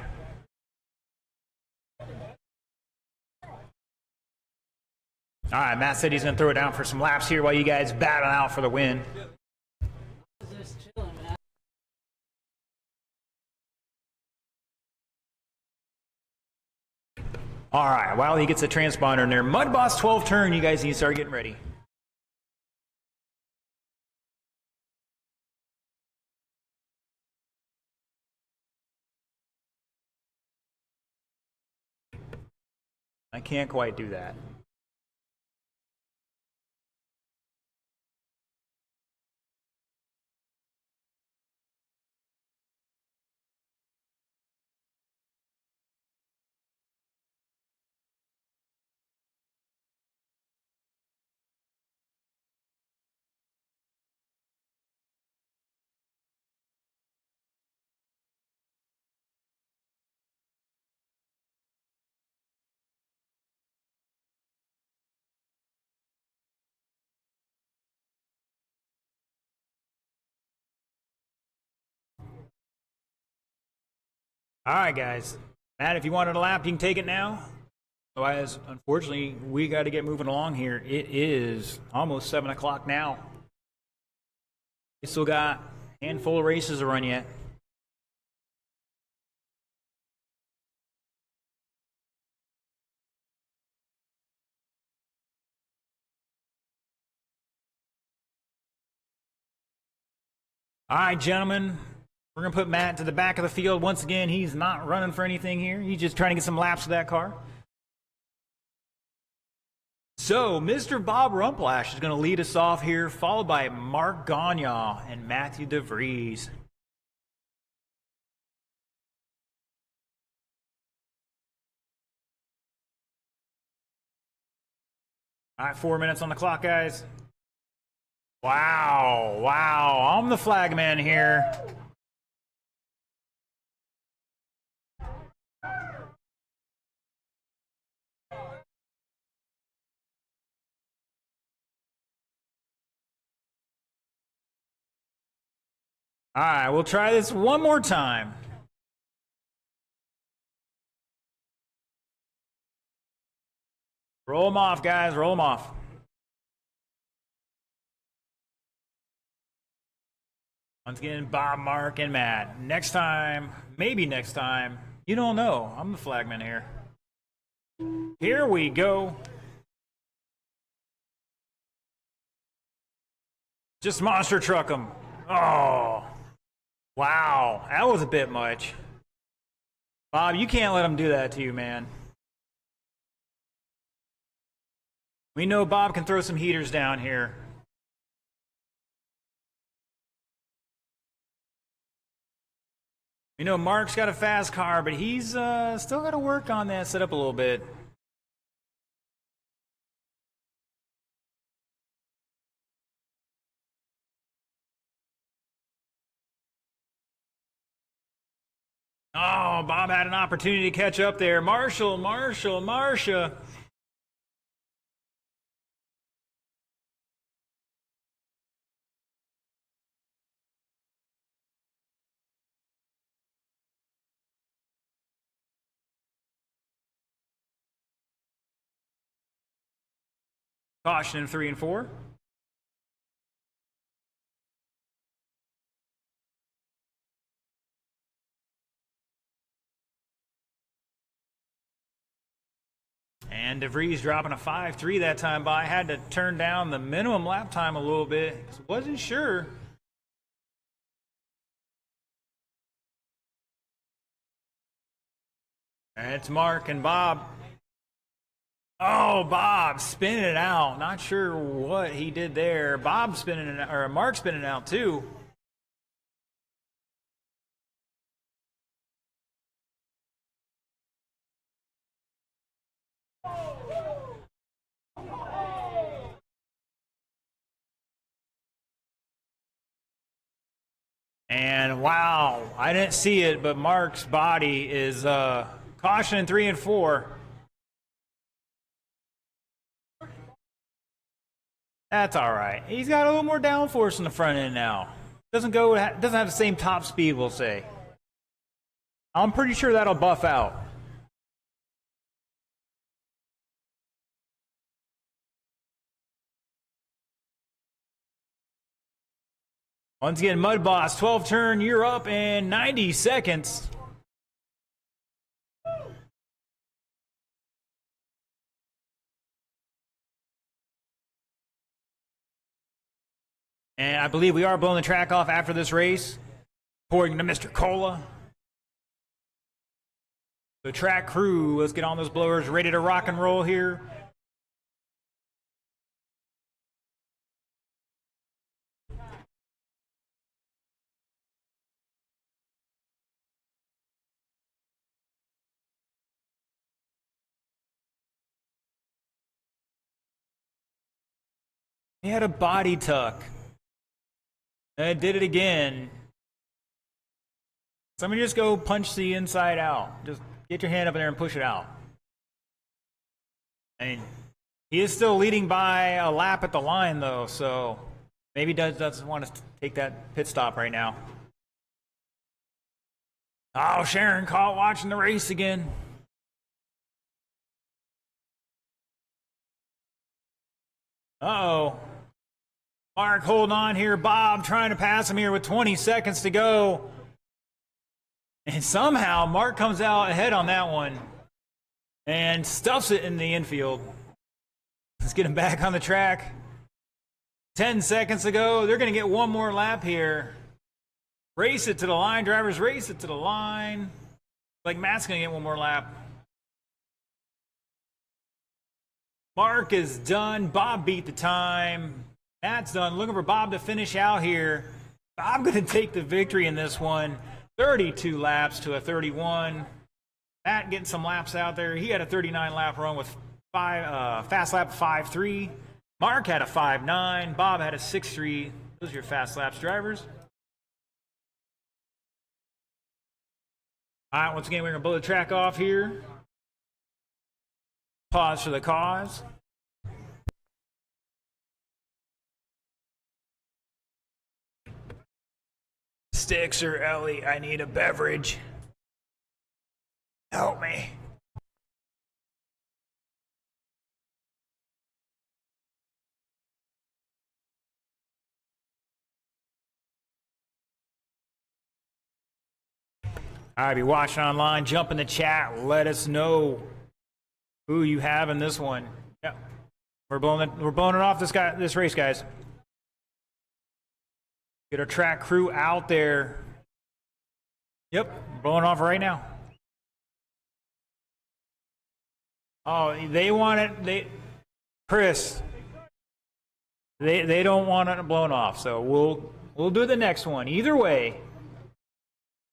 All right, Matt said he's going to throw it down for some laps here while you guys battle out for the win. All right, while he gets a transponder in there, Mud Boss 12 turn, you guys need to start getting ready. I can't quite do that. All right, guys. Matt, if you wanted a lap, you can take it now. Otherwise, unfortunately, we got to get moving along here. It is almost 7 o'clock now. We still got a handful of races to run yet. All right, gentlemen. We're going to put Matt to the back of the field. Once again, he's not running for anything here. He's just trying to get some laps with that car. So, Mr. Bob Rumplash is going to lead us off here, followed by Mark Gagnon and Matthew DeVries. All right, 4 minutes on the clock, guys. Wow. I'm the flag man here. All right, we'll try this one more time. Roll them off, guys. Roll them off. Once again, Bob, Mark, and Matt. Next time, maybe next time, you don't know. I'm the flagman here. Here we go. Just monster truck them. Oh, wow. That was a bit much. Bob, you can't let them do that to you, man. We know Bob can throw some heaters down here. You know, Mark's got a fast car, but he's still got to work on that setup a little bit. Oh, Bob had an opportunity to catch up there. Marshall. Caution in 3 and 4. And DeVries dropping a 5.3 that time by. Had to turn down the minimum lap time a little bit. Wasn't sure. And it's Mark and Bob. Oh, Bob spinning it out. Not sure what he did there. Bob spinning it, or Mark spinning it out too. And wow, I didn't see it, but Mark's body is caution in 3 and 4. That's all right. He's got a little more downforce in the front end now. Doesn't have the same top speed, we'll say. I'm pretty sure that'll buff out. Once again, Mud Boss, 12 turn, you're up in 90 seconds. And I believe we are blowing the track off after this race, according to Mr. Cola. The track crew, let's get on those blowers, ready to rock and roll here. He had a body tuck. And it did it again. Somebody just go punch the inside out. Just get your hand up in there and push it out. I mean, he is still leading by a lap at the line, though, so maybe doesn't want to take that pit stop right now. Oh, Sharon caught watching the race again. Uh-oh. Mark holding on here. Bob trying to pass him here with 20 seconds to go. And somehow Mark comes out ahead on that one and stuffs it in the infield. Let's get him back on the track. 10 seconds to go. They're going to get one more lap here. Race it to the line. Drivers, race it to the line. Like Matt's going to get one more lap. Mark is done. Bob beat the time. Matt's done. Looking for Bob to finish out here. Bob going to take the victory in this one. 32 laps to a 31. Matt getting some laps out there. He had a 39 lap run with fast lap 5.3. Mark had a 5.9. Bob had a 6.3. Those are your fast laps, drivers. All right, once again, we're going to blow the track off here. Pause for the cause. Sticks or Ellie, I need a beverage. Help me. All right, if you're watching online, jump in the chat. Let us know who you have in this one. Yeah, we're blowing it off this race, guys. Get our track crew out there. Yep, blowing off right now. Oh, they want it. Chris. They don't want it blown off, so we'll do the next one. Either way,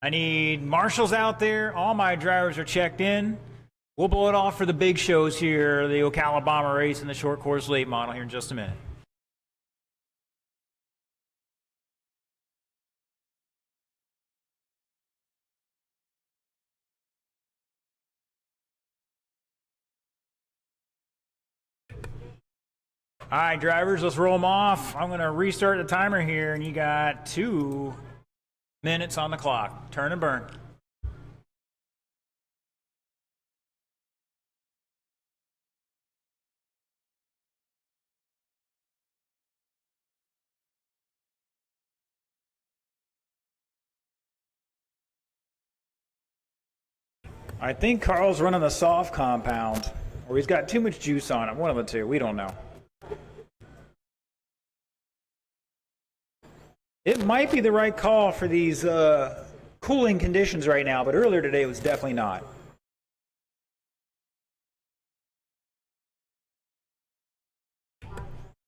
I need marshals out there. All my drivers are checked in. We'll blow it off for the big shows here, the Ocala Bomber race and the short course late model here in just a minute. All right, drivers, let's roll them off. I'm going to restart the timer here, and you got 2 minutes on the clock. Turn and burn. I think Carl's running the soft compound, or he's got too much juice on it. One of the two. We don't know. It might be the right call for these cooling conditions right now, but earlier today it was definitely not. All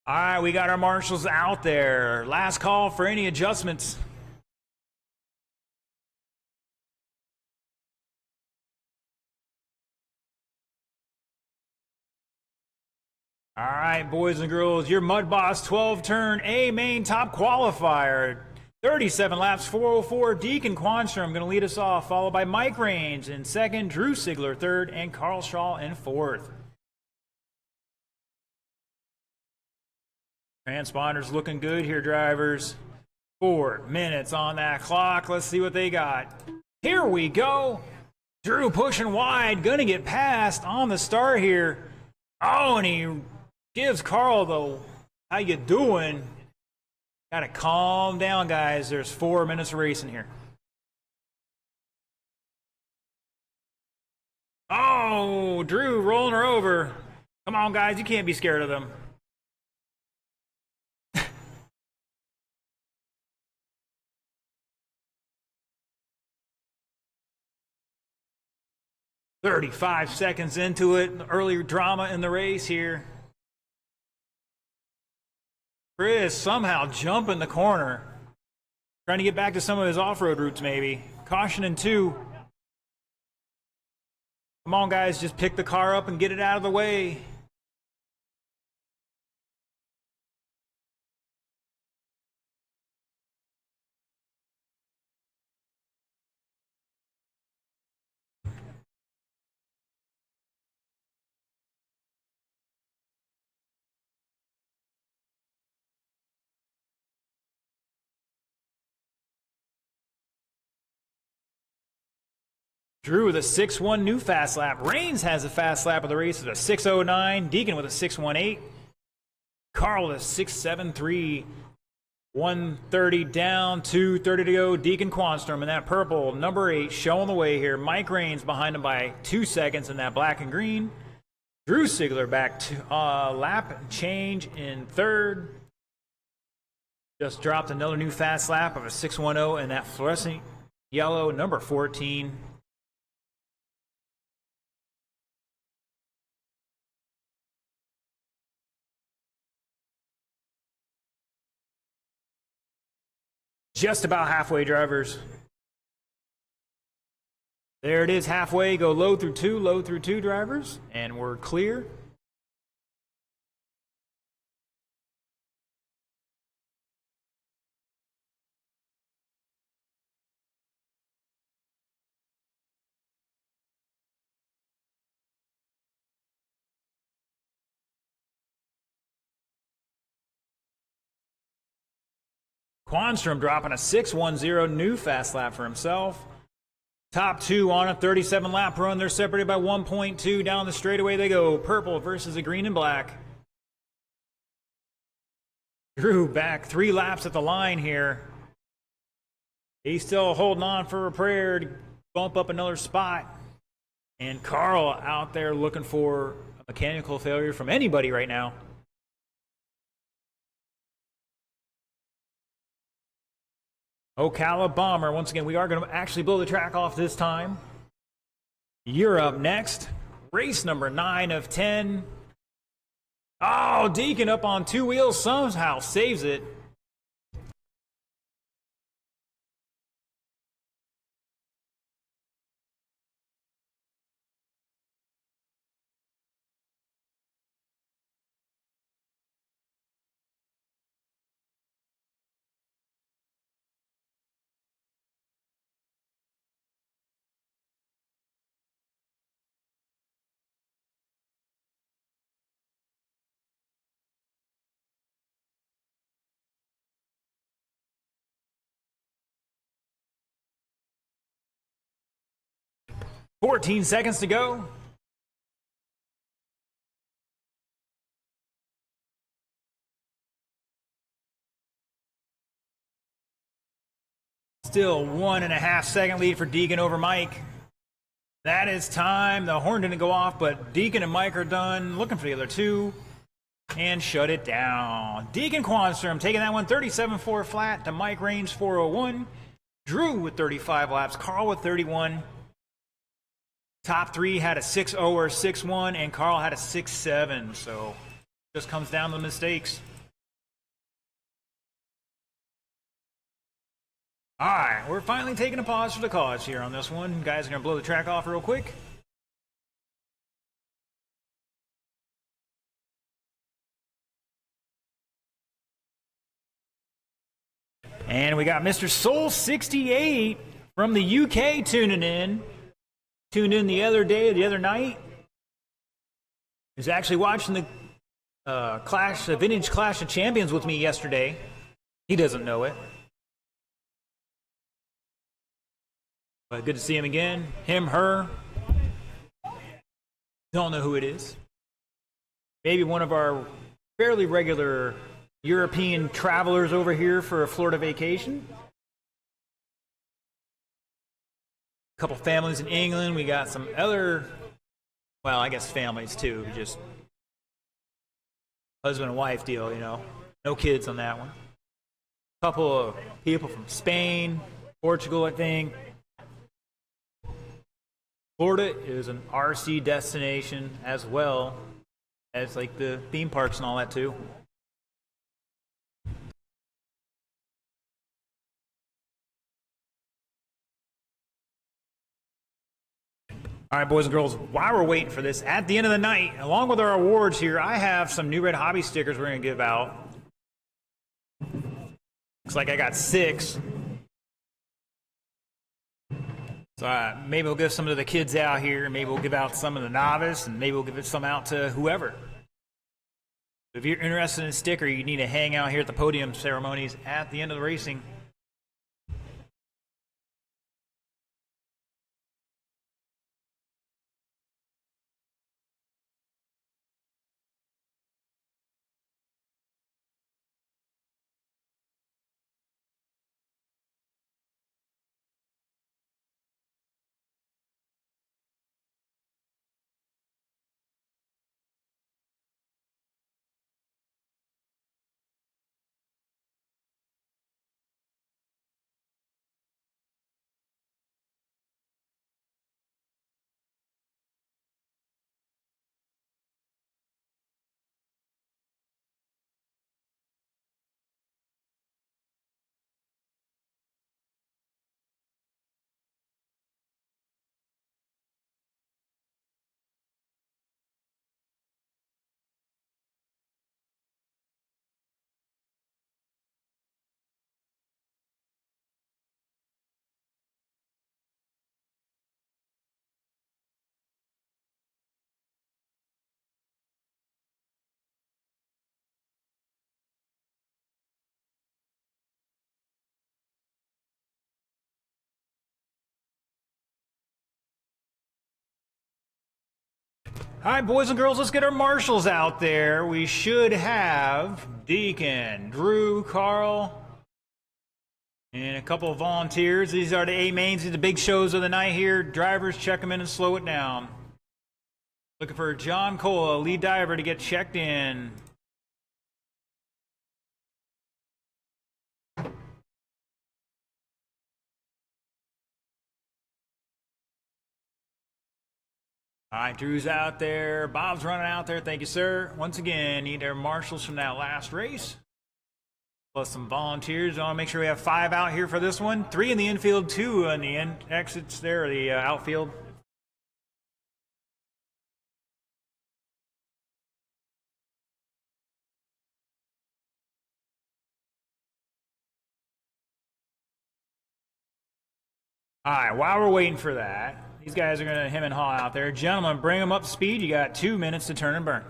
right, we got our marshals out there. Last call for any adjustments. All right, boys and girls, your Mud Boss 12-turn A main top qualifier. 37 laps, 404. Deacon Quanstrom going to lead us off, followed by Mike Raines in second, Drew Sigler third, and Carl Shaw in fourth. Transponders looking good here, drivers. 4 minutes on that clock. Let's see what they got. Here we go. Drew pushing wide, going to get past on the start here. Oh, and he gives Carl the, how you doing? Gotta calm down, guys. There's 4 minutes of racing here. Oh, Drew rolling her over. Come on, guys. You can't be scared of them. "35 seconds into it. Early drama in the race here. Chris somehow jumping the corner. Trying to get back to some of his off-road routes, maybe. Caution in 2. Come on, guys. Just pick the car up and get it out of the way. Drew with a 6-1 new fast lap. Reigns has a fast lap of the race at a 6:09. Deacon with a 6:18. Carl with a 6:73. 130 down, 2:30 to go. Deacon Quanstrom in that purple, number 8, showing the way here. Mike Reigns behind him by 2 seconds in that black and green. Drew Sigler back to lap and change in third. Just dropped another new fast lap of a 6:10 in that fluorescent yellow, number 14. Just about halfway, drivers. There it is, halfway. Go low through two, drivers, and we're clear. Quanstrom dropping a 6:10 new fast lap for himself. Top 2 on a 37 lap run. They're separated by 1.2. Down the straightaway they go. Purple versus the green and black. Drew back 3 laps at the line here. He's still holding on for a prayer to bump up another spot. And Carl out there looking for a mechanical failure from anybody right now. Ocala Bomber, once again, we are going to actually blow the track off this time. You're up next. Race number 9 of 10. Oh, Deacon up on 2 wheels, somehow saves it. "14 seconds to go. Still 1.5 second lead for Deacon over Mike. That is time. The horn didn't go off, but Deacon and Mike are done. Looking for the other 2. And shut it down. Deacon Quanstrom taking that one 37.4 flat to Mike Reigns 4:01. Drew with 35 laps. Carl with 31. Top 3 had a 6.0 or 6.1, and Carl had a 6.7. So just comes down to the mistakes. All right, we're finally taking a pause for the cause here on this one. Guys are going to blow the track off real quick. And we got Mr. Soul 68 from the UK tuning in. Tuned in the other night. He was actually watching the Vintage Clash of Champions with me yesterday. He doesn't know it. But good to see him again. Him, her. Don't know who it is. Maybe one of our fairly regular European travelers over here for a Florida vacation. A couple families in England. We got some other, well, I guess families too. Just husband and wife deal, you know. No kids on that one. A couple of people from Spain, Portugal, I think. Florida is an RC destination as well as like the theme parks and all that too. All right, boys and girls, while we're waiting for this, at the end of the night, along with our awards here, I have some New Red Hobby stickers we're going to give out. Looks like I got 6. So maybe we'll give some to the kids out here, maybe we'll give out some of the novice, and maybe we'll give some out to whoever. If you're interested in a sticker, you need to hang out here at the podium ceremonies at the end of the racing. All right, boys and girls, let's get our marshals out there. We should have Deacon, Drew, Carl, and a couple of volunteers. These are the A mains, these are the big shows of the night here. Drivers, check them in and slow it down. Looking for John Cola, lead diver, to get checked in. All right, Drew's out there. Bob's running out there. Thank you, sir. Once again, need our marshals from that last race. Plus some volunteers. I want to make sure we have 5 out here for this one. 3 in the infield, 2 on the exits there, the outfield. All right, while we're waiting for that, these guys are going to hem and haw out there. Gentlemen, bring them up to speed. You got 2 minutes to turn and burn.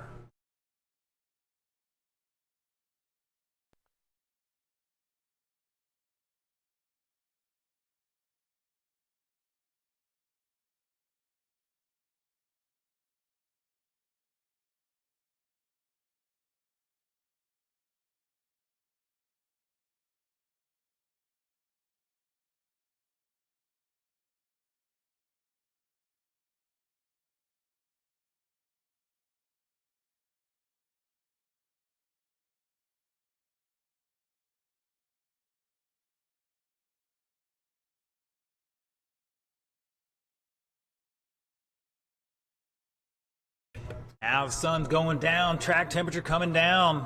Now the sun's going down, track temperature coming down.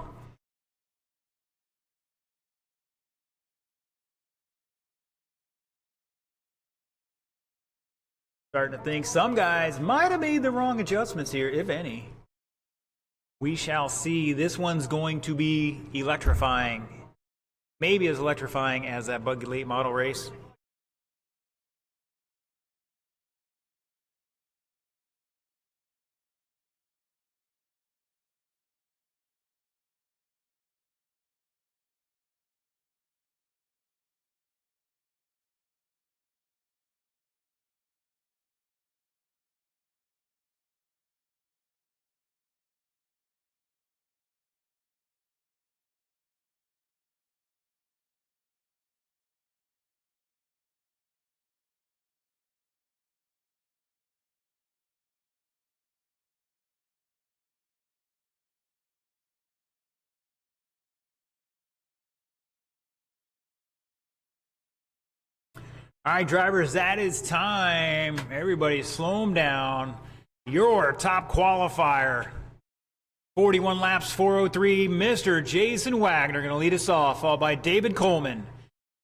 Starting to think some guys might have made the wrong adjustments here, if any. We shall see. This one's going to be electrifying. Maybe as electrifying as that Buggy Late Model race. All right, drivers, that is time. Everybody slow them down. Your top qualifier, 41 laps, 4:03, Mr. Jason Wagner going to lead us off, followed by David Coleman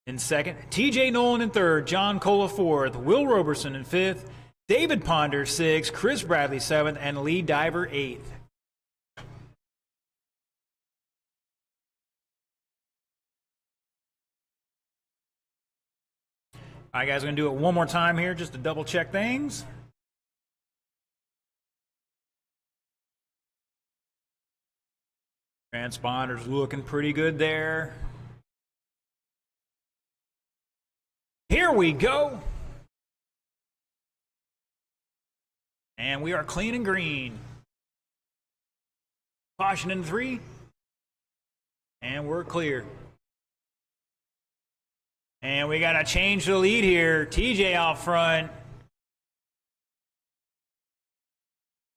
in second, TJ Nolan in third, John Cola fourth, Will Roberson in fifth, David Ponder sixth, Chris Bradley seventh, and lead diver eighth. All right, guys, we're going to do it one more time here just to double check things. Transponder's looking pretty good there. Here we go. And we are clean and green. Caution in 3. And we're clear. And we got to change the lead here. TJ out front.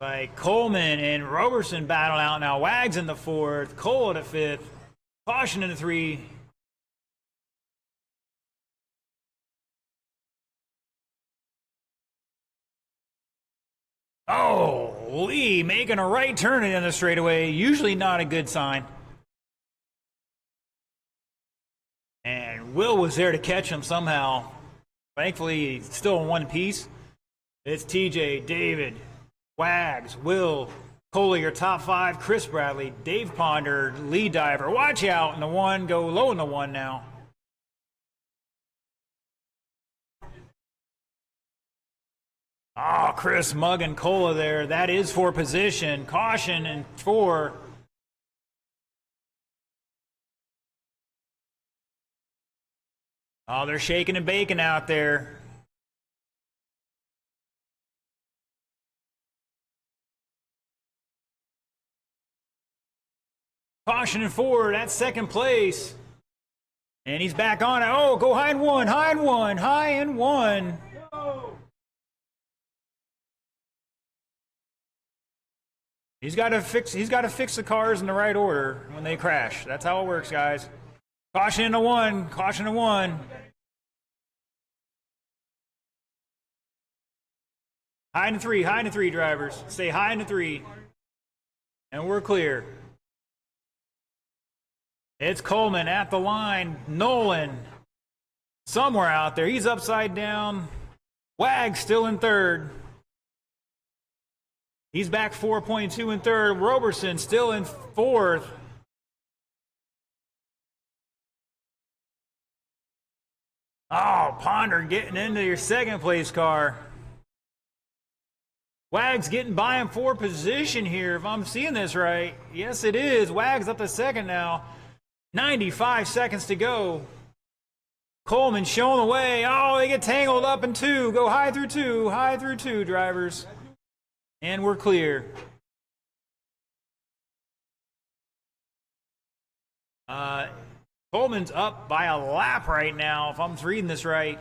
By Coleman and Roberson battle out now. Wags in the fourth. Cole at the fifth. Caution in the 3. Oh, Lee making a right turn in the straightaway. Usually not a good sign. And Will was there to catch him somehow. Thankfully, he's still in one piece. It's TJ, David, Wags, Will, Coley, your top 5, Chris Bradley, Dave Ponder, lead diver. Watch out in the 1, go low in the 1 now. Oh, Chris mugging Cola there. That is for position. Caution in 4. Oh, they're shaking and baking out there. Cautioning forward at second place. And he's back on it. Oh, go high and one, high and one, high and one. He's got to fix the cars in the right order when they crash. That's how it works, guys. Caution to one, caution to one. High and three, drivers. Stay high in the three. And we're clear. It's Coleman at the line. Nolan somewhere out there. He's upside down. Wag still in third. He's back 4.2 in third. Roberson still in fourth. Oh, Ponder getting into your second place car. Wag's getting by him for position here, if I'm seeing this right. Yes, it is. Wag's up to second now. 95 seconds to go. Coleman showing the way. Oh, they get tangled up in two. Go high through two, drivers. And we're clear. Coleman's up by a lap right now, if I'm reading this right.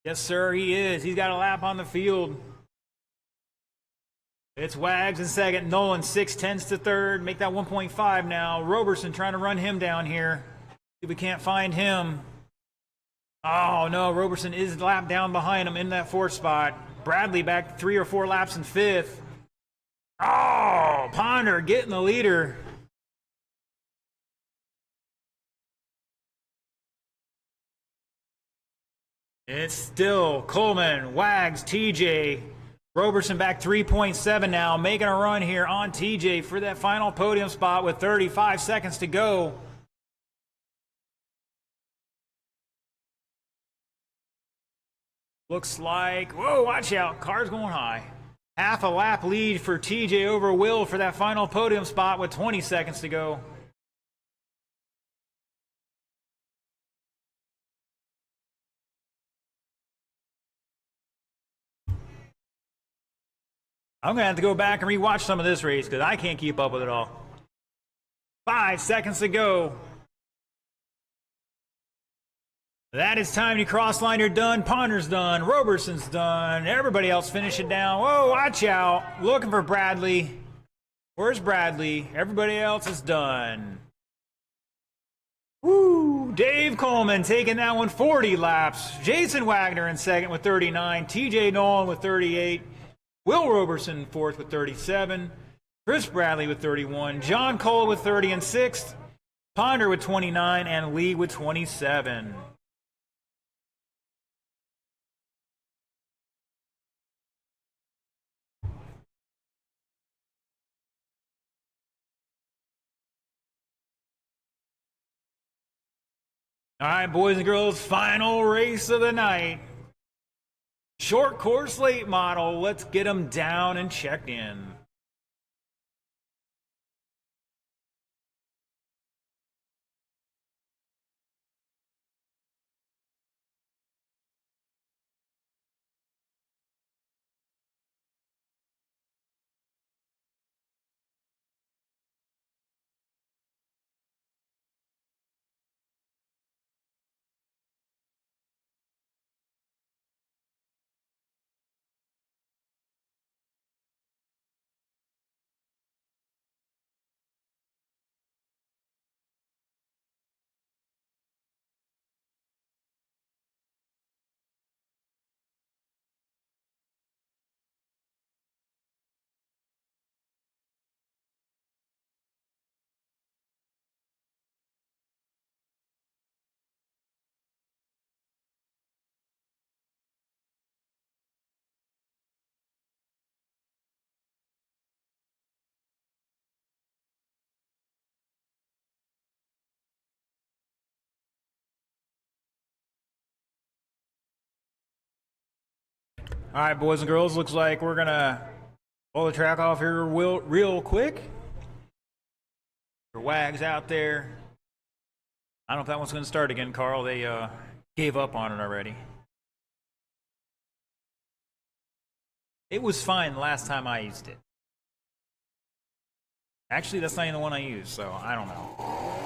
Yes, sir, he is. He's got a lap on the field. It's Wags in second. Nolan 6/10 to third. Make that 1.5 now. Roberson trying to run him down here. See if we can't find him. Oh, no. Roberson is a lap down behind him in that fourth spot. Bradley back 3 or 4 laps in fifth. Oh, Ponder getting the leader. It's still Coleman, Wags, TJ. Roberson back 3.7 now, making a run here on TJ for that final podium spot with 35 seconds to go. Looks like, whoa, watch out, car's going high. Half a lap lead for TJ over Will for that final podium spot with 20 seconds to go. I'm going to have to go back and rewatch some of this race because I can't keep up with it all. 5 seconds to go. That is time to cross line. You're done. Ponder's done. Roberson's done. Everybody else finish it down. Whoa, watch out. Looking for Bradley. Where's Bradley? Everybody else is done. Woo! Dave Coleman taking that one 40 laps. Jason Wagner in second with 39. TJ Nolan with 38. Will Roberson fourth with 37, Chris Bradley with 31, John Cole with 30 and sixth, Ponder with 29, and Lee with 27. All right, boys and girls, final race of the night. Short course late model. Let's get them down and checked in. All right, boys and girls, looks like we're going to pull the track off here real quick. For Wags out there. I don't know if that one's going to start again, Carl. They gave up on it already. It was fine the last time I used it. Actually, that's not even the one I use, so I don't know.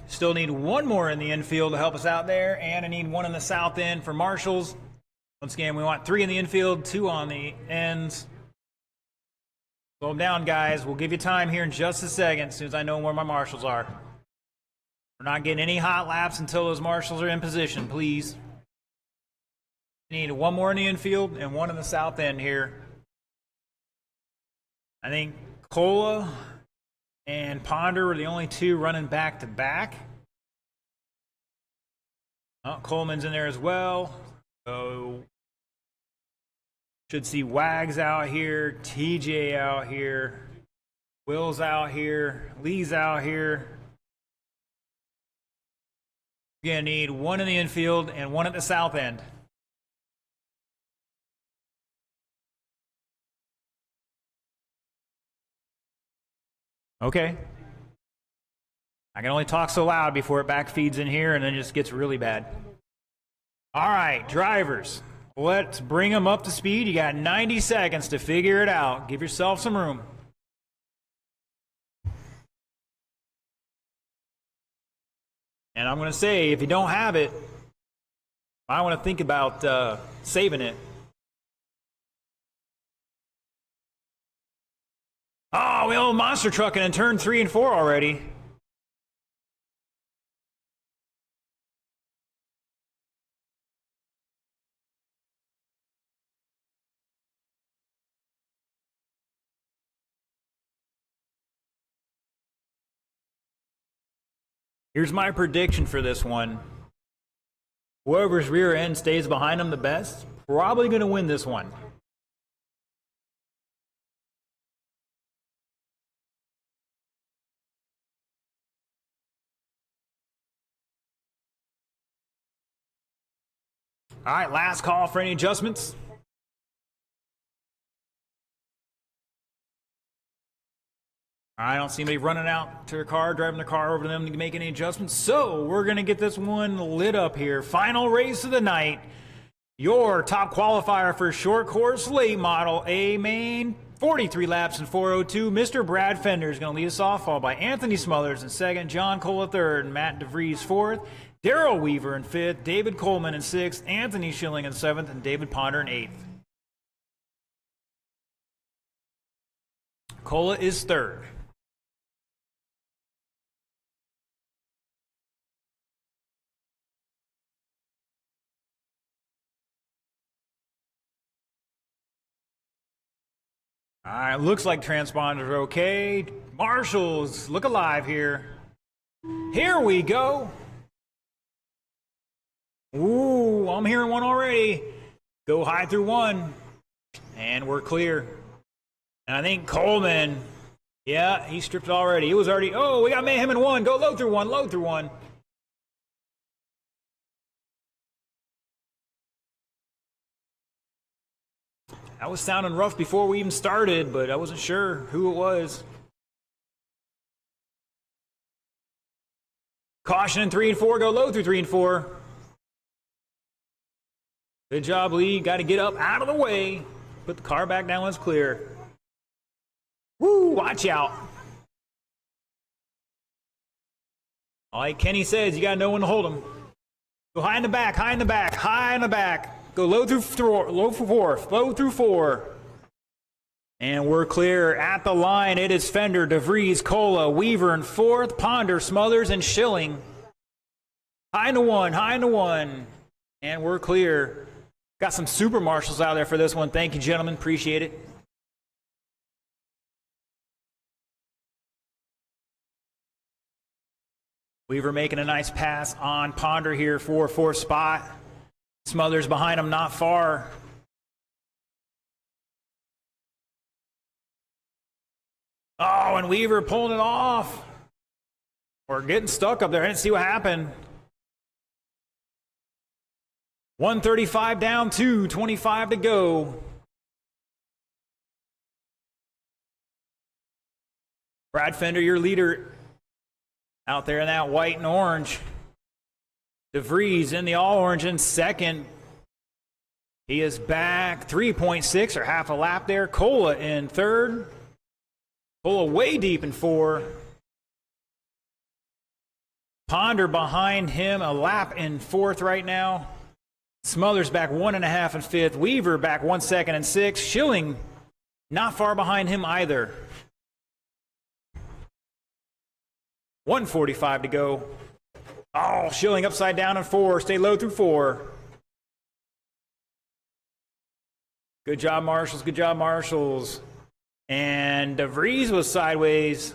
Still need one more in the infield to help us out there, and I need one in the south end for marshals. Once again, we want 3 in the infield, 2 on the ends. Slow them down, guys. We'll give you time here in just a second as soon as I know where my marshals are. We're not getting any hot laps until those marshals are in position, please. We need one more in the infield and 1 in the south end here. I think Cola and Ponder were the only 2 running back to back. Oh, Coleman's in there as well. So should see Wags out here, TJ out here, Will's out here, Lee's out here. You're gonna need 1 in the infield and 1 at the south end. Okay. I can only talk so loud before it back feeds in here and then it just gets really bad. All right, drivers, let's bring them up to speed. You got 90 seconds to figure it out. Give yourself some room. And I'm going to say, if you don't have it, I want to think about saving it. Oh, we own monster trucking in turn 3 and 4 already. Here's my prediction for this one. Whoever's rear end stays behind them the best, probably going to win this one. All right, last call for any adjustments. I don't see anybody running out to their car, driving their car over to them to make any adjustments. So we're going to get this one lit up here. Final race of the night. Your top qualifier for short course late model A main, 43 laps in 4:02. Mr. Brad Fender is going to lead us off, followed by Anthony Smothers in second, John Cole third, and Matt DeVries fourth, Darrell Weaver in fifth, David Coleman in sixth, Anthony Schilling in seventh, and David Ponder in eighth. Cola is third. All right, looks like transponders are okay. Marshals, look alive here. Here we go. Ooh, I'm hearing one already. Go high through 1. And we're clear. And I think Coleman, yeah, he stripped it already. He was already, oh, we got mayhem in 1. Go low through 1, low through 1. That was sounding rough before we even started, but I wasn't sure who it was. Caution in 3 and 4, go low through 3 and 4. Good job, Lee. Got to get up out of the way. Put the car back down when it's clear. Woo, watch out. Like Kenny says, you got to know when to hold them. Go high in the back, high in the back, high in the back. Go low through four. And we're clear at the line. It is Fender, DeVries, Cola, Weaver in fourth, Ponder, Smothers, and Schilling. High into one. And we're clear. Got some super marshals out there for this one. Thank you, gentlemen. Appreciate it. Weaver making a nice pass on Ponder here for fourth spot. Smothers behind him, not far. Oh, and Weaver pulling it off. Or getting stuck up there. I didn't see what happened. 135 down, 2:25 to go. Brad Fender, your leader out there in that white and orange. DeVries in the all orange in second. He is back 3.6 or half a lap there. Cola in third. Cola way deep in four. Ponder behind him, a lap in fourth right now. Smothers back 1.5 in fifth. Weaver back 1 second in sixth. Schilling not far behind him either. 1:45 to go. Oh, Schilling upside down in four. Stay low through four. Good job, Marshals. Good job, Marshals. And DeVries was sideways.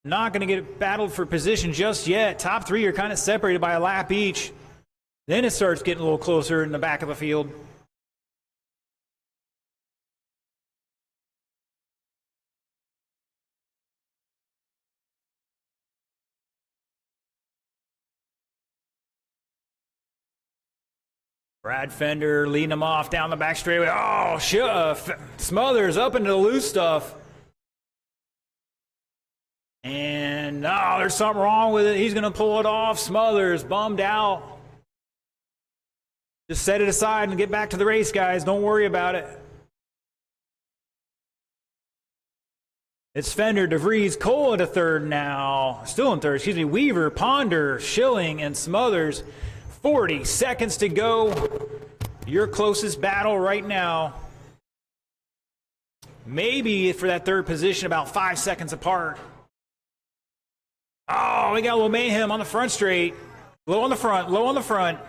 Not going to get battled for position just yet. Top three are kind of separated by a lap each. Then it starts getting a little closer in the back of the field. Brad Fender leading him off down the back straightaway. Oh, Smothers up into the loose stuff. And, there's something wrong with it. He's going to pull it off. Smothers bummed out. Just set it aside and get back to the race, guys. Don't worry about it. It's Fender, DeVries, Cola to third now. Still in third, excuse me. Weaver, Ponder, Schilling, and Smothers. 40 seconds to go. Your closest battle right now. Maybe for that third position, about 5 seconds apart. Oh, we got a little mayhem on the front straight. Low on the front.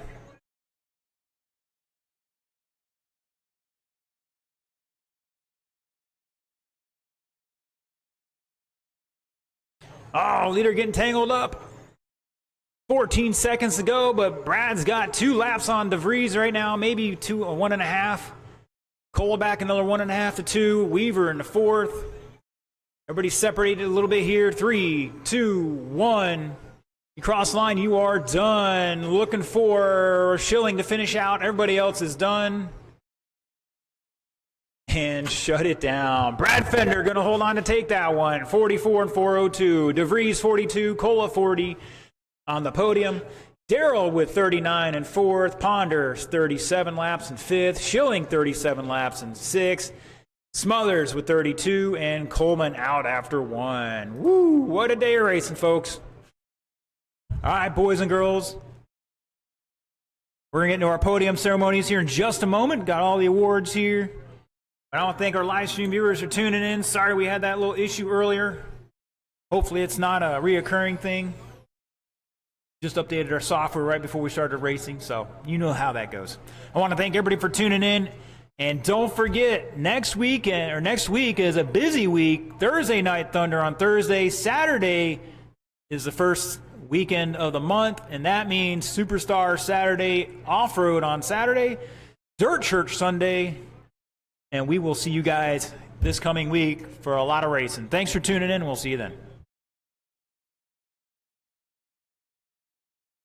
Oh, leader getting tangled up. 14 seconds to go, but Brad's got 2 laps on DeVries right now, maybe 1.5. Cole back another 1.5 to 2. Weaver in the fourth. Everybody separated a little bit here. 3, 2, 1. You cross line, you are done. Looking for Schilling to finish out. Everybody else is done. And shut it down. Brad Fender going to hold on to take that one. 44 and 402. DeVries 42, Cola 40 on the podium. Darrell with 39 in fourth. Ponder 37 laps in fifth. Schilling 37 laps in sixth. Smothers with 32, and Coleman out after 1. Woo! What a day of racing, folks. All right, boys and girls. We're going to get into our podium ceremonies here in just a moment. Got all the awards here. I don't think our live stream viewers are tuning in. Sorry we had that little issue earlier. Hopefully it's not a reoccurring thing. Just updated our software right before we started racing, so you know how that goes. I want to thank everybody for tuning in. And don't forget, next week is a busy week. Thursday Night Thunder on Thursday. Saturday is the first weekend of the month, and that means Superstar Saturday, Off-Road on Saturday, Dirt Church Sunday, and we will see you guys this coming week for a lot of racing. Thanks for tuning in. We'll see you then.